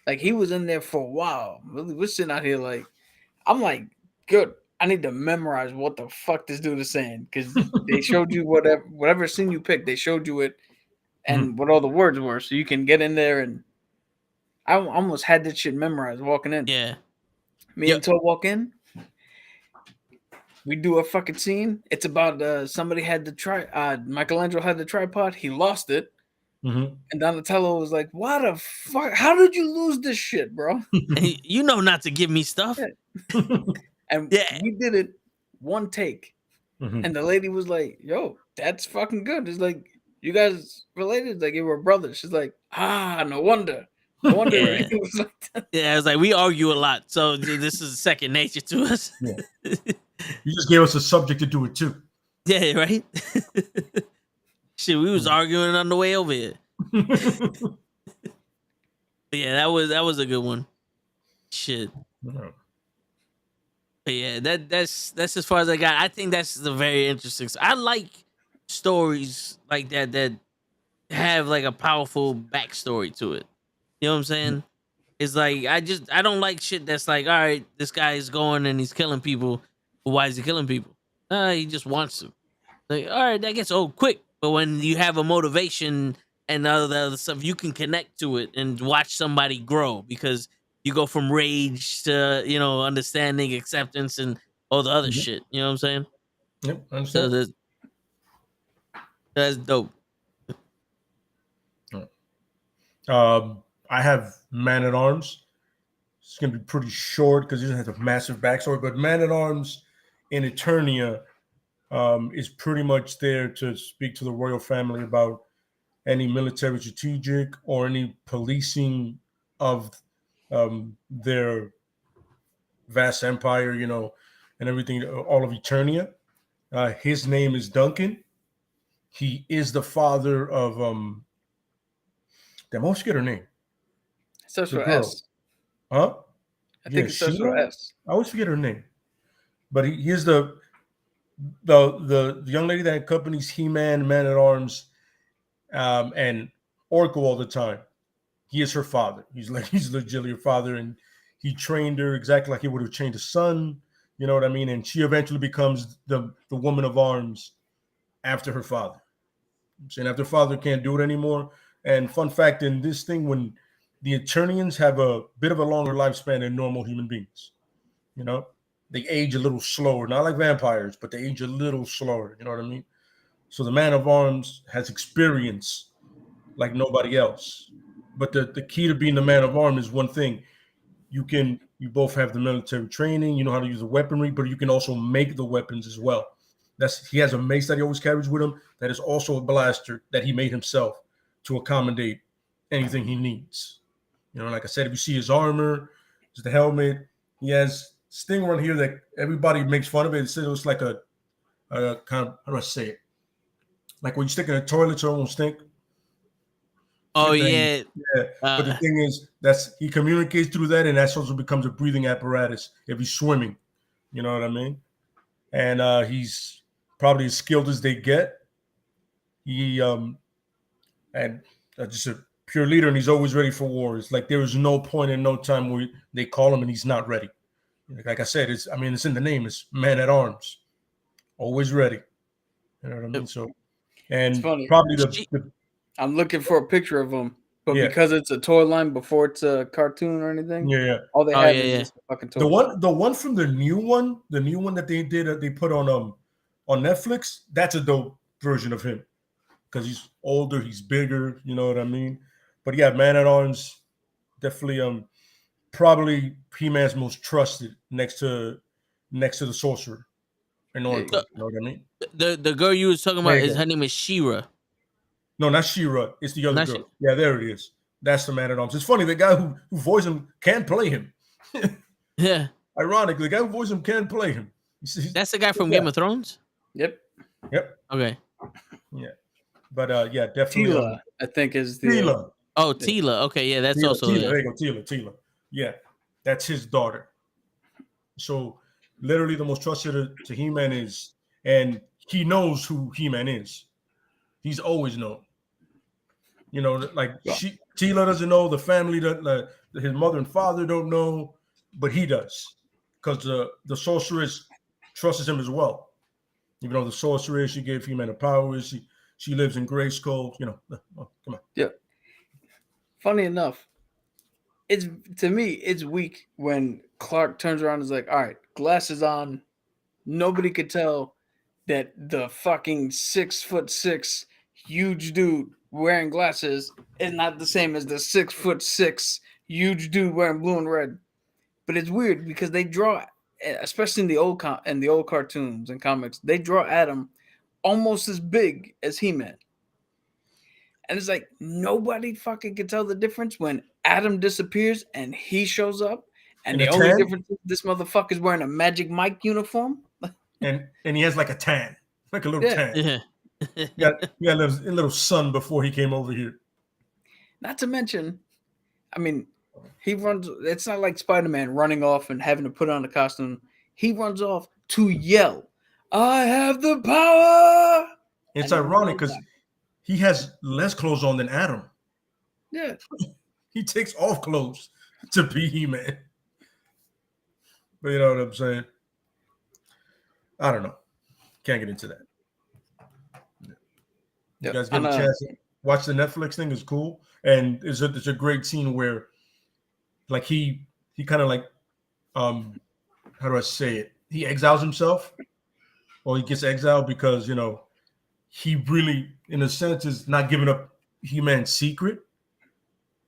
Like he was in there for a while. We're sitting out here like, I'm like, good. I need to memorize what the fuck this dude is saying, because they showed you whatever scene you picked, they showed you it and what all the words were, so you can get in there. And I almost had this shit memorized walking in. Yeah. Me and Toe walk in. We do a fucking scene. It's about somebody had the Michelangelo had the tripod. He lost it. And Donatello was like, "What the fuck? How did you lose this shit, bro?" You know not to give me stuff. And we did it 1 take. And the lady was like, "Yo, that's fucking good." It's like, "You guys related?" It's like, "You were brothers." She's like, no wonder. No wonder. Yeah. It was like that. Yeah, I was like, we argue a lot, so this is second nature to us. You just gave us a subject to do it too. Yeah, right? Shit, we was arguing on the way over here. Yeah, that was a good one. Shit. Yeah. But yeah, that's as far as I got. I think that's the very interesting. I like stories like that have like a powerful backstory to it. You know what I'm saying? It's like I don't like shit that's like, all right, this guy is going and he's killing people. But why is he killing people? He just wants to. Like, all right, that gets old quick. But when you have a motivation and all the other stuff, you can connect to it and watch somebody grow because you go from rage to, understanding, acceptance, and all the other shit. You know what I'm saying? Yep, I So understand. that's dope. I have Man at Arms. It's gonna be pretty short because he doesn't have a massive backstory. But Man at Arms in Eternia is pretty much there to speak to the royal family about any military strategic or any policing of their vast empire, and everything, all of Eternia. His name is Duncan. He is the father of damn, I always forget her name. It starts The with girl. S. Huh? I think it starts with S. I always forget her name. But he is the young lady that accompanies He-Man, Man at Arms, and Orko all the time. He is her father. He's legitimately her father, and he trained her exactly like he would have trained a son. You know what I mean? And she eventually becomes the woman of arms after her father. I'm saying after father can't do it anymore. And fun fact in this thing, when the Eternians have a bit of a longer lifespan than normal human beings, they age a little slower, not like vampires, but they age a little slower. You know what I mean? So the Man of Arms has experience like nobody else. But the key to being the Man of Arms is one thing. You both have the military training, you know how to use the weaponry, but you can also make the weapons as well. He has a mace that he always carries with him that is also a blaster that he made himself to accommodate anything he needs. Like I said, if you see his armor, the helmet, he has this thing around here that everybody makes fun of it. It looks like a kind of, how do I say it? Like when you stick in a toilet so it won't stink. Oh yeah. But the thing is, he communicates through that, and that also becomes a breathing apparatus if he's swimming. You know what I mean? And he's probably as skilled as they get. He and just a pure leader, and he's always ready for war. It's like there is no point in no time where they call him and he's not ready. Like I said, it's in the name. It's Man at Arms, always ready. You know what I mean? So, and probably I'm looking for a picture of him, but because it's a toy line before it's a cartoon or anything, all they have is just a fucking toy. The one from the new one that they did, they put on Netflix. That's a dope version of him because he's older, he's bigger. You know what I mean? But yeah, Man at Arms, definitely probably He-Man's most trusted next to the sorcerer. You know what I mean? The girl you was talking about her name is She-Ra. No, not She-Ra. It's the other girl. Yeah, there it is. That's the Man at Arms. It's funny. The guy who voiced him can play him. Yeah. Ironically, the guy who voiced him can play him. That's the guy from Game of Thrones? Yep. Okay. Yeah. But yeah, definitely. Tila, I think is the. Tila. Oh, Tila. Okay, yeah, that's also. Tila. There you go. Tila. Yeah, that's his daughter. So literally, the most trusted to He-Man is, and he knows who He-Man is. He's always known. Tila doesn't know, the family, his mother and father don't know, but he does, because the sorceress trusts him as well. Even though the sorceress, she gave He-Man the powers, she lives in Grayskull. Come on. Yeah. Funny enough, to me it's weak when Clark turns around and is like, all right, glasses on. Nobody could tell that the fucking 6'6" huge dude wearing glasses is not the same as the 6'6" huge dude wearing blue and red. But it's weird because they draw, especially in the old cartoons and comics, they draw Adam almost as big as He-Man. And it's like nobody fucking can tell the difference when Adam disappears and he shows up. And the only difference is this motherfucker's wearing a Magic Mike uniform. And he has like a tan, like a little tan. Yeah. a little sun before he came over here. Not to mention, He runs. It's not like Spider-Man running off and having to put on a costume. He runs off to yell, "I have the power!" It's And ironic because he has less clothes on than Adam. Yeah. He takes off clothes to be He-Man. But you know what I'm saying? I don't know. Can't get into that. You guys get a chance to watch the Netflix thing. It's cool. And it's a great scene where like he kind of like how do I say it? He exiles himself, or he gets exiled because he really, in a sense, is not giving up He-Man's secret.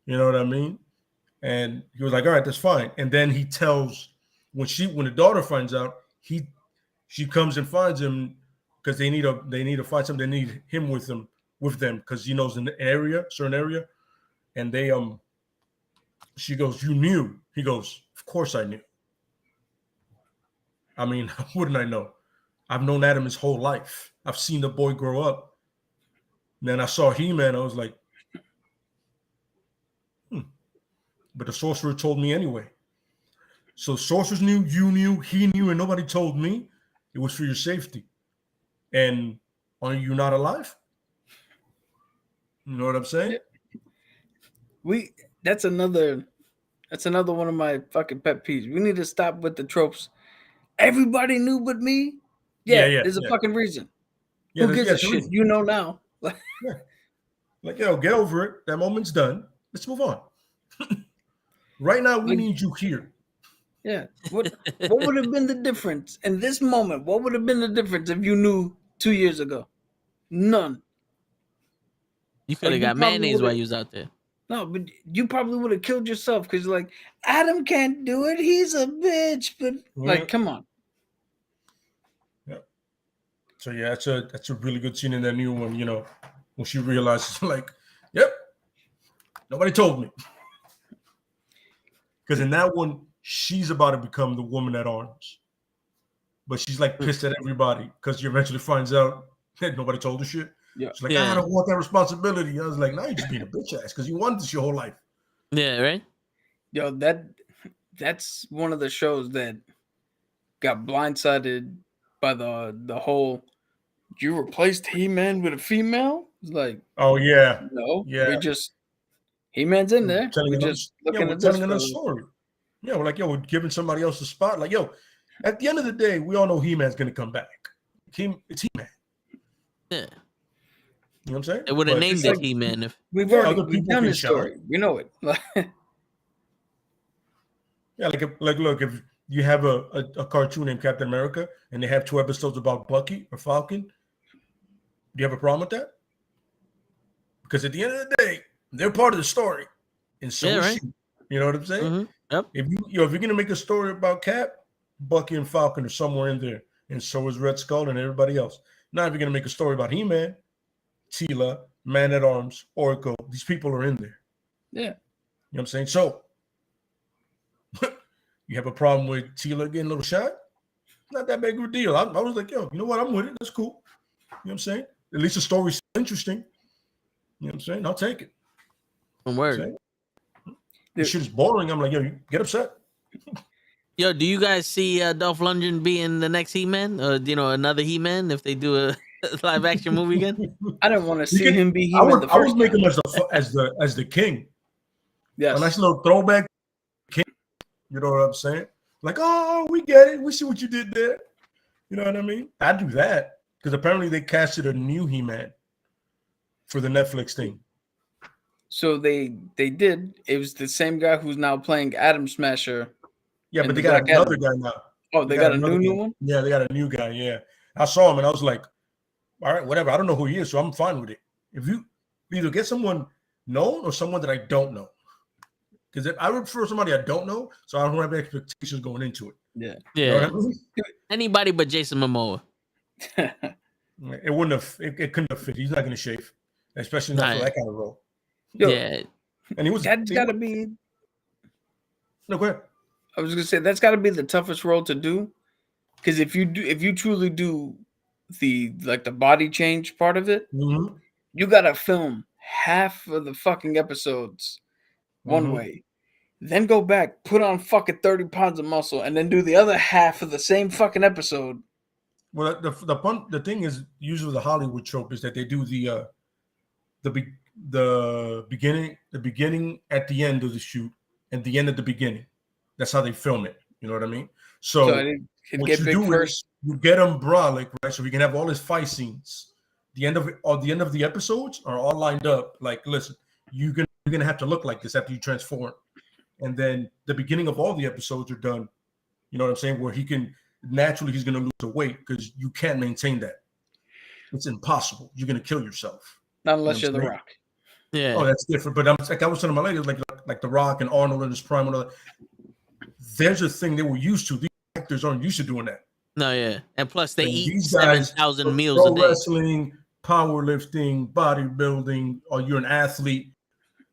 You know what I mean? And he was like, "All right, that's fine." And then he tells when the daughter finds out, she comes and finds him because they need to find something. They need him with them because he knows an certain area, and they she goes, "You knew?" He goes, "Of course I knew. I mean, how wouldn't I know? I've known Adam his whole life. I've seen the boy grow up. And then I saw He-Man. I was like, but the sorcerer told me anyway. So sorcerers knew, you knew, he knew, and nobody told me. It was for your safety. And are you not alive? You know what I'm saying? That's another one of my fucking pet peeves. We need to stop with the tropes. Everybody knew but me. Yeah. There's a fucking reason. Yeah, who gives a shit? You know now. Like, yo, get over it. That moment's done. Let's move on. Right now, we need you here. Yeah. What would have been the difference in this moment? What would have been the difference if you knew 2 years ago? None. You could have got mayonnaise while you was out there. No, but you probably would have killed yourself because like Adam can't do it. He's a bitch. But like, come on. Yeah. So yeah, that's a really good scene in that new one. When she realizes, like, yep, nobody told me. Because in that one, she's about to become the woman at arms, but she's like pissed at everybody because she eventually finds out that nobody told her shit. Yeah. She's like, I don't want that responsibility. I was like, now you're just being a bitch ass because you wanted this your whole life. Yeah, right. Yo, that's one of the shows that got blindsided by the whole. You replaced He-Man with a female? It's like, oh yeah, no, yeah. We just He-Man's in there. We're just looking at telling another story. Yeah, we're like, yo, we're giving somebody else a spot. Like, yo, at the end of the day, we all know He-Man's gonna come back. It's He-Man. Yeah. You know what I'm saying? They would have named it He-Man if we've done this story. We know it. Yeah, like look, if you have a cartoon named Captain America and they have 2 episodes about Bucky or Falcon, do you have a problem with that? Because at the end of the day, they're part of the story, and so is she. You know what I'm saying? Mm-hmm. Yep. If you're gonna make a story about Cap, Bucky and Falcon are somewhere in there, and so is Red Skull and everybody else. Now, if you're gonna make a story about He-Man, Teela, Man at Arms, Oracle, these people are in there. Yeah. You know what I'm saying? So you have a problem with Teela getting a little shot? Not that big of a deal. I was like, yo, you know what? I'm with it. That's cool. You know what I'm saying? At least the story's interesting. You know what I'm saying? I'll take it. Word. This shit is boring. I'm like, yo, you get upset. Yo, do you guys see Dolph Lundgren being the next He-Man, or another He-Man if they do a live action movie again? I don't want to see him be He-Man. I would make him as the king. Yes. A nice little throwback king. You know what I'm saying? Like, oh, we get it. We see what you did there. You know what I mean? I'd do that because apparently they casted a new He-Man for the Netflix thing. So they did. It was the same guy who's now playing Atom Smasher. Yeah, but they got another guy now. Oh, they got a new one? Yeah, they got a new guy. Yeah. I saw him and I was like, all right, whatever. I don't know who he is, so I'm fine with it. If you either get someone known or someone that I don't know. Because I would prefer somebody I don't know, so I don't have expectations going into it. Yeah. Yeah. You know what I mean? Anybody but Jason Momoa. It wouldn't have. It couldn't have fit. He's not going to shave, especially not for that kind of role. Yo, yeah. And he was. That's got to be. No, go ahead. I was going to say that's got to be the toughest role to do, because if you truly do the body change part of it, you got to film half of the fucking episodes one way, then go back, put on fucking 30 pounds of muscle, and then do the other half of the same fucking episode. Well, the thing is, usually the Hollywood trope is that they do the beginning at the end of the shoot and the end at the beginning. That's how they film it. You know what I mean? So what you do is you get them brolic, right? So we can have all his fight scenes. The end of the episodes are all lined up. Like, listen, you're gonna have to look like this after you transform, and then the beginning of all the episodes are done. You know what I'm saying? Where he's gonna lose the weight because you can't maintain that. It's impossible. You're gonna kill yourself. Not unless you're The Rock. Yeah. Oh, that's different. But I was telling my lady, like The Rock and Arnold in his prime. And all that. There's a thing they were used to. These actors aren't used to doing that. No, yeah. And plus, they eat these guys, 7,000 meals a day. Wrestling, powerlifting, bodybuilding, or you're an athlete,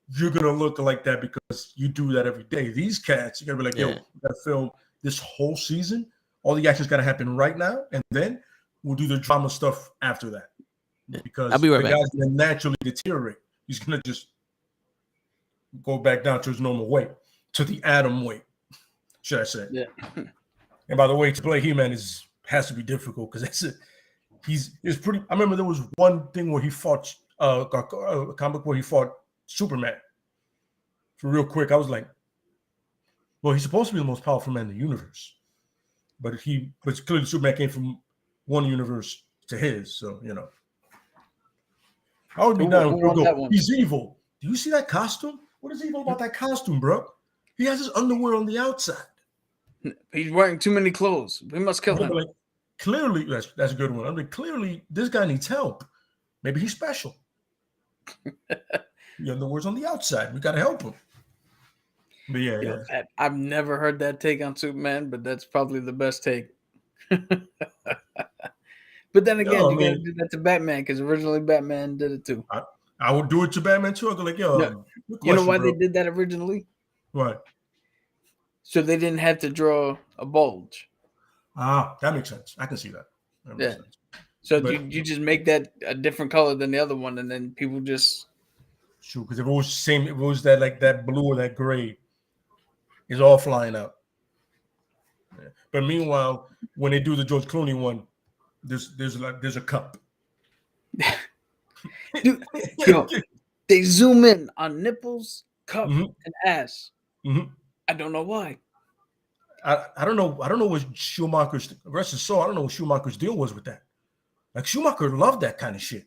you're going to look like that because you do that every day. These cats, you got to be like, yo, we got to film this whole season. All the action's got to happen right now. And then we'll do the drama stuff after that. Because I'll be right the back. guy's going to naturally deteriorate. He's going to just go back down to his normal weight, to the atom weight, should I say. Yeah. And by the way, to play He-Man has to be difficult because that's it. It's pretty. I remember there was one thing where he fought a comic where he fought Superman. For real quick, I was like, well, he's supposed to be the most powerful man in the universe, but clearly Superman came from one universe to his, so you know. I would be down. He's evil. Do you see that costume? What is evil about that costume, bro? He has his underwear on the outside. He's wearing too many clothes. We must kill him. Like, clearly, that's a good one. I mean, clearly, this guy needs help. Maybe he's special. The underwear's on the outside. We got to help him. But yeah. I've never heard that take on Superman, but that's probably the best take. But then again, you got to do that to Batman because originally Batman did it too. I would do it to Batman too. I'd go like, yo, you know why they did that originally? Why? So they didn't have to draw a bulge. Ah, that makes sense. I can see that. That makes sense. So you just make that a different color than the other one, and then people just sure. Because if it was the same, if it was that like that blue or that gray, it's all flying out. Yeah. But meanwhile, when they do the George Clooney one, there's a cup. Dude, yo, they zoom in on nipples, cup, and ass. Mm-hmm. I don't know why. I don't know what Schumacher's rest his soul. I don't know what Schumacher's deal was with that. Like Schumacher loved that kind of shit.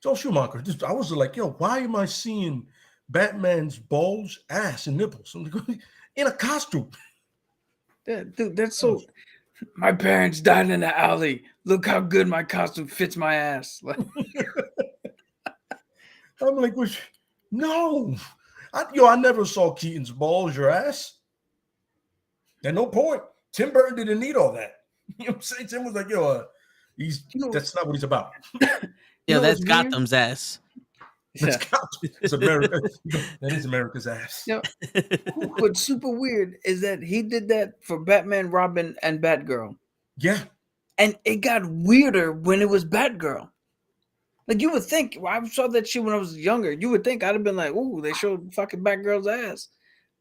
Joe Schumacher, I was like, yo, why am I seeing Batman's balls, ass, and nipples in a costume? Yeah, dude, that's so. My parents died in the alley. Look how good my costume fits my ass. I'm like, no. I never saw Keaton's balls, your ass. At no point. Tim Burton didn't need all that. You know what I'm saying? Tim was like, yo, that's not what he's about. Yeah, that's Gotham's ass. That's it's America. That is America's ass. You know, what's super weird is that he did that for Batman, Robin, and Batgirl. Yeah. And it got weirder when it was Batgirl. Like you would think, I saw that shit when I was younger. You would think I'd have been like, "Ooh, they showed fucking Batgirl's ass,"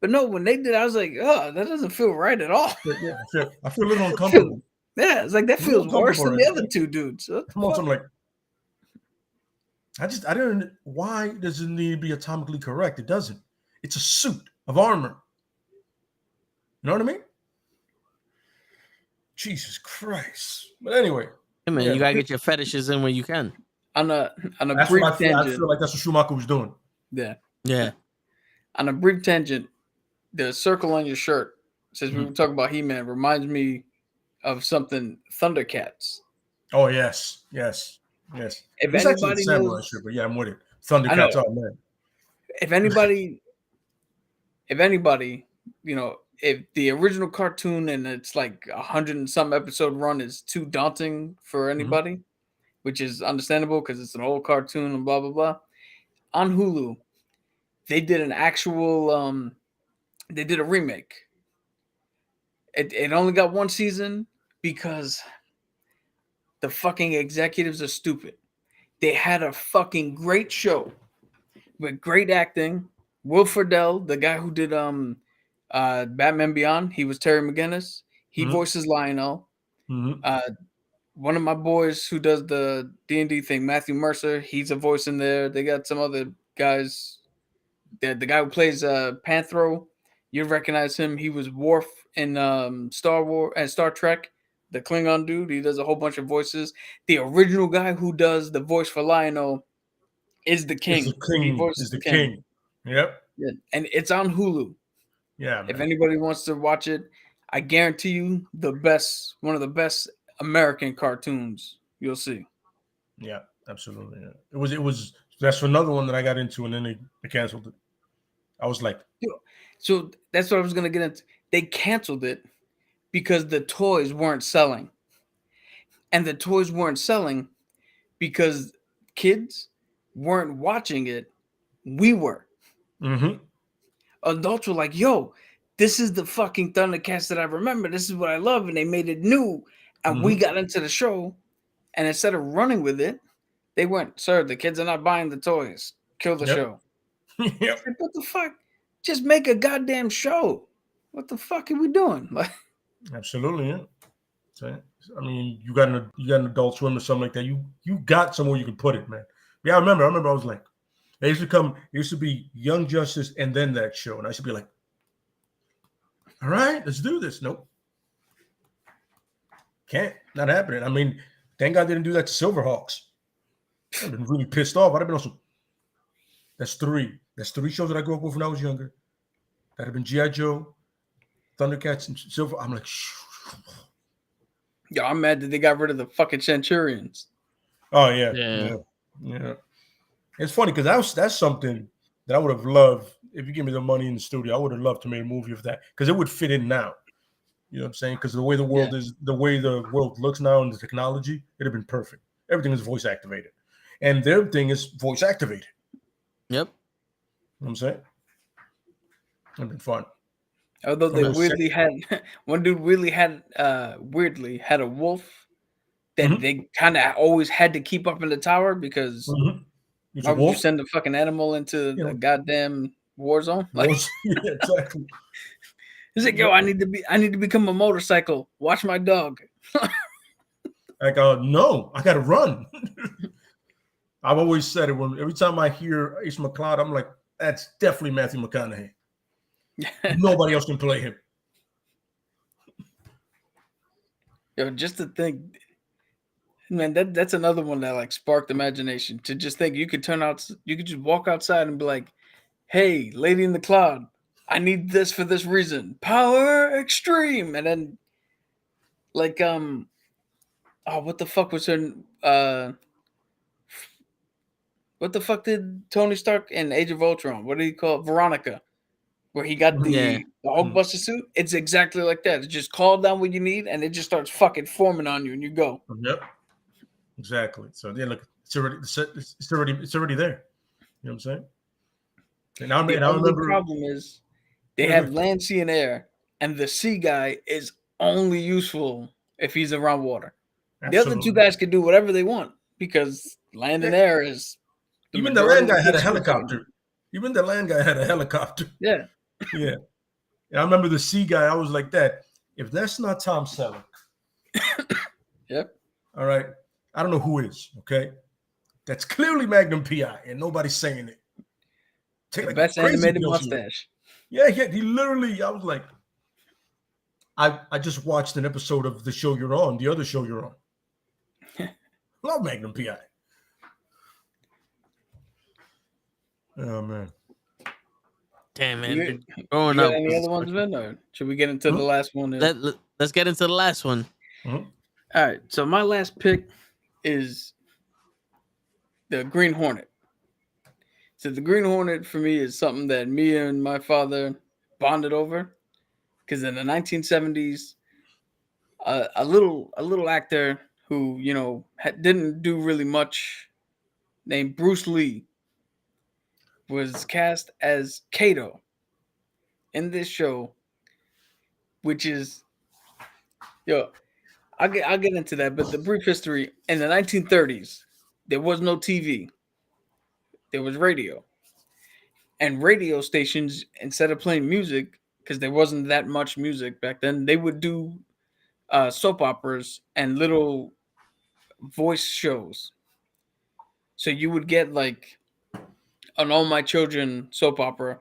but no. When they did, I was like, "Oh, that doesn't feel right at all." Yeah, I feel a little uncomfortable. Yeah, it's like that feels worse than the other two dudes. I'm like, I didn't. Why does it need to be atomically correct? It doesn't. It's a suit of armor. You know what I mean? Jesus Christ. But anyway, hey man, you gotta get your fetishes in when you can. On a that's brief what tangent. I feel like that's what Schumacher was doing. Yeah. On a brief tangent, the circle on your shirt, since we were talking about He-Man, reminds me of something Thundercats. Oh yes. If it's anybody knows, shit, but yeah, I'm with it. Thundercats, oh man. If anybody, you know, if the original cartoon and it's like 100 and some episode run is too daunting for anybody, which is understandable because it's an old cartoon and blah blah blah. On Hulu, they did an actual they did a remake. It only got one season because the fucking executives are stupid. They had a fucking great show with great acting, Will Friedle, the guy who did Batman Beyond, he was Terry McGinnis. He voices Lionel. One of my boys who does the D&D thing, Matthew Mercer, he's a voice in there. They got some other guys. The guy who plays Panthro, you'd recognize him. He was Worf in Star Wars and Star Trek, the Klingon dude. He does a whole bunch of voices. The original guy who does the voice for Lionel is the King. He voices the King. Yep. Yeah. And it's on Hulu. Yeah. Man. If anybody wants to watch it, I guarantee you one of the best American cartoons you'll see. Yeah, absolutely. Yeah. It was that's another one that I got into, and then they canceled it. I was like, so that's what I was gonna get into. They canceled it because the toys weren't selling, and the toys weren't selling because kids weren't watching it. We were. Adults were like, "Yo, this is the fucking Thundercats that I remember. This is what I love," and they made it new. And we got into the show, and instead of running with it, they went, "Sir, the kids are not buying the toys. Kill the show." Yep. Like, what the fuck? Just make a goddamn show. What the fuck are we doing? Like, absolutely, yeah. So, I mean, you got an Adult Swim or something like that. You got somewhere you can put it, man. Yeah, I remember. I was like, it used to be Young Justice and then that show, and I used to be like, all right, let's do this. Nope. Can't. Not happening. I mean, thank God they didn't do that to Silverhawks. I've been really pissed off. I'd have been also. That's three shows that I grew up with when I was younger. That'd have been G.I. Joe, Thundercats, and Silver. I'm like, yo, I'm mad that they got rid of the fucking Centurions. Oh yeah. It's funny because that's something that I would have loved if you give me the money in the studio. I would have loved to make a movie of that because it would fit in now. You know what I'm saying? Because the way the world is, the way the world looks now, and the technology, it'd have been perfect. Everything is voice activated, and their thing is voice activated. Yep. You know what I'm saying? It'd been fun. Although they weirdly had one dude weirdly had a wolf that they kind of always had to keep up in the tower because why would you send a fucking animal into the goddamn war zone? Like, yeah, exactly. He's like, yo, I need to become a motorcycle. Watch my dog. Like, no, I gotta run. I've always said it every time I hear Ace McCloud, I'm like, that's definitely Matthew McConaughey. Nobody else can play him. Yo, just to think, man, that's another one that like sparked imagination. To just think you could just walk outside and be like, hey, lady in the cloud, I need this for this reason. Power extreme. And then like what the fuck was her what the fuck did Tony Stark in Age of Ultron? What did he call it? Veronica? Where he got the Hulkbuster suit? It's exactly like that. It's just call down what you need and it just starts fucking forming on you and you go. Yep. Exactly. So yeah, look, it's already there. You know what I'm saying? And I remember the problem is they have land, sea, and air, and the sea guy is only useful if he's around water. Absolutely. The other two guys can do whatever they want because land and air is even the land guy had a helicopter. Even the land guy had a helicopter. Yeah. Yeah. And I remember the sea guy, I was like that. If that's not Tom Selleck. Yep. All right. I don't know who is, okay? That's clearly Magnum PI, and nobody's saying it. Take like best animated mustache. Yeah, he literally, I was like, I just watched an episode of the show you're on, the other show you're on. Love Magnum PI. Oh, man. Damn, man. You got any other ones, Ben, or should we get into the last one? Let's get into the last one. All right. So my last pick is the Green Hornet. So the Green Hornet for me is something that me and my father bonded over, because in the 1970s, a little actor who didn't do really much, named Bruce Lee, was cast as Kato in this show, which is I'll get into that, but the brief history in the 1930s, there was no TV. There was radio. And radio stations, instead of playing music, because there wasn't that much music back then, they would do soap operas and little voice shows. So you would get like an All My Children soap opera,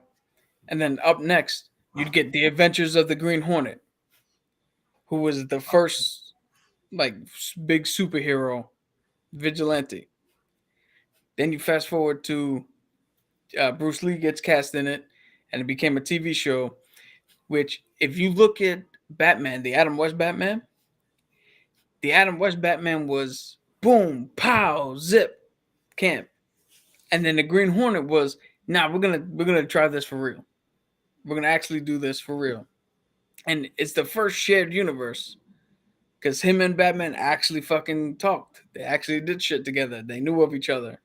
and then up next you'd get The Adventures of the Green Hornet, who was the first like big superhero vigilante. Then you fast forward to Bruce Lee gets cast in it, and it became a TV show. Which, if you look at Batman, the Adam West Batman, was boom, pow, zip, camp, and then the Green Hornet was, nah, we're gonna try this for real. We're gonna actually do this for real, and it's the first shared universe because him and Batman actually fucking talked. They actually did shit together. They knew of each other.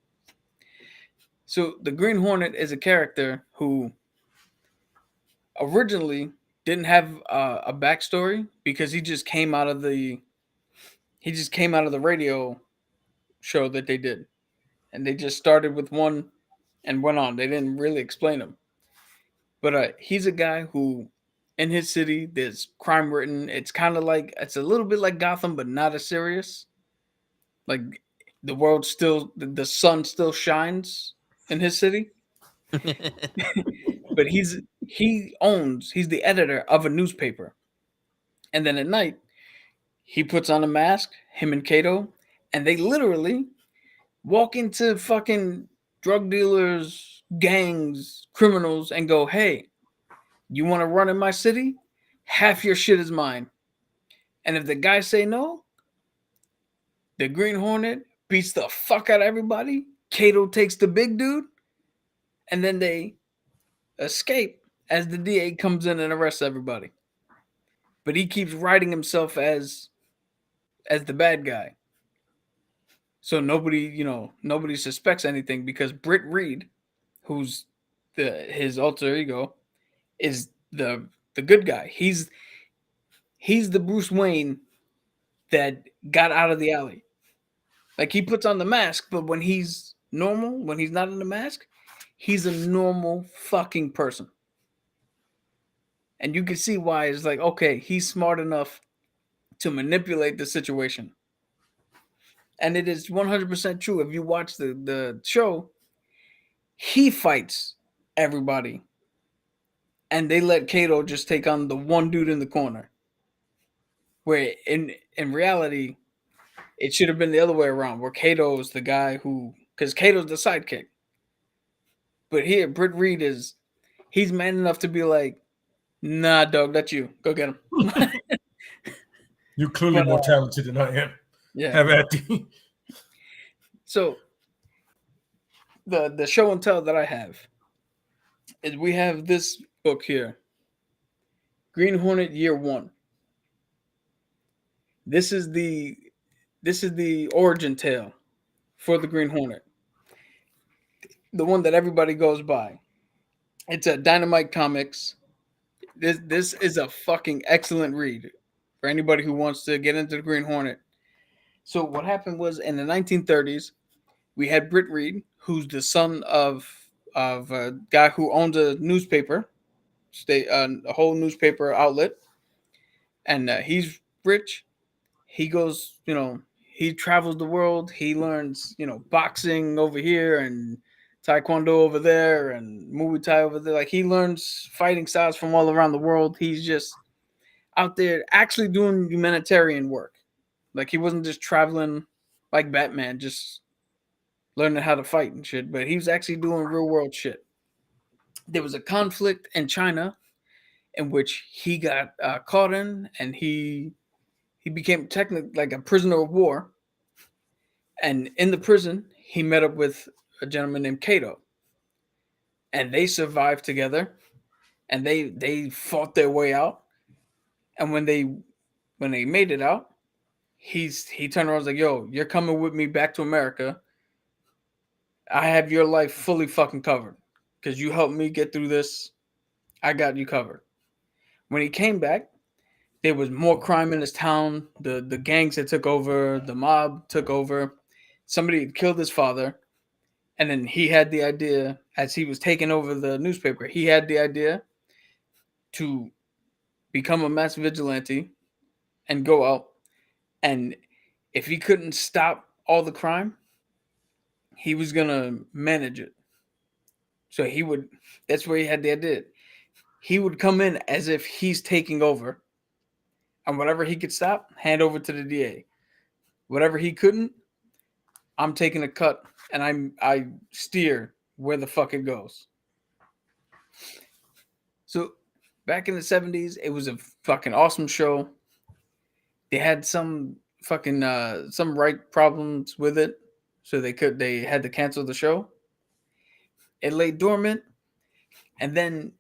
So the Green Hornet is a character who originally didn't have a backstory because he just came out of the radio show that they did, and they just started with one and went on. They didn't really explain him, but he's a guy who, in his city, there's crime written. It's kind of like, it's a little bit like Gotham, but not as serious. Like the world still, the sun still shines in his city. But he's the editor of a newspaper, and then at night he puts on a mask, him and Kato, and they literally walk into fucking drug dealers, gangs, criminals, and go, hey, you want to run in my city? Half your shit is mine. And if the guys say no, the Green Hornet beats the fuck out of everybody. Kato takes the big dude, and then they escape as the DA comes in and arrests everybody. But he keeps writing himself as the bad guy. So nobody suspects anything because Britt Reed, who's his alter ego, is the good guy. He's the Bruce Wayne that got out of the alley. Like, he puts on the mask, but when he's normal, when he's not in the mask, he's a normal fucking person. And you can see why. It's like, okay, he's smart enough to manipulate the situation. And it is 100% true. If you watch the show, he fights everybody. And they let Kato just take on the one dude in the corner. Where in reality, it should have been the other way around, where Kato's the guy who, because Kato's the sidekick. But here, Britt Reed he's man enough to be like, nah, dog, that's you. Go get him. You're clearly more talented than I am. Yeah. Have at thee. So, the show and tell that I have is we have this book here, Green Hornet Year 1. This is the origin tale for the Green Hornet. The one that everybody goes by. It's at Dynamite Comics. This is a fucking excellent read for anybody who wants to get into the Green Hornet. So what happened was, in the 1930s, we had Britt Reed, who's the son of a guy who owns a newspaper, a whole newspaper outlet, and he's rich. He goes, he travels the world. He learns, boxing over here and Taekwondo over there and Muay Thai over there. Like, he learns fighting styles from all around the world. He's just out there actually doing humanitarian work. Like, he wasn't just traveling like Batman, just learning how to fight and shit, but he was actually doing real world shit. There was a conflict in China in which he got caught in, and he became technically like a prisoner of war. And in the prison, he met up with a gentleman named Kato, and they survived together, and they fought their way out. And when they made it out, he turned around and was like, yo, you're coming with me back to America. I have your life fully fucking covered because you helped me get through this. I got you covered. When he came back, there was more crime in his town. The gangs had took over. The mob took over. Somebody had killed his father. And then he had the idea, as he was taking over the newspaper, he had the idea to become a mass vigilante and go out. And if he couldn't stop all the crime, he was going to manage it. So that's where he had the idea. He would come in as if he's taking over. And whatever he could stop, hand over to the DA. Whatever he couldn't, I'm taking a cut and I steer where the fuck it goes. So back in the 70s, it was a fucking awesome show. They had some fucking some right problems with it, so they had to cancel the show. It lay dormant, and then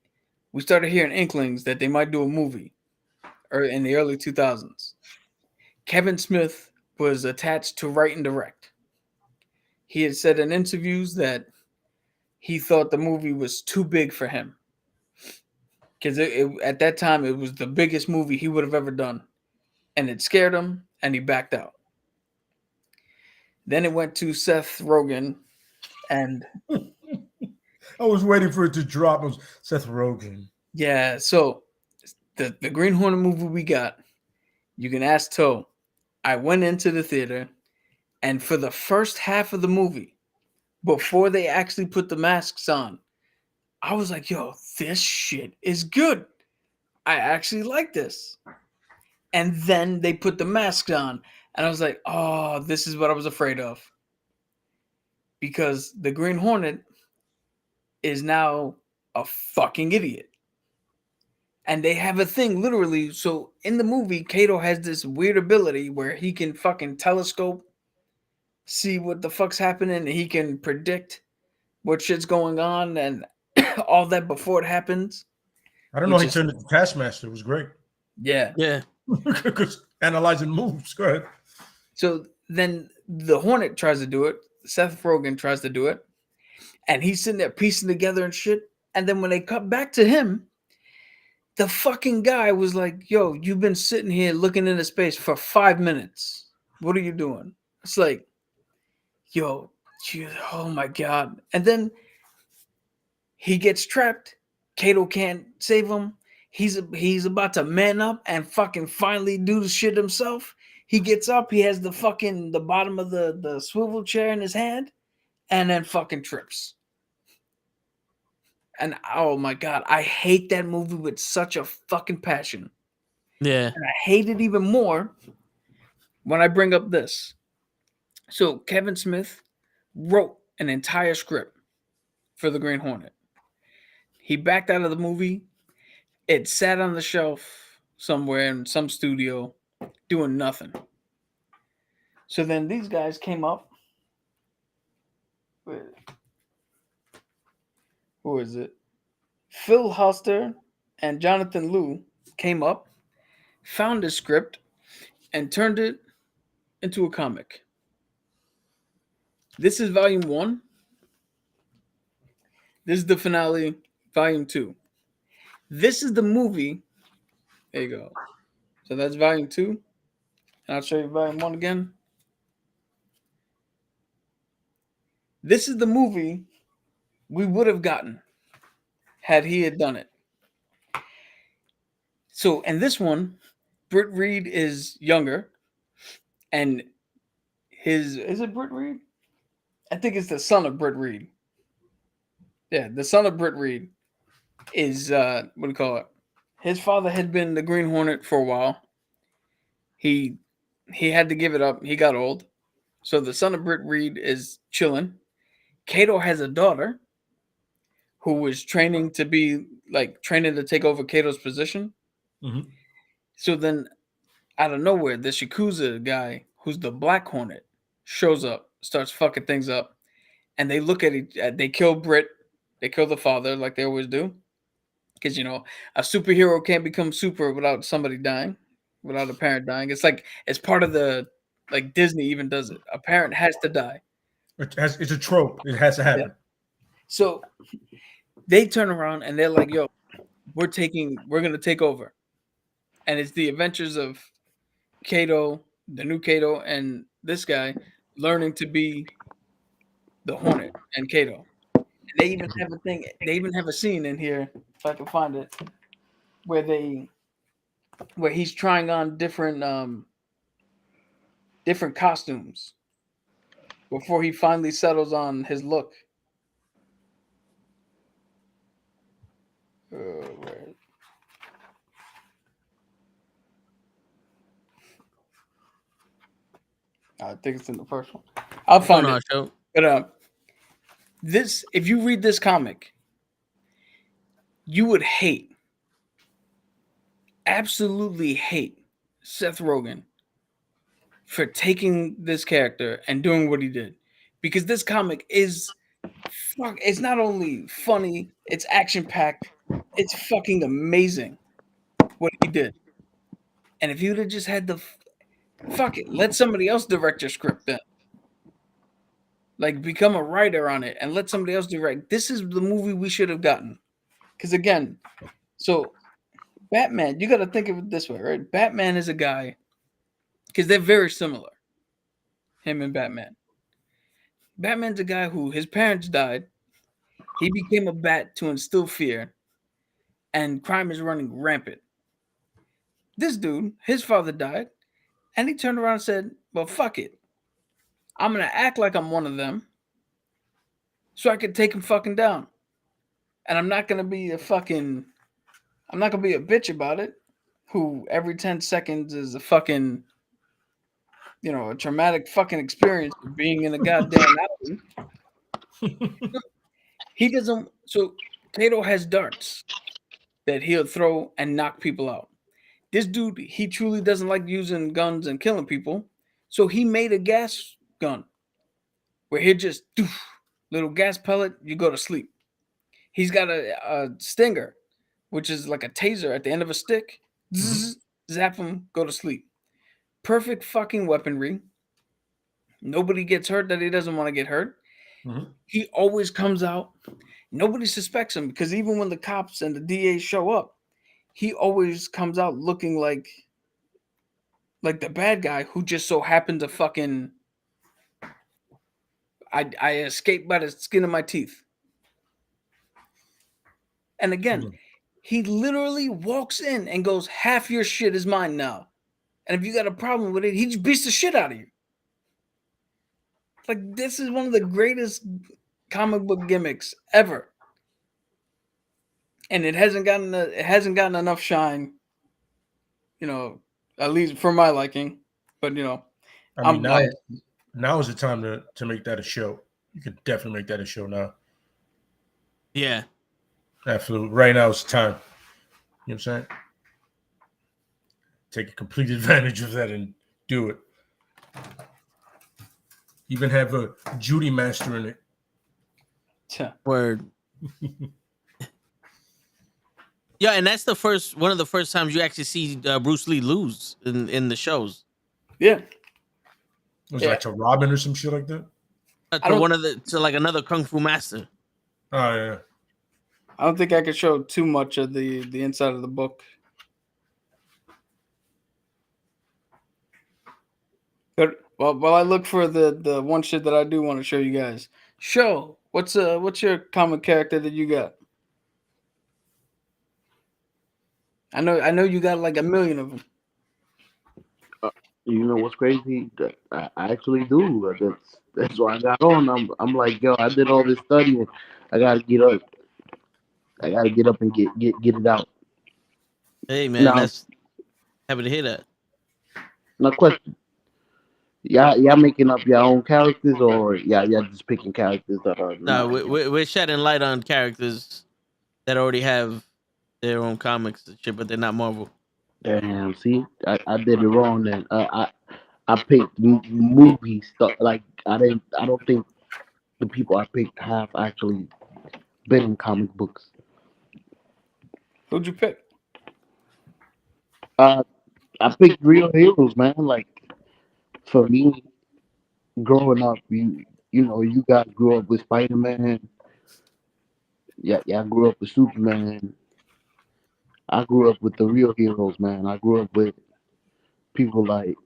we started hearing inklings that they might do a movie, or in the early 2000s. Kevin Smith was attached to write and direct. He had said in interviews that he thought the movie was too big for him. Because at that time, it was the biggest movie he would have ever done. And it scared him, and he backed out. Then it went to Seth Rogen, and... I was waiting for it to drop. It was Seth Rogen. Yeah, so the Green Hornet movie we got, you can ask Toe. I went into the theater, and for the first half of the movie, before they actually put the masks on, I was like, yo, this shit is good. I actually like this. And then they put the masks on, and I was like, oh, this is what I was afraid of. Because the Green Hornet is now a fucking idiot. And they have a thing, literally. So in the movie, Kato has this weird ability where he can fucking telescope, see what the fuck's happening, and he can predict what shit's going on and all that before it happens. I don't know. He turned into Taskmaster. It was great. Yeah. Yeah. Because analyzing moves. Go ahead. So then the Hornet tries to do it. Seth Rogen tries to do it. And he's sitting there piecing together and shit. And then when they cut back to him, the fucking guy was like, yo, you've been sitting here looking into space for 5 minutes. What are you doing? It's like, yo, oh my God. And then he gets trapped. Kato can't save him. He's about to man up and fucking finally do the shit himself. He gets up. He has the bottom of the swivel chair in his hand and then fucking trips. And oh my God, I hate that movie with such a fucking passion. Yeah. And I hate it even more when I bring up this. So Kevin Smith wrote an entire script for the Green Hornet. He backed out of the movie. It sat on the shelf somewhere in some studio doing nothing. So then these guys came up. Who is it? Phil Hoster and Jonathan Liu came up, found the script, and turned it into a comic. This is volume 1. This is the finale, volume 2. This is the movie. There you go. So that's volume 2. And I'll show you volume 1 again. This is the movie we would have gotten had he had done it. So in this one, Britt Reed is younger. And is it Britt Reed? I think it's the son of Britt Reed. Yeah, the son of Britt Reed is, what do you call it? His father had been the Green Hornet for a while. He had to give it up. He got old. So the son of Britt Reed is chilling. Kato has a daughter who was training to take over Kato's position. Mm-hmm. So then, out of nowhere, the Yakuza guy, who's the Black Hornet, shows up, starts fucking things up, and they look at they kill Britt, they kill the father like they always do, because a superhero can't become super without somebody dying, without a parent dying. It's part of Disney even does it. A parent has to die. It's a trope. It has to happen. Yeah. So they turn around and they're like, yo, we're going to take over. And it's the adventures of Kato, the new Kato, and this guy learning to be the Hornet and Kato. They even have a thing. They even have a scene in here, if I can find it, where he's trying on different costumes before he finally settles on his look. Where? I think it's in the first one. I'll find it. Show. But this, if you read this comic, you would hate, absolutely hate Seth Rogen for taking this character and doing what he did, because this comic is it's not only funny, it's action packed, it's fucking amazing what he did. And if you'd have just had the fuck it, let somebody else direct your script then. Like, become a writer on it and let somebody else direct. This is the movie we should have gotten. Because again, so Batman, you got to think of it this way, right? Batman is a guy, because they're very similar, him and Batman. Batman's a guy who his parents died. He became a bat to instill fear, and crime is running rampant. This dude, his father died, and he turned around and said, well, fuck it. I'm going to act like I'm one of them so I can take him fucking down. And I'm not going to be a bitch about it, who every 10 seconds is a fucking, a traumatic fucking experience of being in a goddamn alley. He doesn't. So Kato has darts that he'll throw and knock people out. This dude, he truly doesn't like using guns and killing people. So he made a gas gun where he'll just little gas pellet, you go to sleep. He's got a stinger, which is like a taser at the end of a stick. Zap him, go to sleep. Perfect fucking weaponry. Nobody gets hurt that he doesn't want to get hurt. He always comes out. Nobody suspects him, because even when the cops and the DA show up, he always comes out looking like the bad guy who just so happened to fucking I escaped by the skin of my teeth. And again, he literally walks in and goes, half your shit is mine now. And if you got a problem with it, he just beats the shit out of you. Like, this is one of the greatest comic book gimmicks ever. And it hasn't gotten enough shine, at least for my liking. But I mean, now is the time to make that a show. You could definitely make that a show now. Yeah. Absolutely. Right now is the time. You know what I'm saying? Take complete advantage of that and do it. Even have a Judy Master in it. Word. Yeah, and that's one of the first times you actually see Bruce Lee lose in the shows. Yeah. Was it like to Robin or some shit like that? To like another Kung Fu master. Oh yeah. I don't think I could show too much of the inside of the book. But while I look for the one shit that I do want to show you guys. Show, what's your comic character that you got? I know you got like a million of them. You know what's crazy? I actually do. That's why I got on. I'm like, yo, I did all this studying. I gotta get up. I gotta get up and get it out. Hey man, that's happy to hear that. Now, question: y'all making up your own characters, or y'all just picking characters that are? No, we're shedding light on characters that already have their own comics and shit, but they're not Marvel. Damn, see, I did it wrong then. I picked movie stuff. Like I don't think the people I picked have actually been in comic books. Who'd you pick? I picked real heroes, man. Like for me, growing up, you guys grew up with Spider-Man. Yeah, I grew up with Superman. I grew up with the real heroes, man. I grew up with people like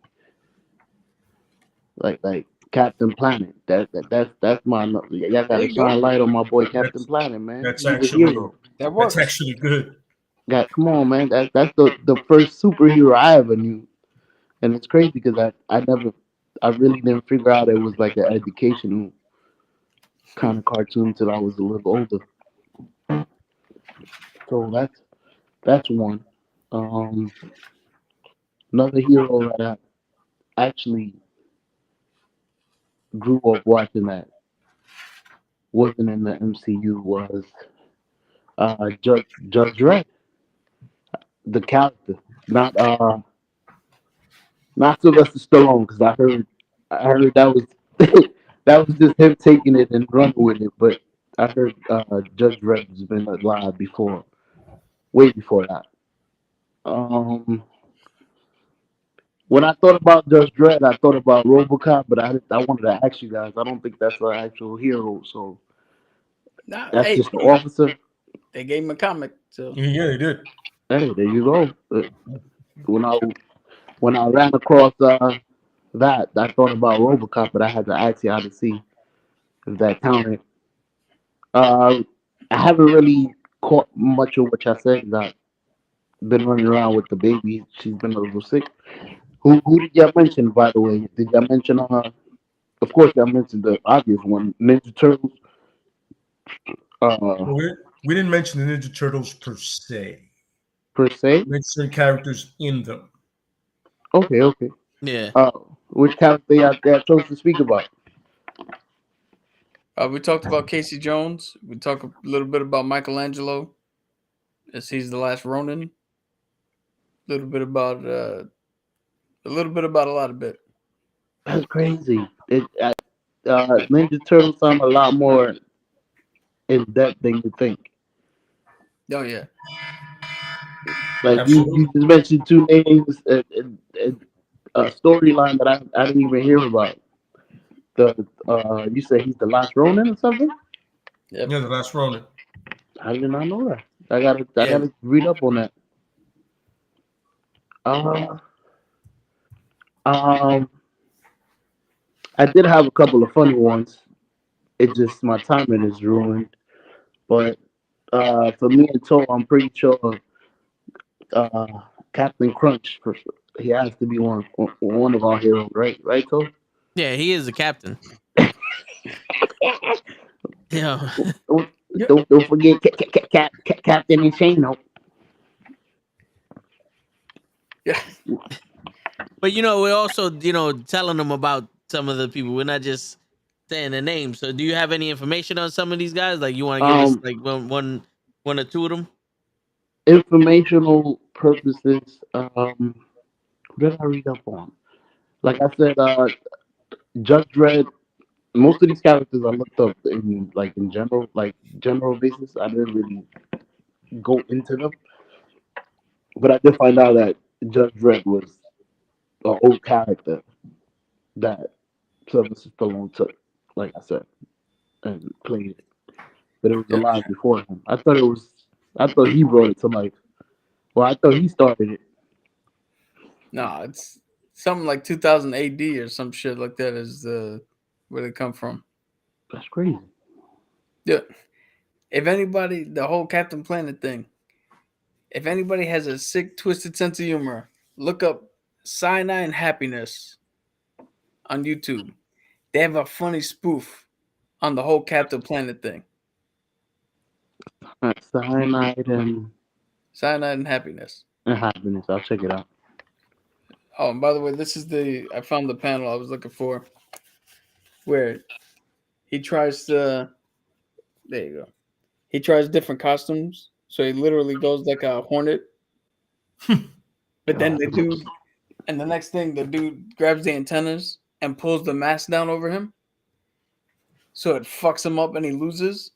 Captain Planet. That's my. Y'all There gotta you go. shine light on my boy Captain That's Planet, man. that's He's a actually hero. That that's works. actually good. God, come on, man. That's the first superhero I ever knew, and it's crazy because I really didn't figure out it was like an educational kind of cartoon until I was a little older. So that's one. Um, Another hero that I actually grew up watching that wasn't in the MCU was Judge Dredd, the character, not not Sylvester Stallone, because I heard that was that was just him taking it and running with it. But I heard Judge Dredd has been alive before, way before that. Um, when I thought about Judge Dredd, I thought about RoboCop, but I wanted to ask you guys. I don't think that's an actual hero, so Nah, that's hey, just the officer. they gave him a comic, so Yeah, they did. Hey, there you go. When I when I ran across that, I thought about RoboCop, but I had to ask y'all to see if that counted. Uh, I haven't really caught much of what y'all said. 'Cause I've been running around with the baby. She's been a little sick. Who did y'all mention, by the way? Did y'all mention Of course, y'all mentioned the obvious one, Ninja Turtles. Uh, Well, we didn't mention the Ninja Turtles per se. per se. We mentioned characters in them. Okay, okay. Yeah. Which character y'all chose to speak about? we talked about Casey Jones. We talked a little bit about Michelangelo, as he's the last Ronin. A little bit about a little bit about a lot of bit. That's crazy. Ninja Turtles sound a lot more in depth than you think. Oh yeah, Like you Absolutely. just mentioned two names and a storyline that I didn't even hear about. The You say he's the last Ronin or something? yep, Yeah, the last Ronin. I did not know that. I yeah. gotta read up on that. Uh, um, I did have a couple of funny ones. It just my timing is ruined. But for me and Toe, I'm pretty sure uh, Captain Crunch, for sure. He has to be one of our heroes, right? Right, Toe? Yeah, he is the captain. Yeah. Don't, Yep. don't forget Captain Insano. Yeah. But we're also, telling them about some of the people. We're not just saying their names. So do you have any information on some of these guys? Like you want to give us Um, like one or two of them? Informational purposes. What did I read up on? Like I said, Judge Dredd. Most of these characters I looked up in general, like general basis. I didn't really go into them, but I did find out that Judge Dredd was an old character that Sylvester Stallone took, like I said, and played it. But it was Yeah. alive before him. I thought he brought it to life. Well, I thought he started it. No, it's something like 2000 AD or some shit like that is where they come from. That's crazy. Yeah. If anybody, the whole Captain Planet thing, if anybody has a sick, twisted sense of humor, look up Cyanide and Happiness on YouTube. They have a funny spoof on the whole Captain Planet thing. Cyanide Cyanide and Happiness. and happiness. I'll check it out. Oh, and by the way, I found the panel I was looking for where he tries to, there you go. He tries different costumes. So he literally goes like a Hornet. But then the next thing, the dude grabs the antennas and pulls the mask down over him. So it fucks him up and he loses.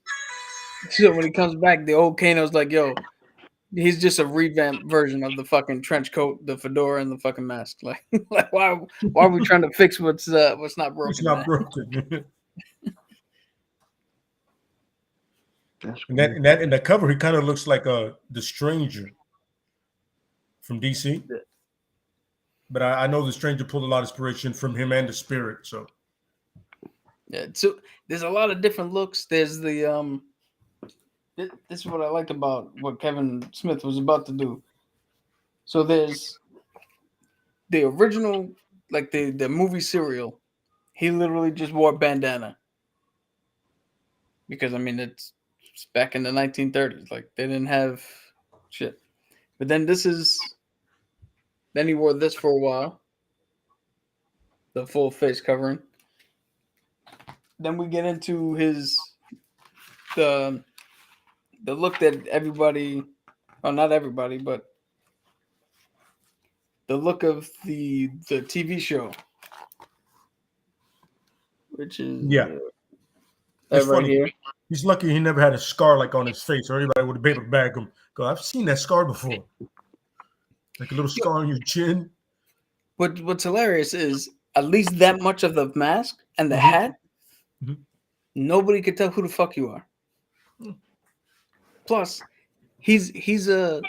So when he comes back, the old Kano's like, yo, he's just a revamped version of the fucking trench coat, the fedora, and the fucking mask. Like, like why are we trying to fix what's not It's broken, not man? broken. That's And crazy. in the cover, he kind of looks like the Stranger from DC. But I know the Stranger pulled a lot of inspiration from him and the Spirit. So Yeah, so there's a lot of different looks. There's the this is what I liked about what Kevin Smith was about to do. So there's the original, like the movie Serial. He literally just wore a bandana because I mean it's back in the 1930s. Like they didn't have shit. But then he wore this for a while, the full face covering. Then we get into the the look that everybody, well, not everybody, but the look of the TV show, which is Yeah. It's right funny. here. He's lucky he never had a scar like on his face, or anybody would have been able to bag him. Go, I've seen that scar before. Like a little scar on your chin. What's hilarious is at least that much of the mask and the Mhm. hat, Mhm. nobody could tell who the fuck you are. Plus, he's a,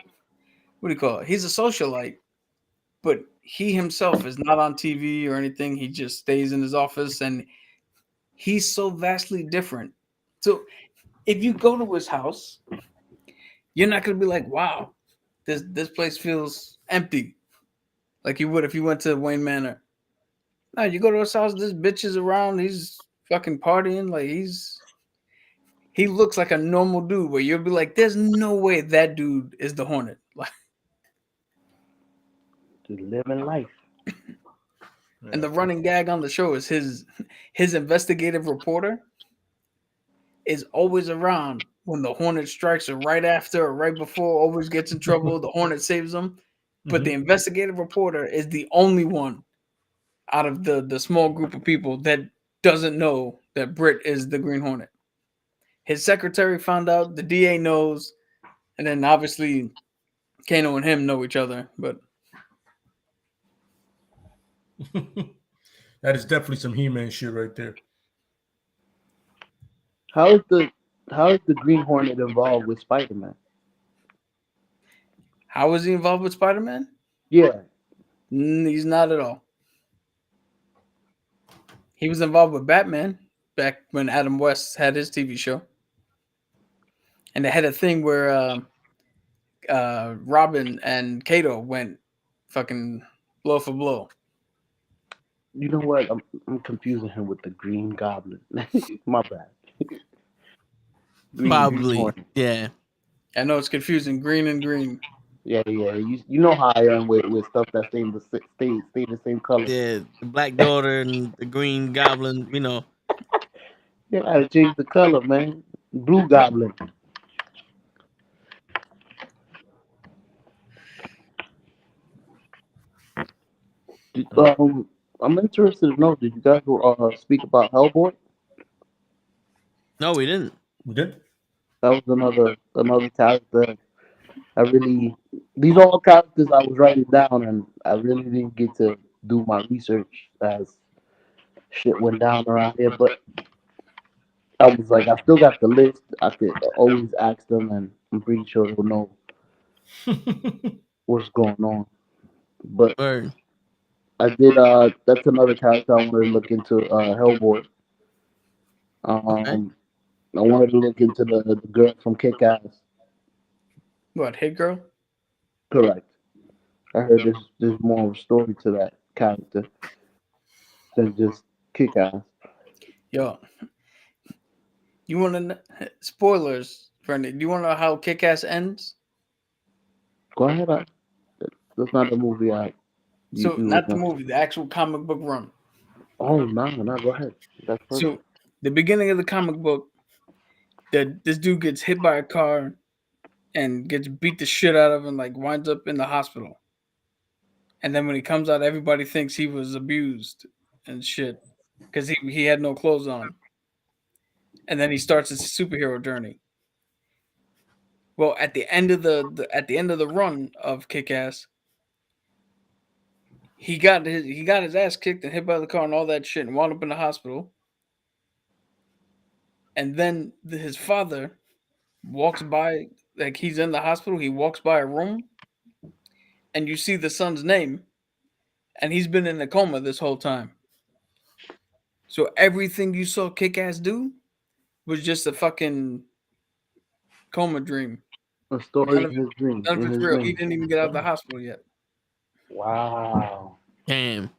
what do you call it? He's a socialite, but he himself is not on TV or anything. He just stays in his office, and he's so vastly different. So if you go to his house, you're not gonna be like, "Wow, this place feels empty," like you would if you went to Wayne Manor. No, you go to his house, this bitch is around. He's fucking partying. Like he looks like a normal dude. Where you'll be like, "There's no way that dude is the Hornet." Like, Just living life. and the running gag on the show is his investigative reporter is always around when the Hornet strikes, or right after or right before. Always gets in trouble. The Hornet saves him, but the investigative reporter is the only one out of the small group of people that doesn't know that Britt is the Green Hornet. His secretary found out, the DA knows, and then obviously Kano and him know each other. But That is definitely some He-Man shit right there. How is the Green Hornet involved with Spider-Man? how is he involved with Spider-Man? Yeah. He's not at all. He was involved with Batman back when Adam West had his TV show, and they had a thing where Robin and Kato went fucking blow for blow. You know what? I'm confusing him with the Green Goblin. My bad. Green Probably. Hornet. Yeah. I know it's confusing. Green and green. Yeah. You know how I am with stuff that stay the same color. Yeah. The Black Daughter and the Green Goblin, you know. You gotta change the color, man. Blue Goblin. I'm interested to know. Did you guys speak about Hellboy? No, we didn't. We did? That was another character. I really, these are all characters I was writing down, and I really didn't get to do my research as shit went down around here. But I was like, I still got the list. I could always ask them, and I'm pretty sure they'll know what's going on. But Word. I did. That's another character I wanted to look into. Hellboy. Okay. I wanted to look into the girl from Kick Ass. What, Hit Girl? Correct. I heard there's more of a story to that character than just Kick Ass. Yo, you want to spoilers, Brendan? Do you want to know how Kick Ass ends? Go ahead. That's not the movie. So not the movie, the actual comic book run. Oh no, go ahead. That's perfect. So the beginning of the comic book, this dude gets hit by a car and gets beat the shit out of, and like winds up in the hospital. And then when he comes out, everybody thinks he was abused and shit because he had no clothes on. And then he starts his superhero journey. Well, at the end of the run of Kick Ass, he got his ass kicked and hit by the car and all that shit and wound up in the hospital. And then his father walks by, like he's in the hospital. He walks by a room, and you see the son's name, and he's been in a coma this whole time. So everything you saw Kick-Ass do was just a fucking coma dream. A story in his dream. None of In it's his real. He dream. didn't even get out of the hospital yet. Wow. Damn.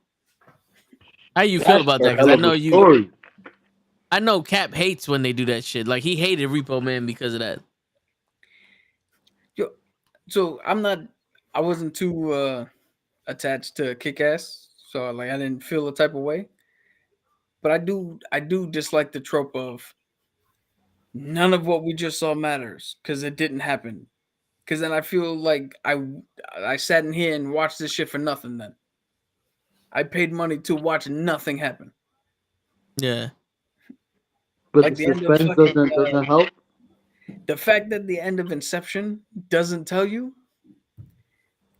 How you feel That's about a that? Because hell I of know a you. story. I know Cap hates when they do that shit. Like he hated Repo Man because of that. So I wasn't too attached to Kick-Ass, so like I didn't feel a type of way. But I do dislike the trope of none of what we just saw matters because it didn't happen. Because then I feel like I sat in here and watched this shit for nothing. Then I paid money to watch nothing happen. Yeah. But Like the the end of suspense fucking doesn't help. the fact that the end of Inception doesn't tell you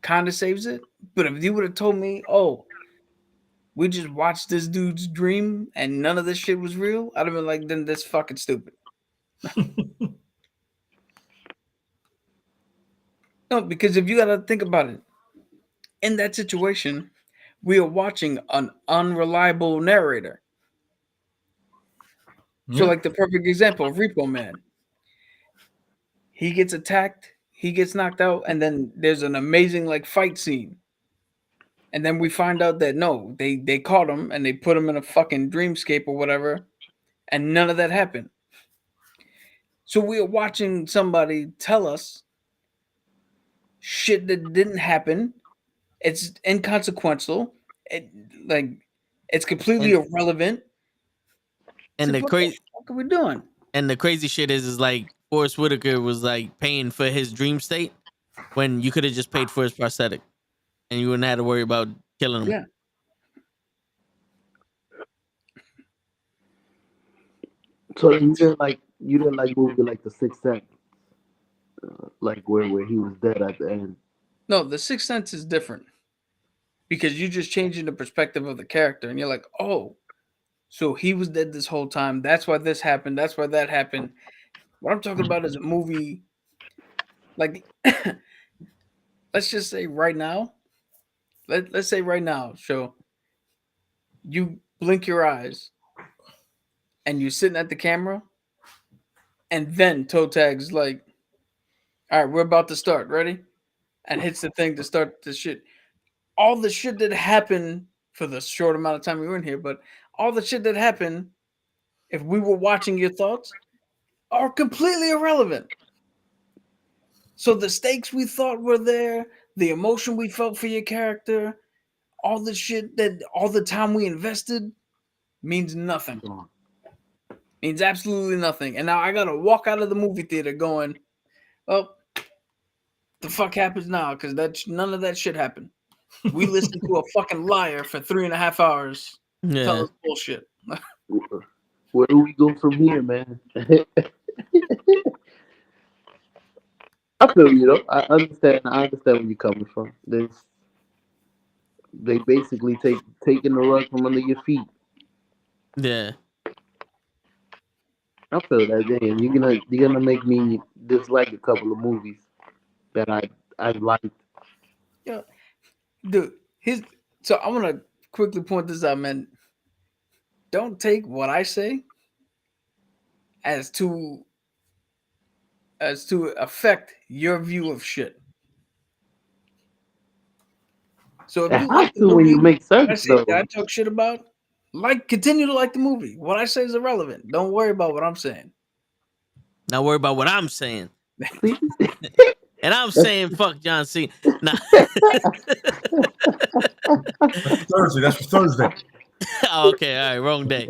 kind of saves it. But if you would have told me, oh, we just watched this dude's dream and none of this shit was real, I'd have been like, then that's fucking stupid. No, because if you got to think about it, in that situation, we are watching an unreliable narrator. So, like the perfect example of Repo Man, he gets attacked, he gets knocked out, and then there's an amazing like fight scene. And then we find out that no, they caught him and they put him in a fucking dreamscape or whatever, and none of that happened. So we are watching somebody tell us shit that didn't happen. It's inconsequential. It's completely irrelevant. And So the what the crazy fuck are we doing? and the crazy shit is like Forrest Whitaker was like paying for his dream state when you could have just paid for his prosthetic and you wouldn't have to worry about killing him. Yeah. So you didn't like movie like The Sixth Sense, like where he was dead at the end. No, the Sixth Sense is different because you just changing the perspective of the character, and you're like, oh, so he was dead this whole time. That's why this happened. That's why that happened. What I'm talking about is a movie. Like, let's just say right now. Let's say right now. So you blink your eyes, and you're sitting at the camera, and then toe tags like, all right, we're about to start. Ready? And hits the thing to start the shit. All the shit that happened for the short amount of time we were in here, but all the shit that happened, if we were watching your thoughts, are completely irrelevant. So the stakes we thought were there, the emotion we felt for your character, all the shit that all the time we invested means nothing. Means absolutely nothing. And now I gotta walk out of the movie theater going, well, the fuck happens now? Because none of that shit happened. We listened to a fucking liar for 3.5 hours. Yeah. Tell us bullshit. Where do we go from here, man? I feel you though. I understand. I understand where you're coming from. They basically taking the rug from under your feet. Yeah. I feel that. Damn, you're gonna make me dislike a couple of movies that I liked. Yeah, dude. So I want to quickly point this out, man. Don't take what I say as to affect your view of shit. So if It you has like the to when movie, you make I sense say that though. I talk shit about, continue to like the movie. What I say is irrelevant. Don't worry about what I'm saying. Not worry about what I'm saying. See? And I'm saying fuck John Cena. Nah. That's for Thursday. Oh, okay, all right, wrong day.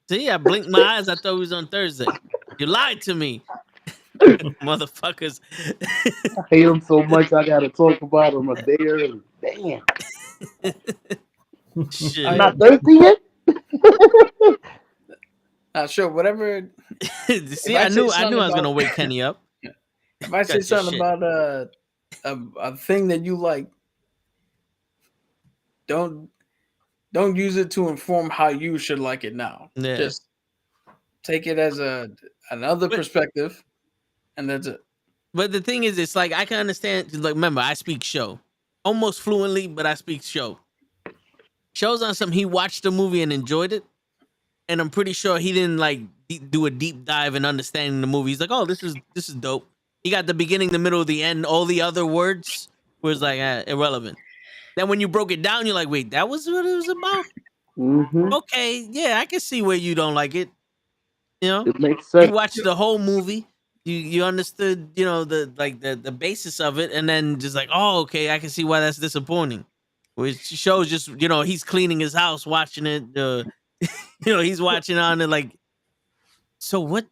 See, I blinked my eyes. I thought it was on Thursday. You lied to me, motherfuckers. I hate him so much. I gotta talk about him a day early. Damn. Shit. Not thirsty yet. Sure, whatever. See, I knew I was gonna wake Kenny up. If I say something about a thing that you like, don't use it to inform how you should like it now. Yeah. Just take it as another perspective, and that's it. But the thing is, it's like I can understand. Like, remember, I speak show almost fluently, but I speak show. shows on something, he watched the movie and enjoyed it, and I'm pretty sure he didn't like do a deep dive in understanding the movie. He's like, oh, this is dope. He got the beginning, the middle, the end. All the other words was like irrelevant. Then when you broke it down, you're like, wait, that was what it was about. Mm-hmm. Okay, yeah, I can see where you don't like it. You know, It makes sense. you watched the whole movie. You understood, you know, the basis of it, and then just like, oh, okay, I can see why that's disappointing. Which shows just, you know, he's cleaning his house, watching it. You know, he's watching on it like, so what?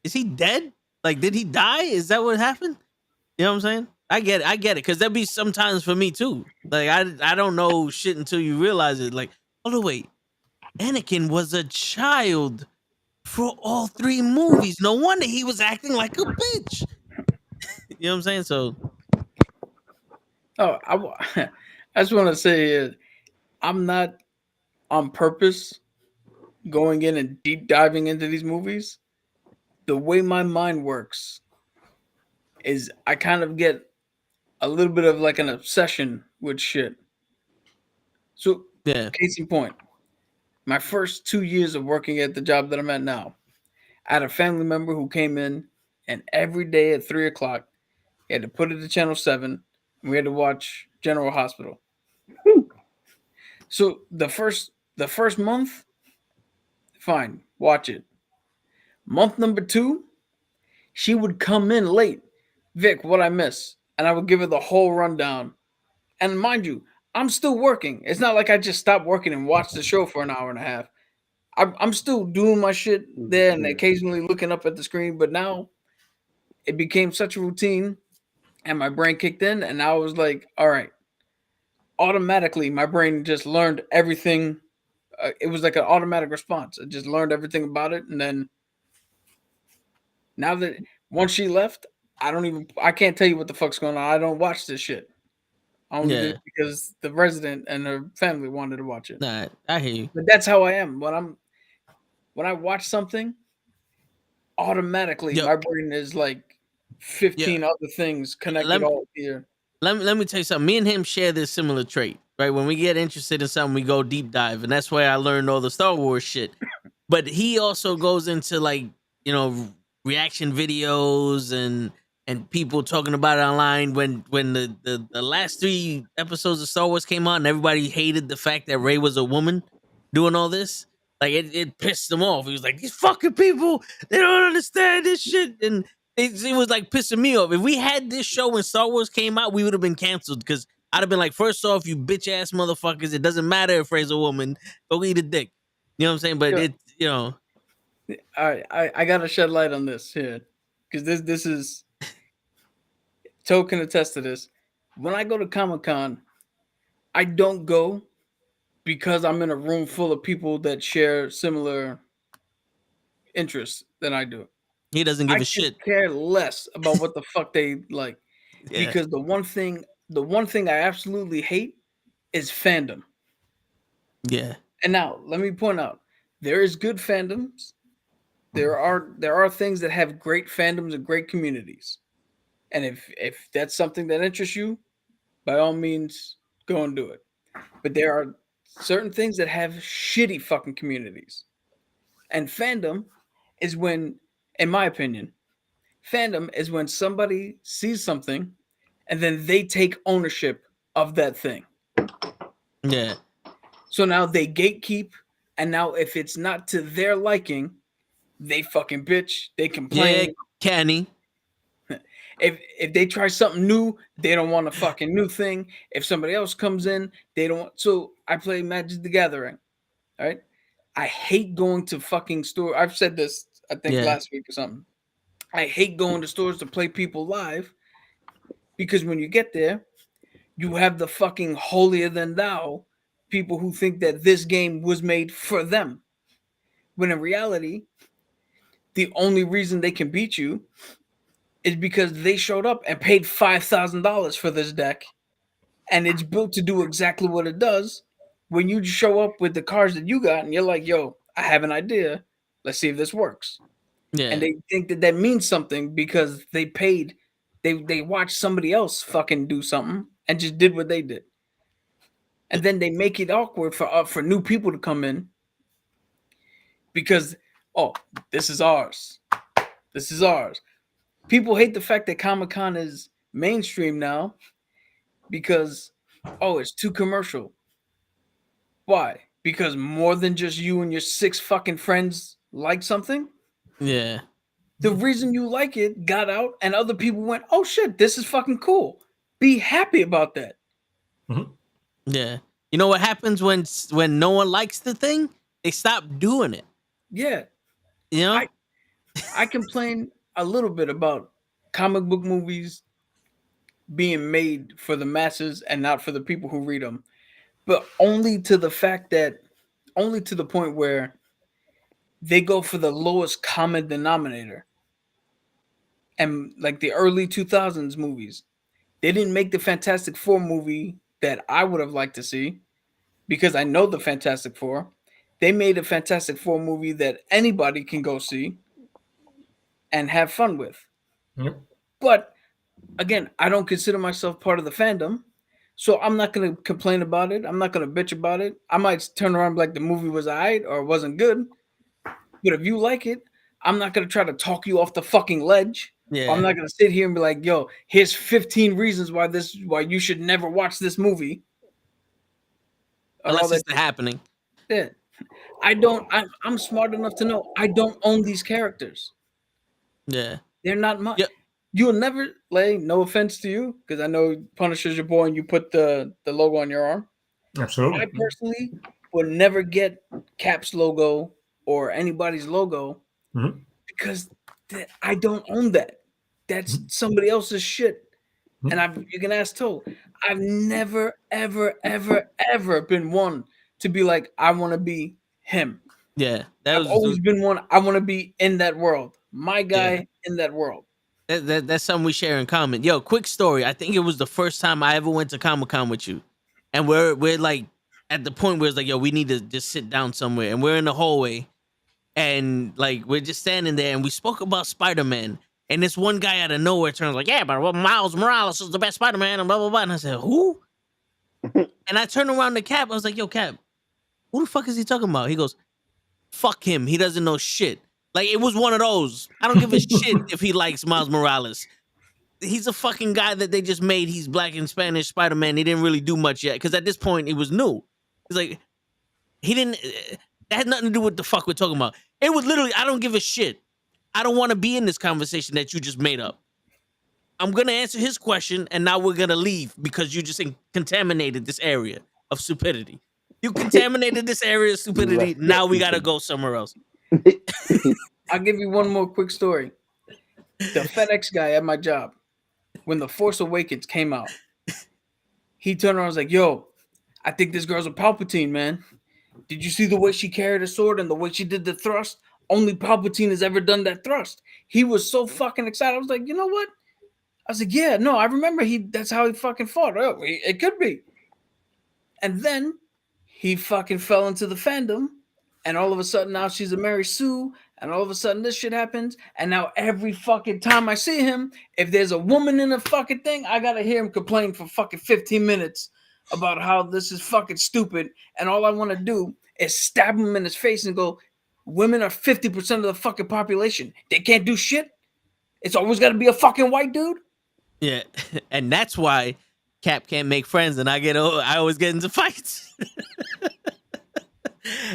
Is he dead? Like, did he die? Is that what happened? You know what I'm saying? I get it, because there'd be sometimes for me too. Like I don't know shit until you realize it. Like, oh wait, Anakin was a child for all 3 movies. No wonder he was acting like a bitch. You know what I'm saying? So, I just want to say, I'm not on purpose going in and deep diving into these movies. The way my mind works is I kind of get a little bit of like an obsession with shit. So, yeah. case in point, my first 2 years of working at the job that I'm at now, I had a family member who came in, and every day at 3 o'clock, he had to put it to channel 7, and we had to watch General Hospital. So the first month, fine, watch it. Month number 2, she would come in late. Vic, what I miss? And I would give her the whole rundown. And mind you, I'm still working. It's not like I just stopped working and watched the show for an hour and a half. I'm still doing my shit there and occasionally looking up at the screen. But now it became such a routine, and my brain kicked in, and I was like, all right. Automatically, my brain just learned everything. It was like an automatic response. It just learned everything about it, and then now that once she left, I can't tell you what the fuck's going on. I don't watch this shit. I only did it because the resident and her family wanted to watch it. Nah, I hear you. But that's how I am. When I watch something, automatically my brain is like 15 other things connected all here. Let me tell you something. Me and him share this similar trait, right? When we get interested in something, we go deep dive, and that's where I learned all the Star Wars shit. But he also goes into like, you know, reaction videos and people talking about it online. When the last 3 episodes of Star Wars came out, and everybody hated the fact that Rey was a woman doing all this, like it pissed him off. He was like, these fucking people, they don't understand this shit, and it was like pissing me off. If we had this show when Star Wars came out, we would have been canceled, because I'd have been like, first off, you bitch ass motherfuckers, it doesn't matter if Rey's a woman, go eat a dick. You know what I'm saying? But it's, you know. I gotta shed light on this here, because this is Toe can attest to this. When I go to Comic-Con, I don't go because I'm in a room full of people that share similar interests than I do. He doesn't give a shit. Care less about what the fuck they like. Yeah. Because the one thing I absolutely hate is fandom. Yeah. And now let me point out, there is good fandoms. There are things that have great fandoms and great communities. And if that's something that interests you, by all means, go and do it. But there are certain things that have shitty fucking communities. And fandom is when, in my opinion, fandom is when somebody sees something and then they take ownership of that thing. Yeah. So now they gatekeep, and now if it's not to their liking, they fucking bitch, they complain. Yeah, Kenny. If they try something new, they don't want a fucking new thing. If somebody else comes in, they don't want. So I play Magic the Gathering, all right? I hate going to fucking store. I've said this, I think, last week or something. I hate going to stores to play people live, because when you get there, you have the fucking holier than thou people who think that this game was made for them. When in reality, the only reason they can beat you is because they showed up and paid $5,000 for this deck, and it's built to do exactly what it does. When you show up with the cards that you got and you're like, yo, I have an idea. Let's see if this works. Yeah. And they think that means something because they paid. They watched somebody else fucking do something and just did what they did. and then they make it awkward for new people to come in because this is ours. This is ours. People hate the fact that Comic-Con is mainstream now because it's too commercial. Why? Because more than just you and your 6 fucking friends like something? Yeah. The reason you like it got out and other people went, oh shit, this is fucking cool. Be happy about that. Mm-hmm. Yeah. You know what happens when no one likes the thing? They stop doing it. Yeah. You know? I complain a little bit about comic book movies being made for the masses and not for the people who read them. But only to the point where they go for the lowest common denominator. And like the early 2000s movies, they didn't make the Fantastic Four movie that I would have liked to see because I know the Fantastic Four. They made a Fantastic Four movie that anybody can go see and have fun with. Yep. But again, I don't consider myself part of the fandom, so I'm not going to complain about it. I'm not going to bitch about it. I might turn around and be like the movie was alright or it wasn't good. But if you like it, I'm not going to try to talk you off the fucking ledge. Yeah. I'm not going to sit here and be like, yo, here's 15 reasons why you should never watch this movie. Unless it's happening. Yeah. I'm smart enough to know I don't own these characters. Yeah. They're not mine. Yep. You'll never, no offense to you, because I know Punisher's your boy and you put the logo on your arm. Absolutely. I personally would never get Cap's logo or anybody's logo because I don't own that. That's somebody else's shit. And you can ask Toe. I've never, ever, ever, ever been one to be like, I want to be him. Yeah. I've always been one, I want to be in that world. My guy in that world. That's something we share in common. Yo, quick story. I think it was the first time I ever went to Comic-Con with you. And we're like at the point where it's like, yo, we need to just sit down somewhere. And we're in the hallway. And like we're just standing there and we spoke about Spider-Man. And this one guy out of nowhere turns like, yeah, but Miles Morales is the best Spider-Man and blah, blah, blah. And I said, who? And I turned around to Cap. I was like, yo, Cap, who the fuck is he talking about? He goes, fuck him. He doesn't know shit. Like, it was one of those. I don't give a shit if he likes Miles Morales. He's a fucking guy that they just made. He's black and Spanish Spider-Man. He didn't really do much yet. Because at this point, it was new. He's like, that had nothing to do with the fuck we're talking about. It was literally, I don't give a shit. I don't want to be in this conversation that you just made up. I'm going to answer his question, and now we're going to leave because you just contaminated this area of stupidity. You contaminated this area of stupidity. Now we got to go somewhere else. I'll give you one more quick story. The FedEx guy at my job, when The Force Awakens came out, he turned around and was like, yo, I think this girl's a Palpatine, man. Did you see the way she carried a sword and the way she did the thrust? Only Palpatine has ever done that thrust. He was so fucking excited. I was like, you know what? I was like, yeah, no, I remember that's how he fucking fought. Oh, it could be. And then he fucking fell into the fandom. And all of a sudden now she's a Mary Sue. And all of a sudden this shit happens. And now every fucking time I see him, if there's a woman in a fucking thing, I gotta hear him complain for fucking 15 minutes about how this is fucking stupid. And all I want to do is stab him in his face and go, women are 50% of the fucking population. They can't do shit. It's always got to be a fucking white dude. Yeah. And that's why Cap can't make friends and I always get into fights.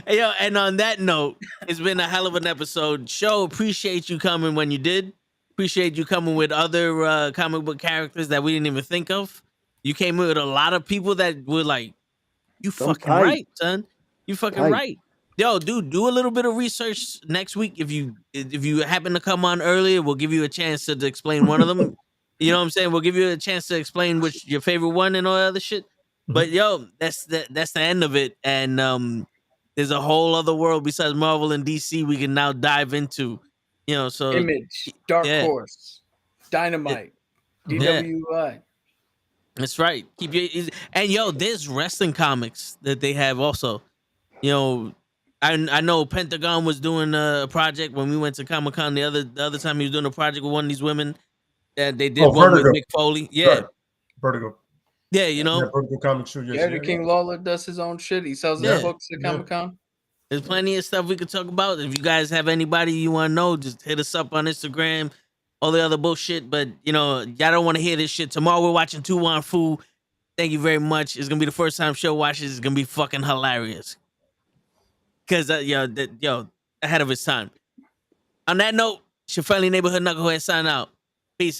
Hey, yo, and on that note, it's been a hell of an episode. Show, appreciate you coming when you did. Appreciate you coming with other comic book characters that we didn't even think of. You came with a lot of people that were like, you fucking right, son. You fucking right. Yo, dude, do a little bit of research next week. If you happen to come on earlier, we'll give you a chance to explain one of them. You know what I'm saying? We'll give you a chance to explain which your favorite one and all that other shit. But yo, that's the end of it. And there's a whole other world besides Marvel and DC we can now dive into. You know, so Image, Dark Horse, Dynamite, DWI. That's right. And yo, there's wrestling comics that they have also. You know, I know Pentagon was doing a project when we went to Comic-Con the other time. He was doing a project with one of these women that they did one Vertigo. with Mick Foley. Yeah, Right. Vertigo. Yeah, you know. Yeah, Vertigo Comics too. Yes, Gary King Lawler does his own shit. He sells his books at Comic Con. There's plenty of stuff we could talk about. If you guys have anybody you want to know, just hit us up on Instagram, all the other bullshit. But, you know, y'all don't want to hear this shit. Tomorrow we're watching Tu Wan Fu. Thank you very much. It's going to be the first time show watches. It's going to be fucking hilarious. Because, ahead of its time. On that note, it's your friendly neighborhood knucklehead sign out. Peace, everybody.